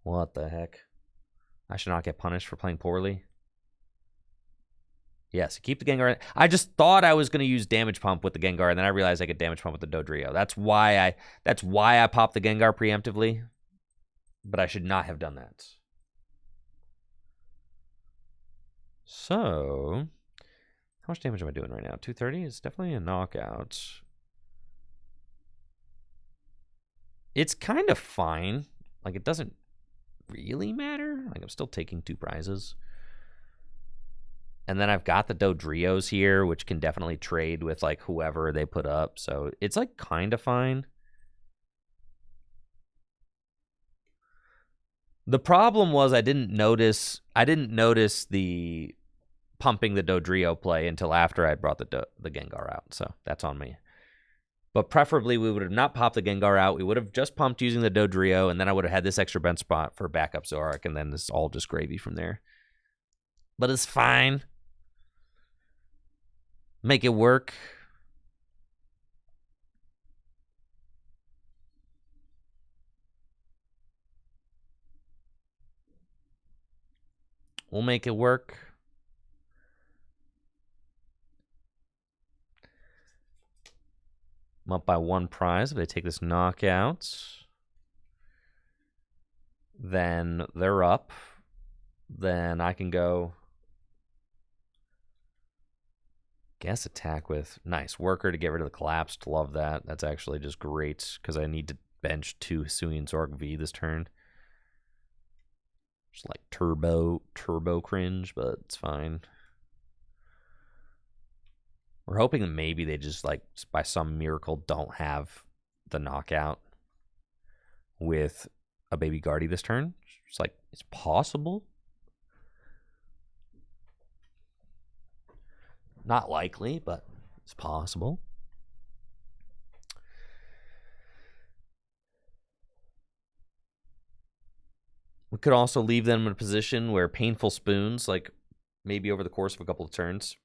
What the heck? I should not get punished for playing poorly. Yes, keep the Gengar. I just thought I was going to use Damage Pump with the Gengar, and then I realized I could Damage Pump with the Dodrio. That's why I popped the Gengar preemptively. But I should not have done that. So, how much damage am I doing right now? 230 is definitely a knockout. It's kind of fine. Like, it doesn't really matter. Like, I'm still taking 2 prizes. And then I've got the Dodrios here, which can definitely trade with, like, whoever they put up. So, it's, like, kind of fine. The problem was I didn't notice the pumping the Dodrio play until after I'd brought the Gengar out. So that's on me. But preferably we would have not popped the Gengar out. We would have just pumped using the Dodrio, and then I would have had this extra bench spot for backup Zoroark, and then it's all just gravy from there. But it's fine. Make it work. We'll make it work. I'm up by 1 prize. If they take this knockout, then they're up. Then I can go guess attack with nice worker to get rid of the collapsed. Love that. That's actually just great because I need to bench 2 Hisuian Zoroark V this turn. Just like turbo cringe, but it's fine. We're hoping that maybe they just, like, by some miracle don't have the knockout with a baby Guardy this turn. It's like, it's possible. Not likely, but it's possible. We could also leave them in a position where Painful Spoons, like, maybe over the course of a couple of turns,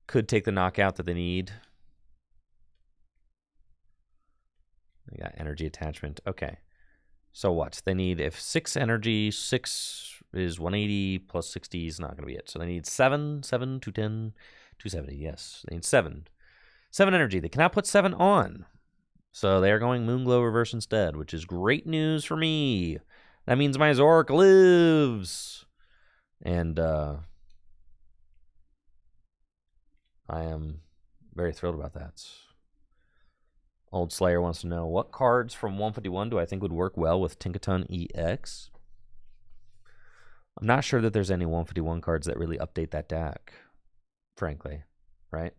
could take the knockout that they need. They got energy attachment. Okay. So what? They need, if 6 energy, 6 is 180 plus 60 is not going to be it. So they need 7, 210, 270. Yes, they need 7. 7 energy. They cannot put 7 on. So they are going Moonglow Reverse instead, which is great news for me. That means my Zoroark lives. And I am very thrilled about that. Old Slayer wants to know, what cards from 151 do I think would work well with Tinkaton EX? I'm not sure that there's any 151 cards that really update that deck, frankly, right?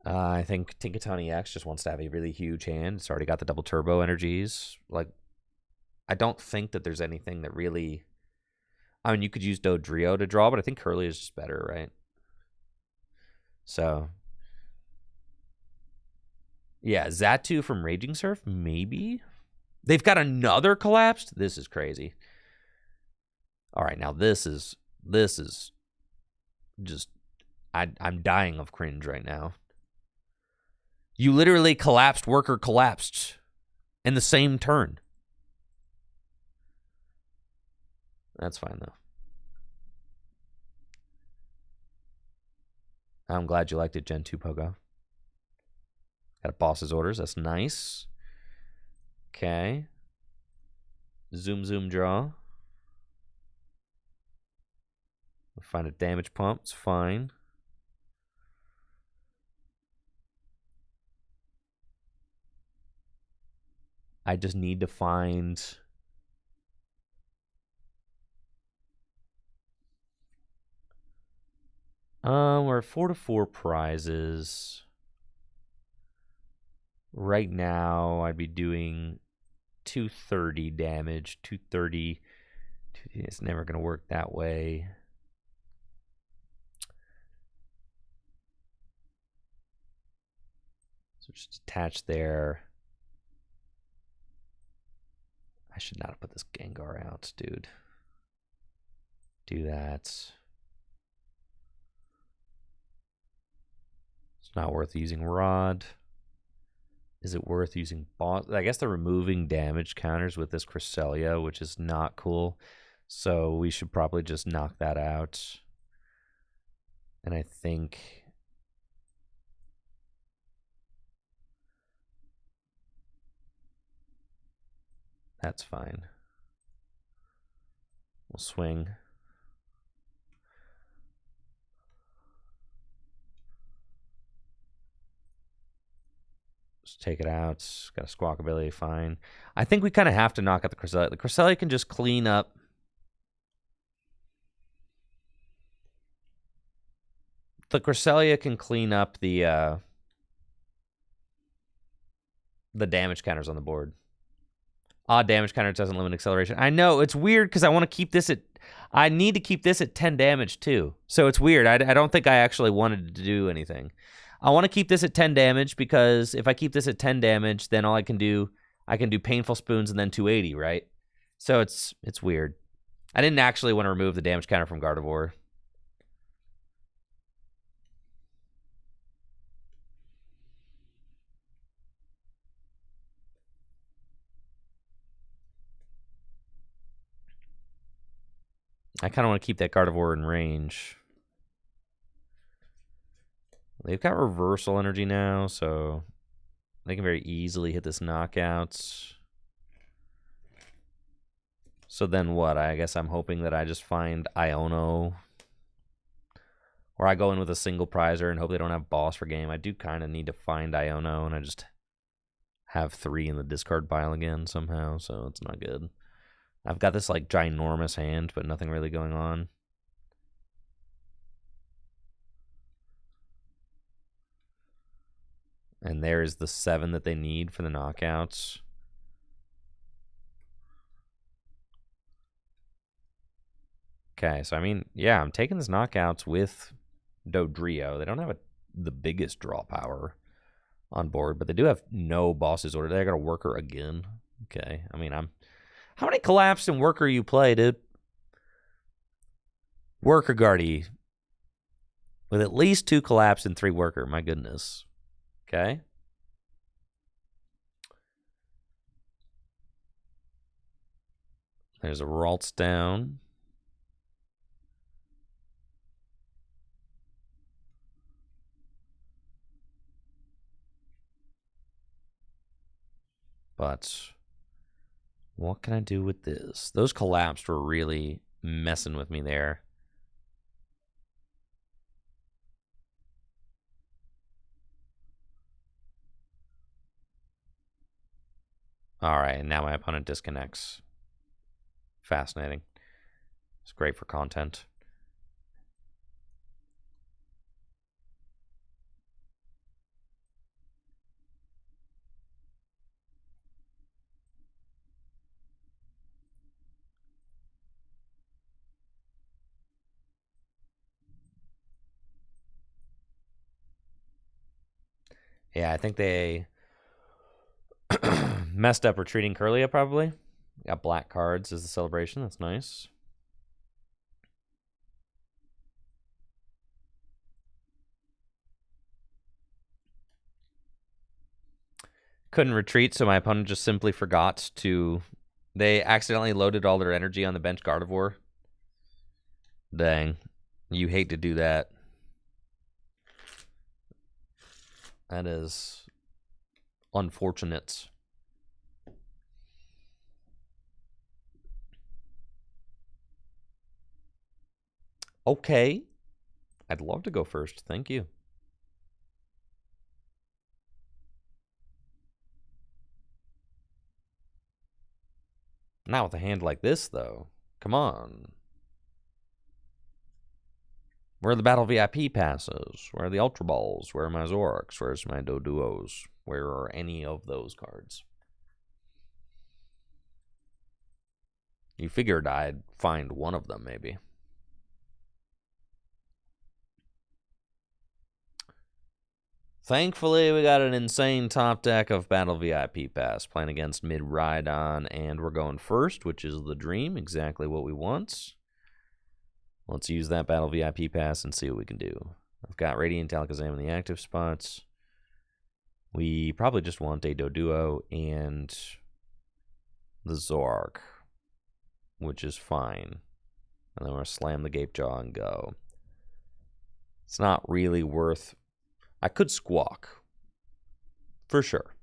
I think Tinkaton EX just wants to have a really huge hand. It's already got the double turbo energies. Like, I don't think that there's anything that really... I mean, you could use Dodrio to draw, but I think Curly is just better, right? So... yeah, Xatu from Raging Surf, maybe? They've got another collapsed? This is crazy. All right, now this is just... I'm dying of cringe right now. You literally collapsed, worker collapsed in the same turn. That's fine, though. I'm glad you liked it, Gen 2 Pogo. Got a boss's orders. That's nice. Okay. Zoom draw. We'll find a damage pump. It's fine. I just need to find... we're at 4-4 prizes. Right now, I'd be doing 230 damage. 230. It's never going to work that way. So just attach there. I should not have put this Gengar out, dude. Do that. It's not worth using Rod. Is it worth using boss? I guess they're removing damage counters with this Cresselia, which is not cool. So we should probably just knock that out. And I think that's fine. We'll swing. Just take it out. Got a squawk ability, fine. I think we kind of have to knock out the Cresselia. The Cresselia can just clean up. The Cresselia can clean up the damage counters on the board. Odd damage counter doesn't limit acceleration. I know, it's weird because I want to keep this at... I need to keep this at 10 damage too. So it's weird. I don't think I actually wanted to do anything. I want to keep this at 10 damage because if I keep this at 10 damage, then all I can do Painful Spoons and then 280, right? So it's weird. I didn't actually want to remove the damage counter from Gardevoir. I kind of want to keep that Gardevoir in range. They've got reversal energy now, so they can very easily hit this knockout. So then what? I guess I'm hoping that I just find Iono. Or I go in with a single prizer and hope they don't have boss for game. I do kind of need to find Iono, and I just have 3 in the discard pile again somehow, so it's not good. I've got this, like, ginormous hand, but nothing really going on. And there's the 7 that they need for the knockouts. Okay, so I mean, yeah, I'm taking this knockouts with Dodrio. They don't have the biggest draw power on board, but they do have no bosses ordered. I got a worker again. Okay, I mean, how many collapsed and worker you play, dude? Worker Guardy. With at least 2 collapsed and 3 worker. My goodness. Okay. There's a Ralts down. But what can I do with this? Those collapsed were really messing with me there. All right, and now my opponent disconnects. Fascinating. It's great for content. Yeah, I think they messed up retreating Curlia, probably. Got black cards as the celebration. That's nice. Couldn't retreat, so my opponent just simply forgot to... They accidentally loaded all their energy on the bench Gardevoir. Dang. You hate to do that. That is unfortunate. Okay. I'd love to go first. Thank you. Not with a hand like this, though. Come on. Where are the Battle VIP passes? Where are the Ultra Balls? Where are my Zoroarks? Where's my Doduos? Where are any of those cards? You figured I'd find one of them, maybe. Thankfully, we got an insane top deck of Battle VIP Pass playing against Mid-Rhydon, and we're going first, which is the dream, exactly what we want. Let's use that Battle VIP Pass and see what we can do. I've got Radiant Alakazam in the active spots. We probably just want a Doduo and the Zoroark, which is fine. And then we're going to slam the Gapejaw and go. It's not really worth... I could Squawk, for sure,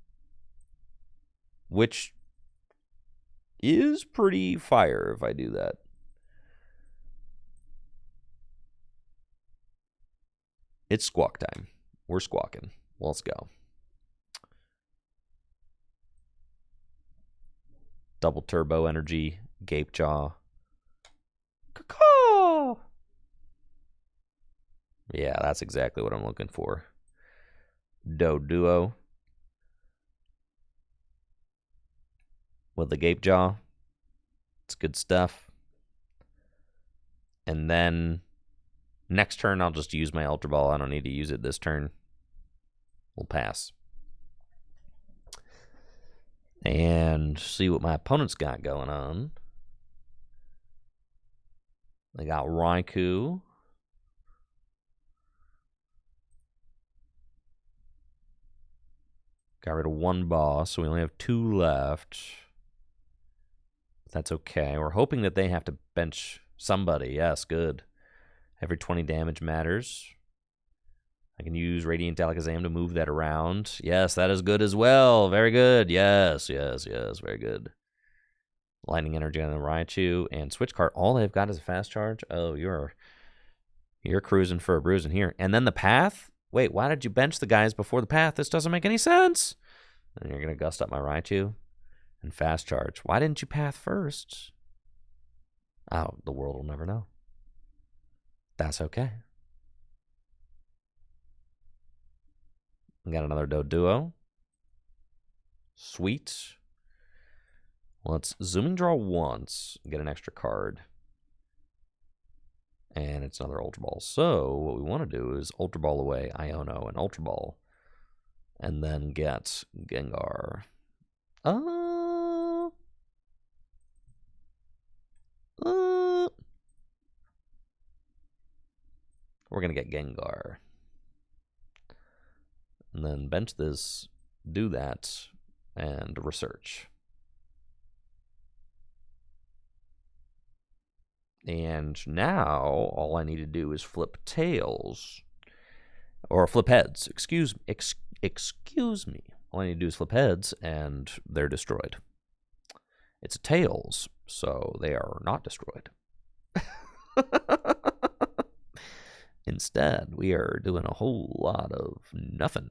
which is pretty fire if I do that. It's Squawk time. We're squawking. Let's go. Double Turbo Energy, Gapejaw. Caw! Yeah, that's exactly what I'm looking for. Doduo with the Gapejaw. It's good stuff. And then next turn, I'll just use my Ultra Ball. I don't need to use it this turn. We'll pass. And see what my opponent's got going on. They got Raikou. Got rid of one boss, so we only have 2 left. That's okay. We're hoping that they have to bench somebody. Yes, good. Every 20 damage matters. I can use Radiant Alakazam to move that around. Yes, that is good as well. Very good. Yes, yes, yes. Very good. Lightning Energy on the Raichu and Switch Card. All they've got is a fast charge. Oh, you're cruising for a bruising here. And then the path. Wait, why did you bench the guys before the path? This doesn't make any sense. And you're going to gust up my Raichu and fast charge. Why didn't you path first? Oh, the world will never know. That's okay. We got another Doduo. Sweet. Let's Zooming Draw once, get an extra card. And it's another Ultra Ball. So what we want to do is Ultra Ball away Iono and Ultra Ball. And then get Gengar. We're going to get Gengar. And then bench this, do that, and research. And now all I need to do is flip tails. Or flip heads. Excuse me. All I need to do is flip heads, and they're destroyed. It's tails, so they are not destroyed. Instead, we are doing a whole lot of nothing,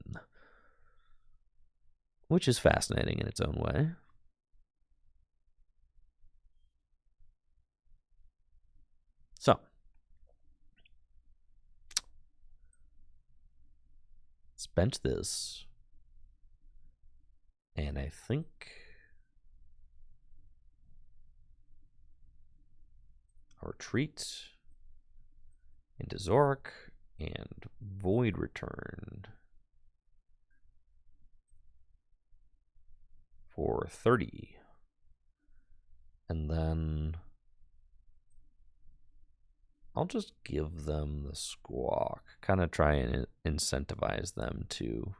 which is fascinating in its own way. So, let's bench this. And I think I'll retreat into Zoroark and Void Return for 30. And then I'll just give them the Squawk. Kind of try and incentivize them to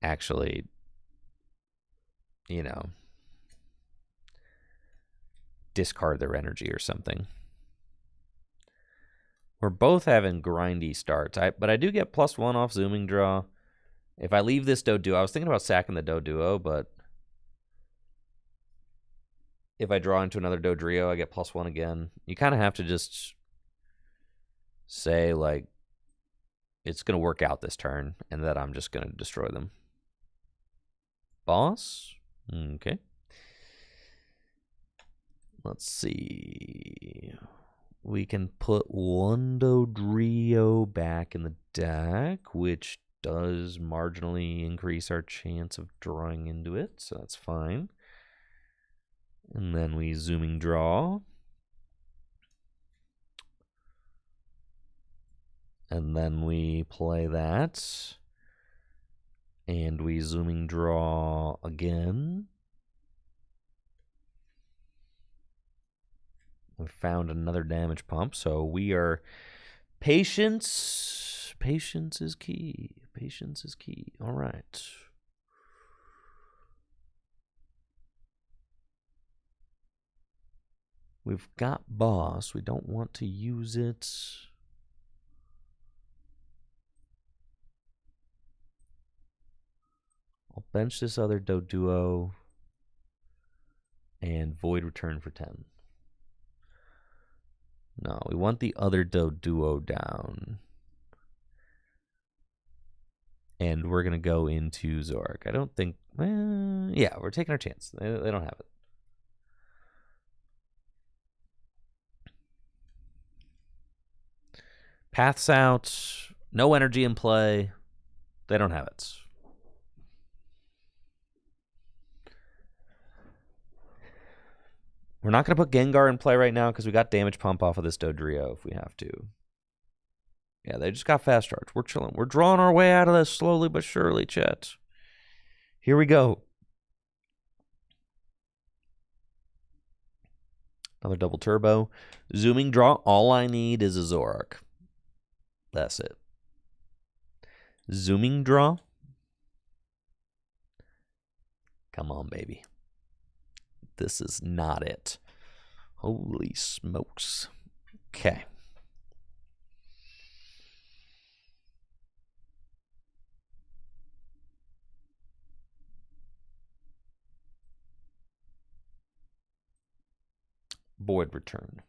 actually, you know, discard their energy or something. We're both having grindy starts, but I do get +1 off Zooming Draw. If I leave this Doduo, I was thinking about sacking the Doduo, but if I draw into another Dodrio, I get +1 again. You kind of have to just say, like, it's going to work out this turn, and that I'm just going to destroy them. Boss? Okay. Let's see. We can put one Dodrio back in the deck, which does marginally increase our chance of drawing into it, so that's fine. And then we Zooming Draw. And then we play that. And we zooming draw again. We found another damage pump, so we are patience. Patience is key. Patience is key. All right. We've got boss. We don't want to use it. I'll bench this other Doduo and void return for 10. No, we want the other Doduo down. And we're going to go into Zoroark. I don't think... yeah, we're taking our chance. They don't have it. Paths out. No energy in play. They don't have it. We're not going to put Gengar in play right now because we got damage pump off of this Dodrio if we have to. Yeah, they just got fast charge. We're chilling. We're drawing our way out of this slowly but surely, chat. Here we go. Another double turbo. Zooming draw. All I need is a Zoroark. That's it. Zooming draw. Come on, baby. This is not it. Holy smokes. Okay. Void return.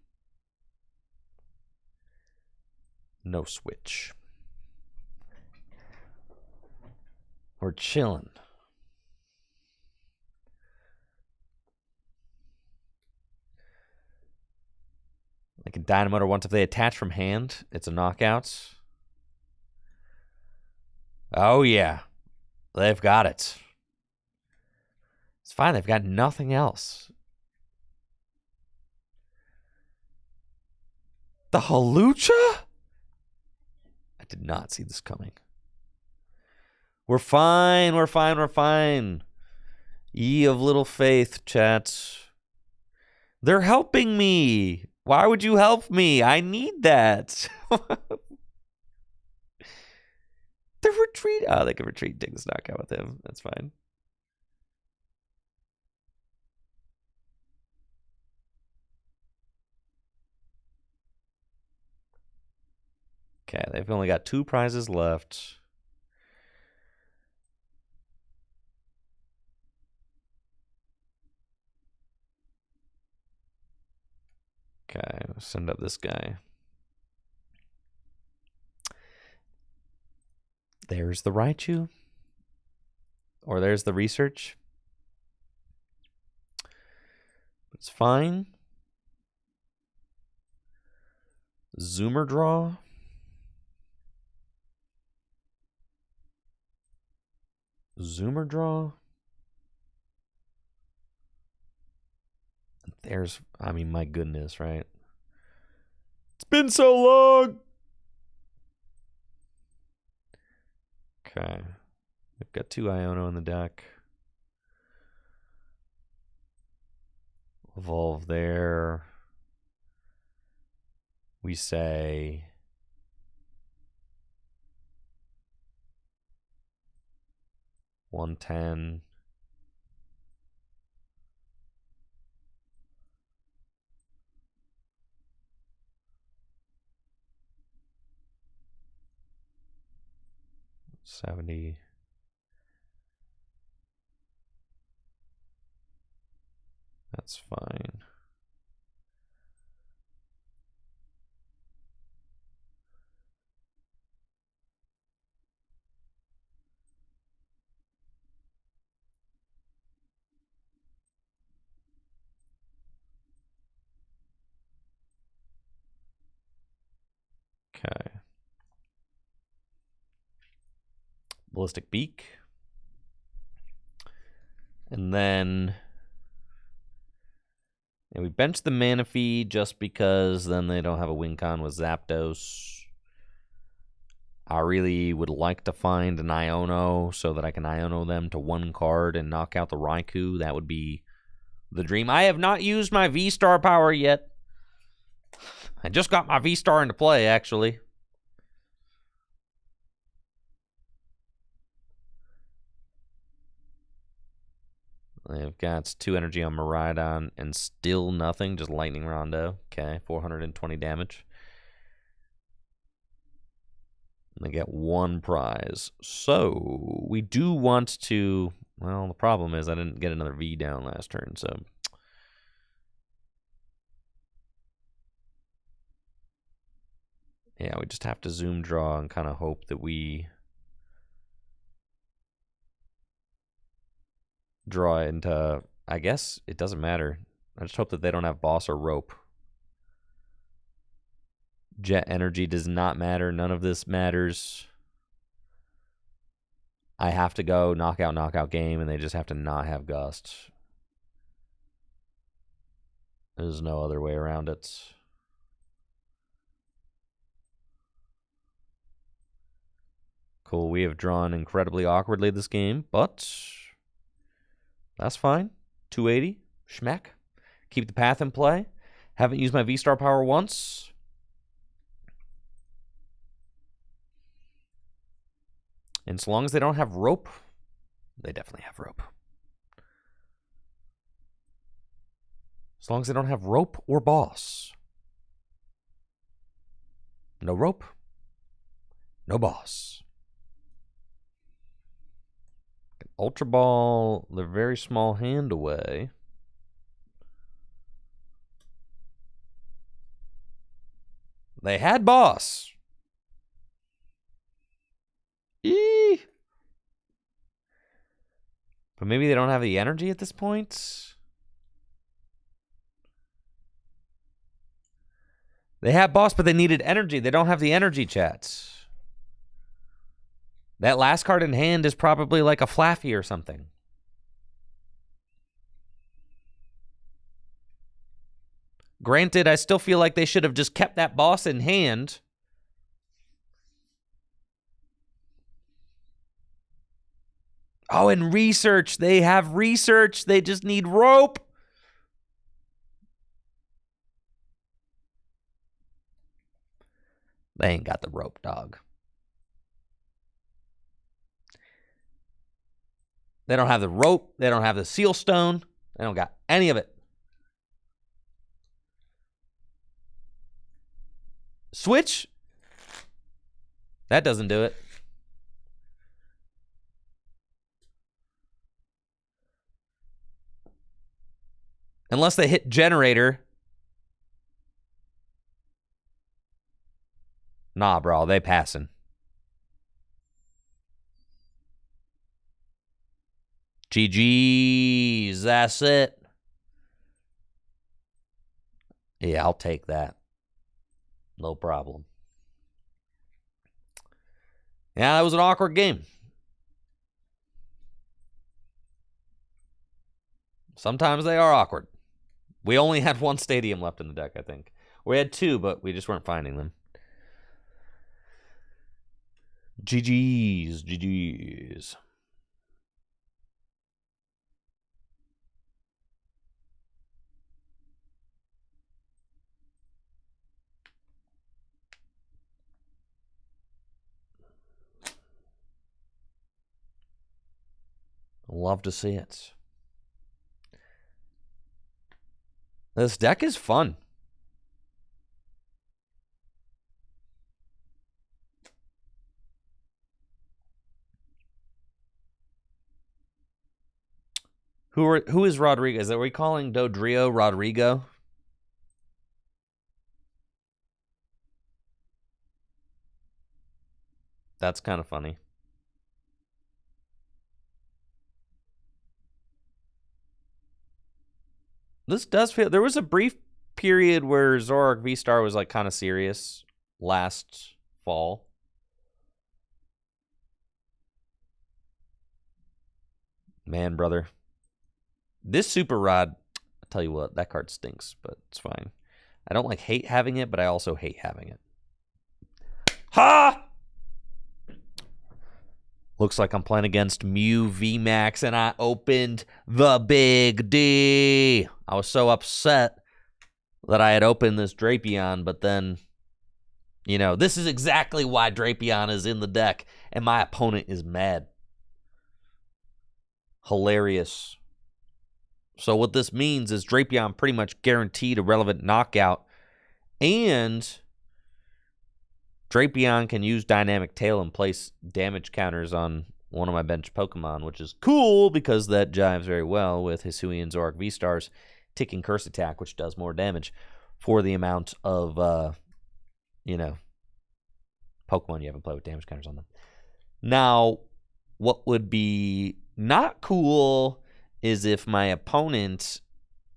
No switch. We're chilling. Like a Dynamotor once, if they attach from hand, it's a knockout. Oh, yeah. They've got it. It's fine. They've got nothing else. The Halucha? I did not see this coming. We're fine. We're fine. We're fine. Ye of little faith, chat. They're helping me. Why would you help me? I need that. They're retreat. Oh, they can retreat. Take this knockout with him. That's fine. Okay, they've only got 2 prizes left. Okay, let's send up this guy. There's the Raichu. Or there's the research. It's fine. Zoomer draw. Zoomer draw. There's, I mean, my goodness, right? It's been so long. Okay. We've got 2 Iono in the deck. Evolve there. We say... $110. $70. That's fine. Okay. Ballistic Beak. And then... and we bench the the Manaphy just because then they don't have a win con with Zapdos. I really would like to find an Iono so that I can Iono them to 1 card and knock out the Raikou. That would be the dream. I have not used my V-Star power yet. I just got my V-Star into play, actually. I've got 2 energy on Miraidon and still nothing, just Lightning Rondo. Okay, 420 damage. And they get 1 prize. So, we do want to... Well, the problem is I didn't get another V down last turn, so... Yeah, we just have to zoom draw and kind of hope that we... draw into... I guess it doesn't matter. I just hope that they don't have boss or rope. Jet energy does not matter. None of this matters. I have to go knockout game, and they just have to not have gust. There's no other way around it. Cool, we have drawn incredibly awkwardly this game, but that's fine. 280, schmack. Keep the path in play. Haven't used my V-Star power once. And so long as they don't have rope, they definitely have rope. As long as they don't have rope or boss. No rope, no boss. Ultra Ball, the very small hand away. They had boss. Eee. But maybe they don't have the energy at this point. They have boss, but they needed energy. They don't have the energy, chats. That last card in hand is probably like a Flaffy or something. Granted, I still feel like they should have just kept that boss in hand. Oh, and research. They have research. They just need rope. They ain't got the rope, dog. They don't have the rope. They don't have the seal stone. They don't got any of it. Switch? That doesn't do it. Unless they hit generator. Nah, bro. They passing. GG's. That's it. Yeah, I'll take that. No problem. Yeah, that was an awkward game. Sometimes they are awkward. We only had 1 stadium left in the deck, I think. We had 2, but we just weren't finding them. GG's. GG's. Love to see it. This deck is fun. Who is Rodrigo? Are we calling Dodrio Rodrigo? That's kind of funny. This does feel... There was a brief period where Zoroark V-Star was like kind of serious last fall. Man, brother. This Super Rod, I'll tell you what, that card stinks, but it's fine. I don't hate having it, but I also hate having it. Ha! Looks like I'm playing against Mew VMAX, and I opened the Big D. I was so upset that I had opened this Drapion, but then, you know, this is exactly why Drapion is in the deck, and my opponent is mad. Hilarious. So what this means is Drapion pretty much guaranteed a relevant knockout, and Drapion can use Dynamic Tail and place damage counters on one of my bench Pokemon, which is cool because that jives very well with Hisuian Zoroark V-Star's Ticking Curse Attack, which does more damage for the amount of, you know, Pokemon you haven't played with damage counters on them. Now, what would be not cool is if my opponent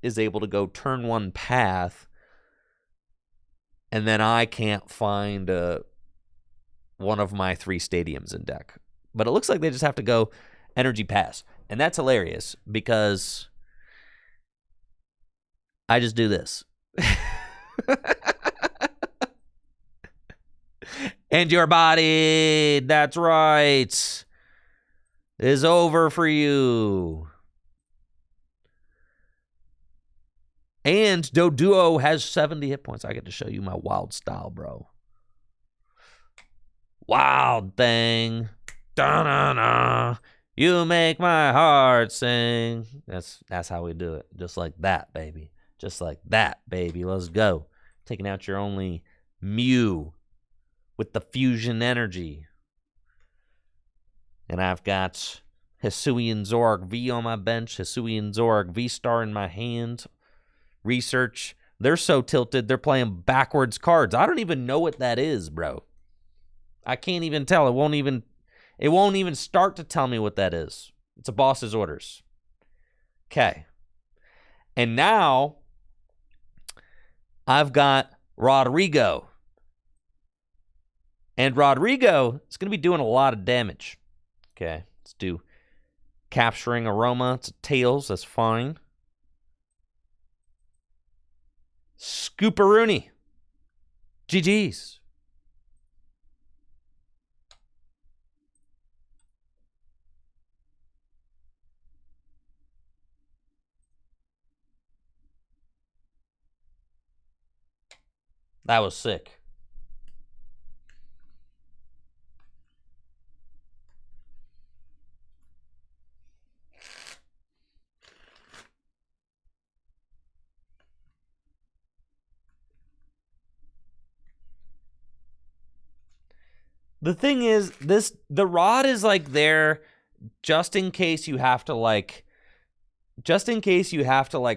is able to go turn one path and then I can't find one of my 3 stadiums in deck. But it looks like they just have to go Energy Pass. And that's hilarious because I just do this. And your body, that's right, is over for you. And Doduo has 70 hit points. I get to show you my wild style, bro. Wild thing. Da-na-na. You make my heart sing. That's how we do it. Just like that, baby. Just like that, baby. Let's go. Taking out your only Mew with the fusion energy. And I've got Hisuian Zoroark V on my bench. Hisuian Zoroark V-Star in my hand. Research. They're so tilted, they're playing backwards cards. I don't even know what that is, bro. I can't even tell. It won't even start to tell me what that is. It's a boss's orders. Okay. And now I've got Rodrigo. And Rodrigo is going to be doing a lot of damage. Okay. Let's do Capturing Aroma. It's Tails. That's fine. Scooparoony. GG's. That was sick. The thing is, the rod is like there just in case you have to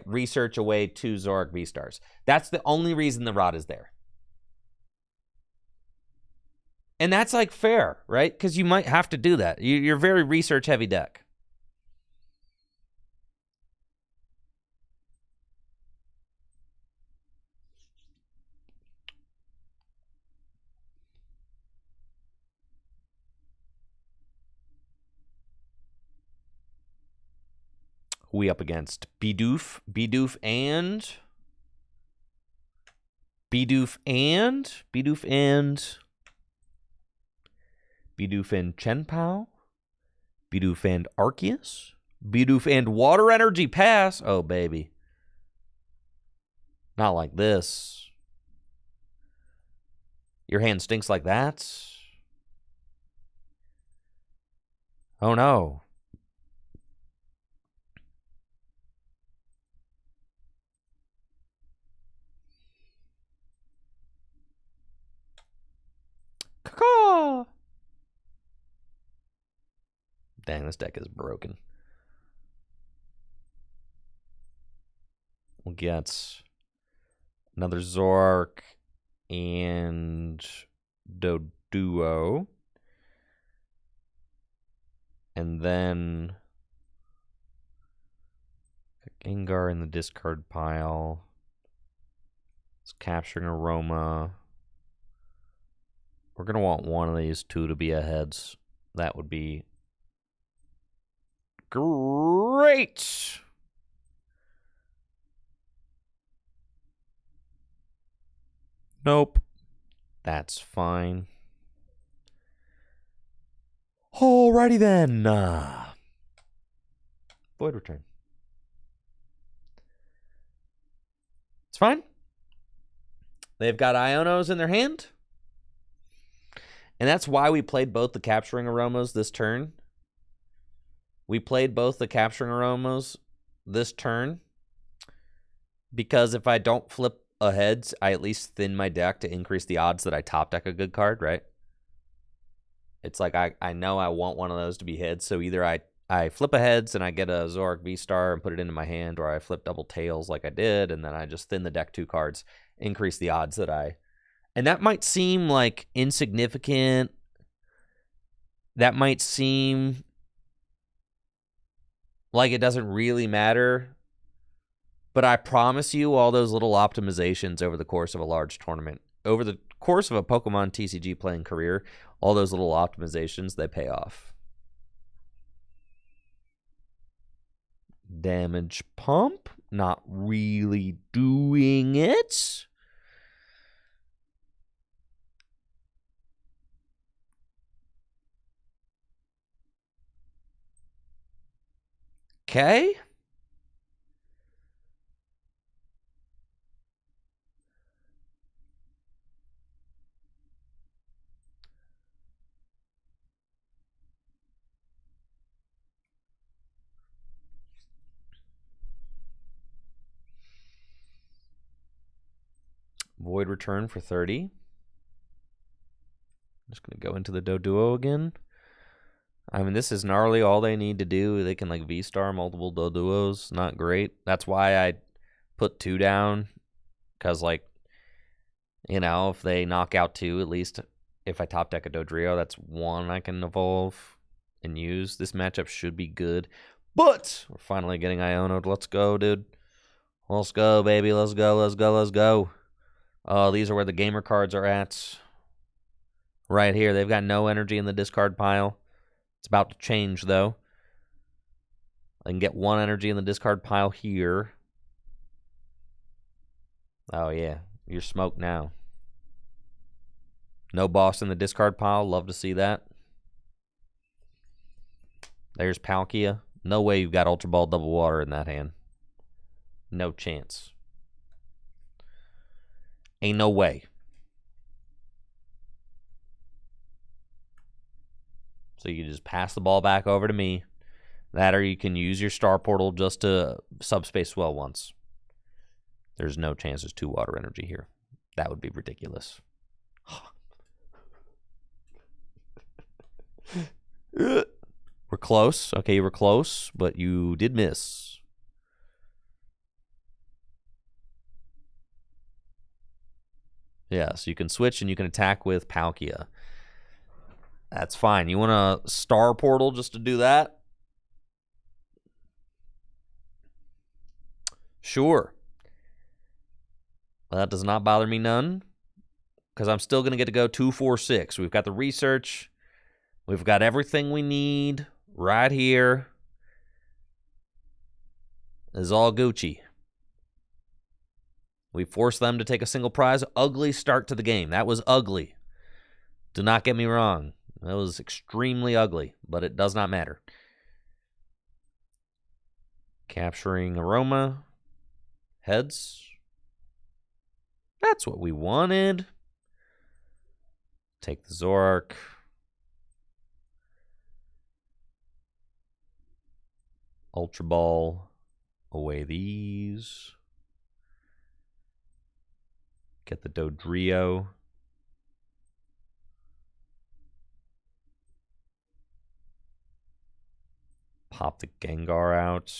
research away 2 Zoroark V-Stars. That's the only reason the rod is there. And that's like fair, right? Because you might have to do that. You're very research heavy deck. Who we up against? Bidoof and Chenpao, Bidoof and Arceus, Bidoof and Water Energy Pass. Oh, baby. Not like this. Your hand stinks like that? Oh, no. Caw. Dang, this deck is broken. We'll get another Zoroark and Doduo. And then Gengar in the discard pile. It's Capturing Aroma. We're going to want one of these 2 to be a heads. That would be great. Nope. That's fine. All Alrighty then. Void return. It's fine. They've got Ionos in their hand. And that's why we played both the Capturing Aromas this turn. We played both the Capturing Aromas this turn because if I don't flip a heads, I at least thin my deck to increase the odds that I top deck a good card, right? It's like I know I want one of those to be heads, so either I flip a heads and I get a Zoroark V-Star and put it into my hand, or I flip double tails like I did, and then I just thin the deck 2 cards, increase the odds that I... And that might seem like insignificant. That might seem like it doesn't really matter. But I promise you all those little optimizations over the course of a large tournament, over the course of a Pokemon TCG playing career, all those little optimizations, they pay off. Damage pump, not really doing it. Okay. Void return for 30. I'm just going to go into the Doduo again. I mean, this is gnarly. All they need to do, they can like V-Star multiple Doduos. Not great. That's why I put 2 down. Because, like, you know, if they knock out 2, at least if I top deck a Dodrio, that's 1 I can evolve and use. This matchup should be good. But we're finally getting Iono'd. Let's go, dude. Let's go, baby. Let's go, let's go, let's go. Oh, these are where the gamer cards are at. Right here. They've got no energy in the discard pile. It's about to change, though. I can get 1 energy in the discard pile here. Oh, yeah. You're smoked now. No boss in the discard pile. Love to see that. There's Palkia. No way you've got Ultra Ball Double Water in that hand. No chance. Ain't no way. So you can just pass the ball back over to me. That or you can use your Star Portal just to Subspace Swell once. There's no chance there's 2 water energy here. That would be ridiculous. We're close. Okay, you were close, but you did miss. Yeah, so you can switch and you can attack with Palkia. That's fine. You want a Star Portal just to do that? Sure. Well, that does not bother me none. Because I'm still going to get to go 2, 4, 6. We've got the research. We've got everything we need right here. It's all Gucci. We forced them to take a single prize. Ugly start to the game. That was ugly. Do not get me wrong. That was extremely ugly, but it does not matter. Capturing Aroma. Heads. That's what we wanted. Take the Zoroark. Ultra Ball. Away these. Get the Dodrio. Pop the Gengar out.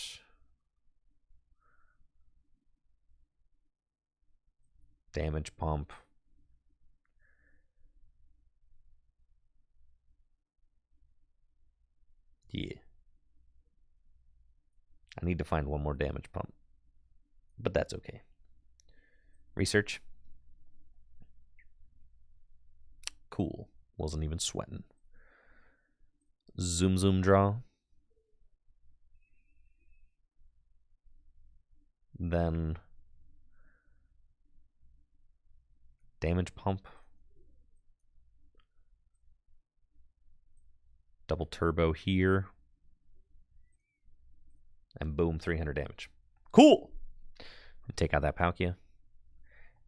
Damage pump. Yeah. I need to find one more damage pump. But that's okay. Research. Cool. Wasn't even sweating. Zoom, zoom, draw. Then damage pump. Double turbo here. And boom, 300 damage. Cool! Take out that Palkia.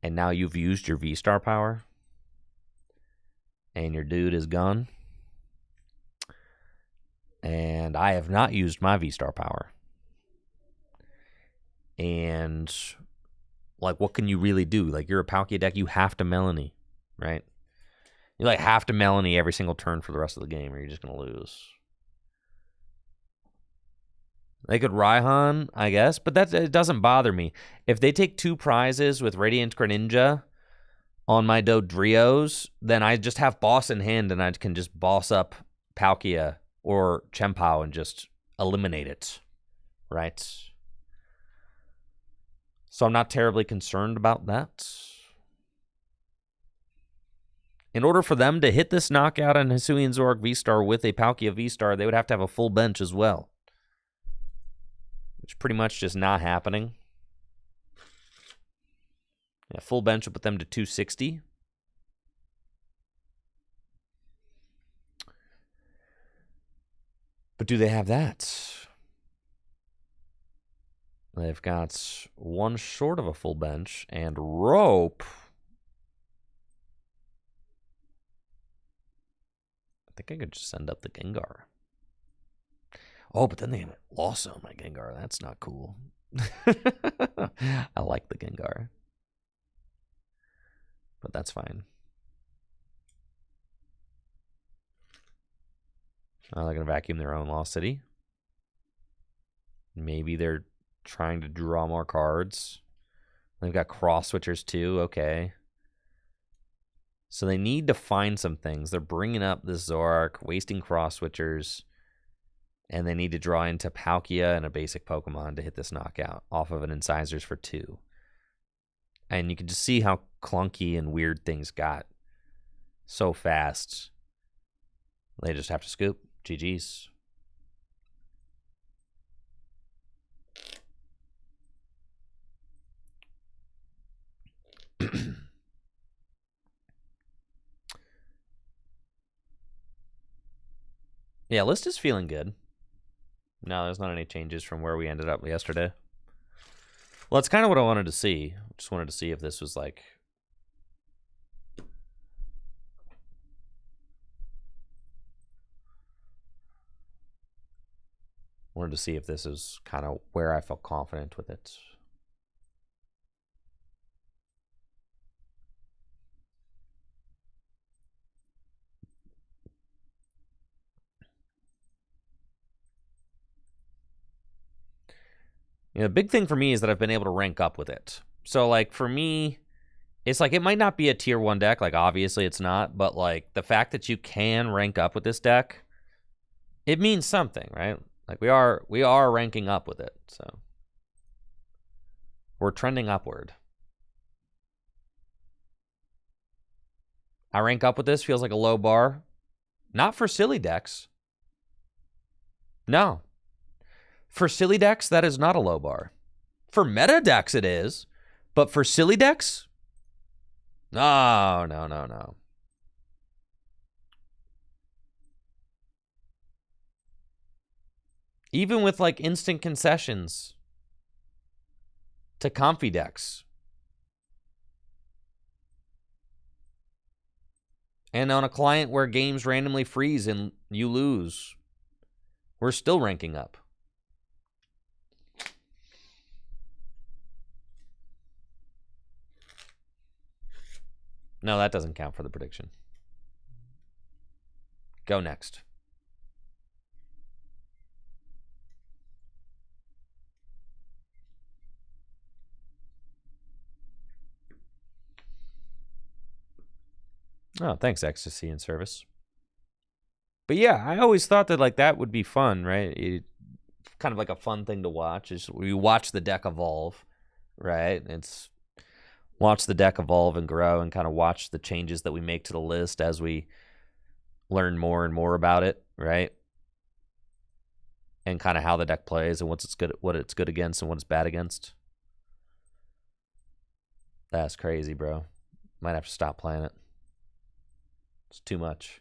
And now you've used your V-Star power. And your dude is gone. And I have not used my V-Star power. And, like, what can you really do? Like, you're a Palkia deck, you have to Melanie, right? You, like, have to Melanie every single turn for the rest of the game, or you're just going to lose. They could Raihan, I guess, but it doesn't bother me. If they take 2 prizes with Radiant Greninja on my Dodrios, then I just have boss in hand, and I can just boss up Palkia or Chempao and just eliminate it, right? So I'm not terribly concerned about that. In order for them to hit this knockout on Hisuian Zoroark V-Star with a Palkia V-Star, they would have to have a full bench as well. Which pretty much just not happening. Yeah, full bench will put them to 260. But do they have that? They've got 1 short of a full bench, and Rope. I think I could just send up the Gengar. Oh, but then they lost on my Gengar. That's not cool. I like the Gengar. But that's fine. Oh, they're going to vacuum their own Lost City. Maybe they're trying to draw more cards. They've got cross switchers too. Okay. So they need to find some things. They're bringing up this Zoroark, wasting cross switchers, and they need to draw into Palkia and a basic Pokemon to hit this knockout off of an Incisors for 2. And you can just see how clunky and weird things got so fast. They just have to scoop. GG's. Yeah, list is feeling good. No, there's not any changes from where we ended up yesterday. Well, that's kind of what I wanted to see. Just wanted to see if this was like... Wanted to see if this is kind of where I felt confident with it. You know, the big thing for me is that I've been able to rank up with it. So, like, for me, it's like it might not be a tier 1 deck. Like, obviously it's not. But, like, the fact that you can rank up with this deck, it means something, right? Like, we are ranking up with it. So, we're trending upward. I rank up with this. Feels like a low bar. Not for silly decks. No. For silly decks, that is not a low bar. For meta decks, it is. But for silly decks? No, no, no, no. Even with, like, instant concessions to comfy decks. And on a client where games randomly freeze and you lose, we're still ranking up. No, that doesn't count for the prediction. Go next. Oh, thanks, Ecstasy and Service. But yeah, I always thought that, like, that would be fun, right? Kind of like a fun thing to watch. Is we watch the deck evolve, right? It's watch the deck evolve and grow and kind of watch the changes that we make to the list as we learn more and more about it, right? And kind of how the deck plays and what it's good against and what it's bad against. That's crazy, bro. Might have to stop playing it. It's too much.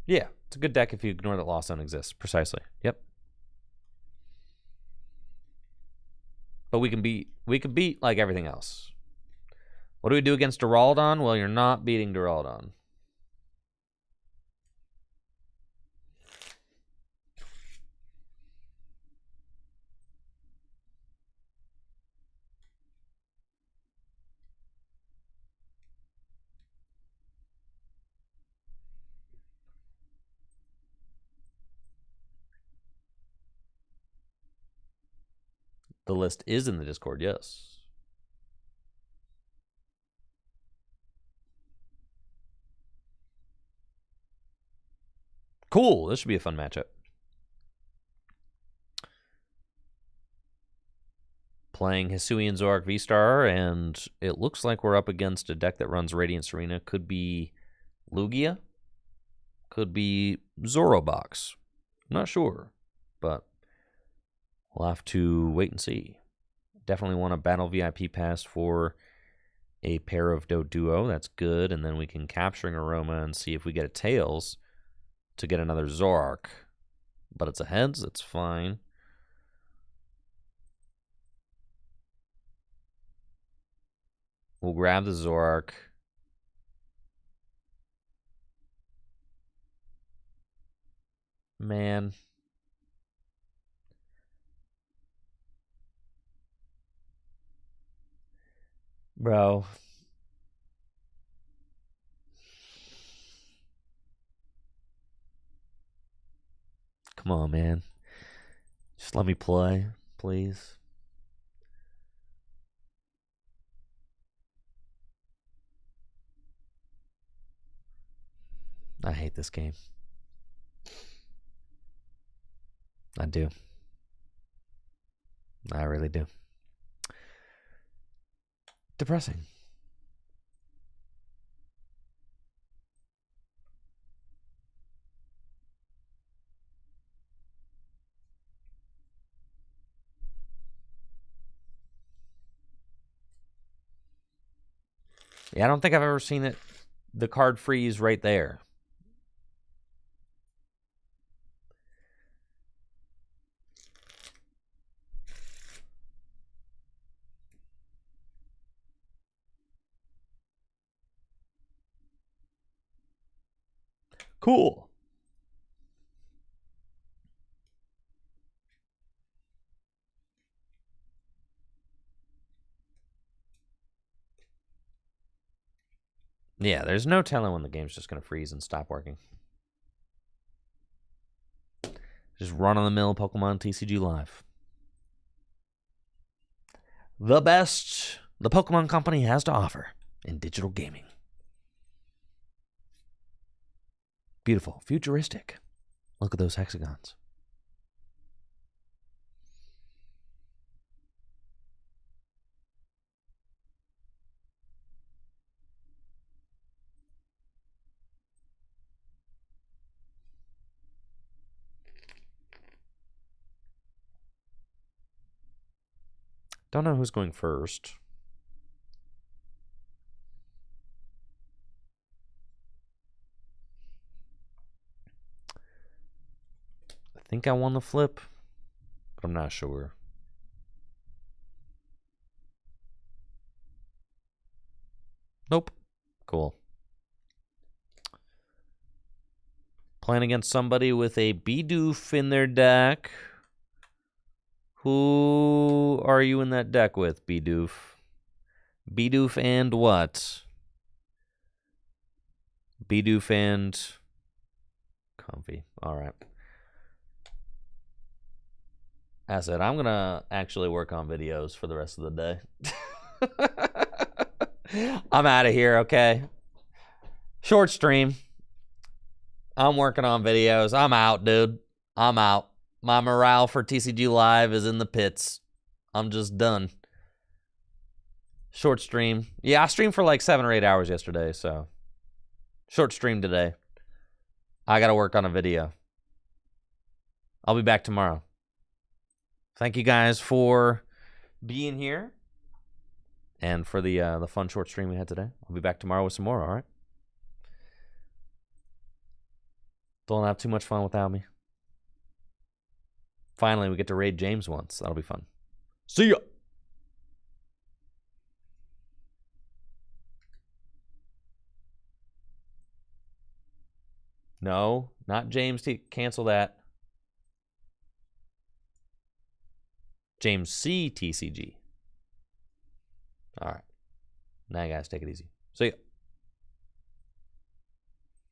Yeah, it's a good deck if you ignore that Lost Zone exists. Precisely. Yep. But we can beat like everything else. What do we do against Duraldon? Well, you're not beating Duraldon. The list is in the Discord, yes. Cool. This should be a fun matchup. Playing Hisuian Zoroark V-Star, and it looks like we're up against a deck that runs Radiant Serena. Could be Lugia. Could be Zorobox. Not sure, but we'll have to wait and see. Definitely want a Battle VIP pass for a pair of Doduo. That's good. And then we can Capturing Aroma and see if we get a Tails to get another Zoroark. But it's a heads. That's fine. We'll grab the Zoroark. Man. Bro. Come on, man. Just let me play, please. I hate this game. I do. I really do. Depressing. Yeah, I don't think I've ever seen it. The card freeze right there. Cool. Yeah, there's no telling when the game's just going to freeze and stop working. Just run-of-the-mill Pokemon TCG Live. The best the Pokemon Company has to offer in digital gaming. Beautiful. Futuristic. Look at those hexagons. Don't know who's going first. I think I won the flip, but I'm not sure. Nope. Cool. Playing against somebody with a Bidoof in their deck. Who are you in that deck with, Bidoof? Bidoof and what? Bidoof and Comfy. All right. As I said, I'm going to actually work on videos for the rest of the day. I'm out of here, okay? Short stream. I'm working on videos. I'm out, dude. I'm out. My morale for TCG Live is in the pits. I'm just done. Short stream. Yeah, I streamed for like 7 or 8 hours yesterday, so. Short stream today. I got to work on a video. I'll be back tomorrow. Thank you guys for being here and for the fun short stream we had today. I'll be back tomorrow with some more, all right? Don't have too much fun without me. Finally, we get to raid James once. That'll be fun. See ya! No, not James T. Cancel that. James C. TCG. All right. Now, guys, take it easy. See ya.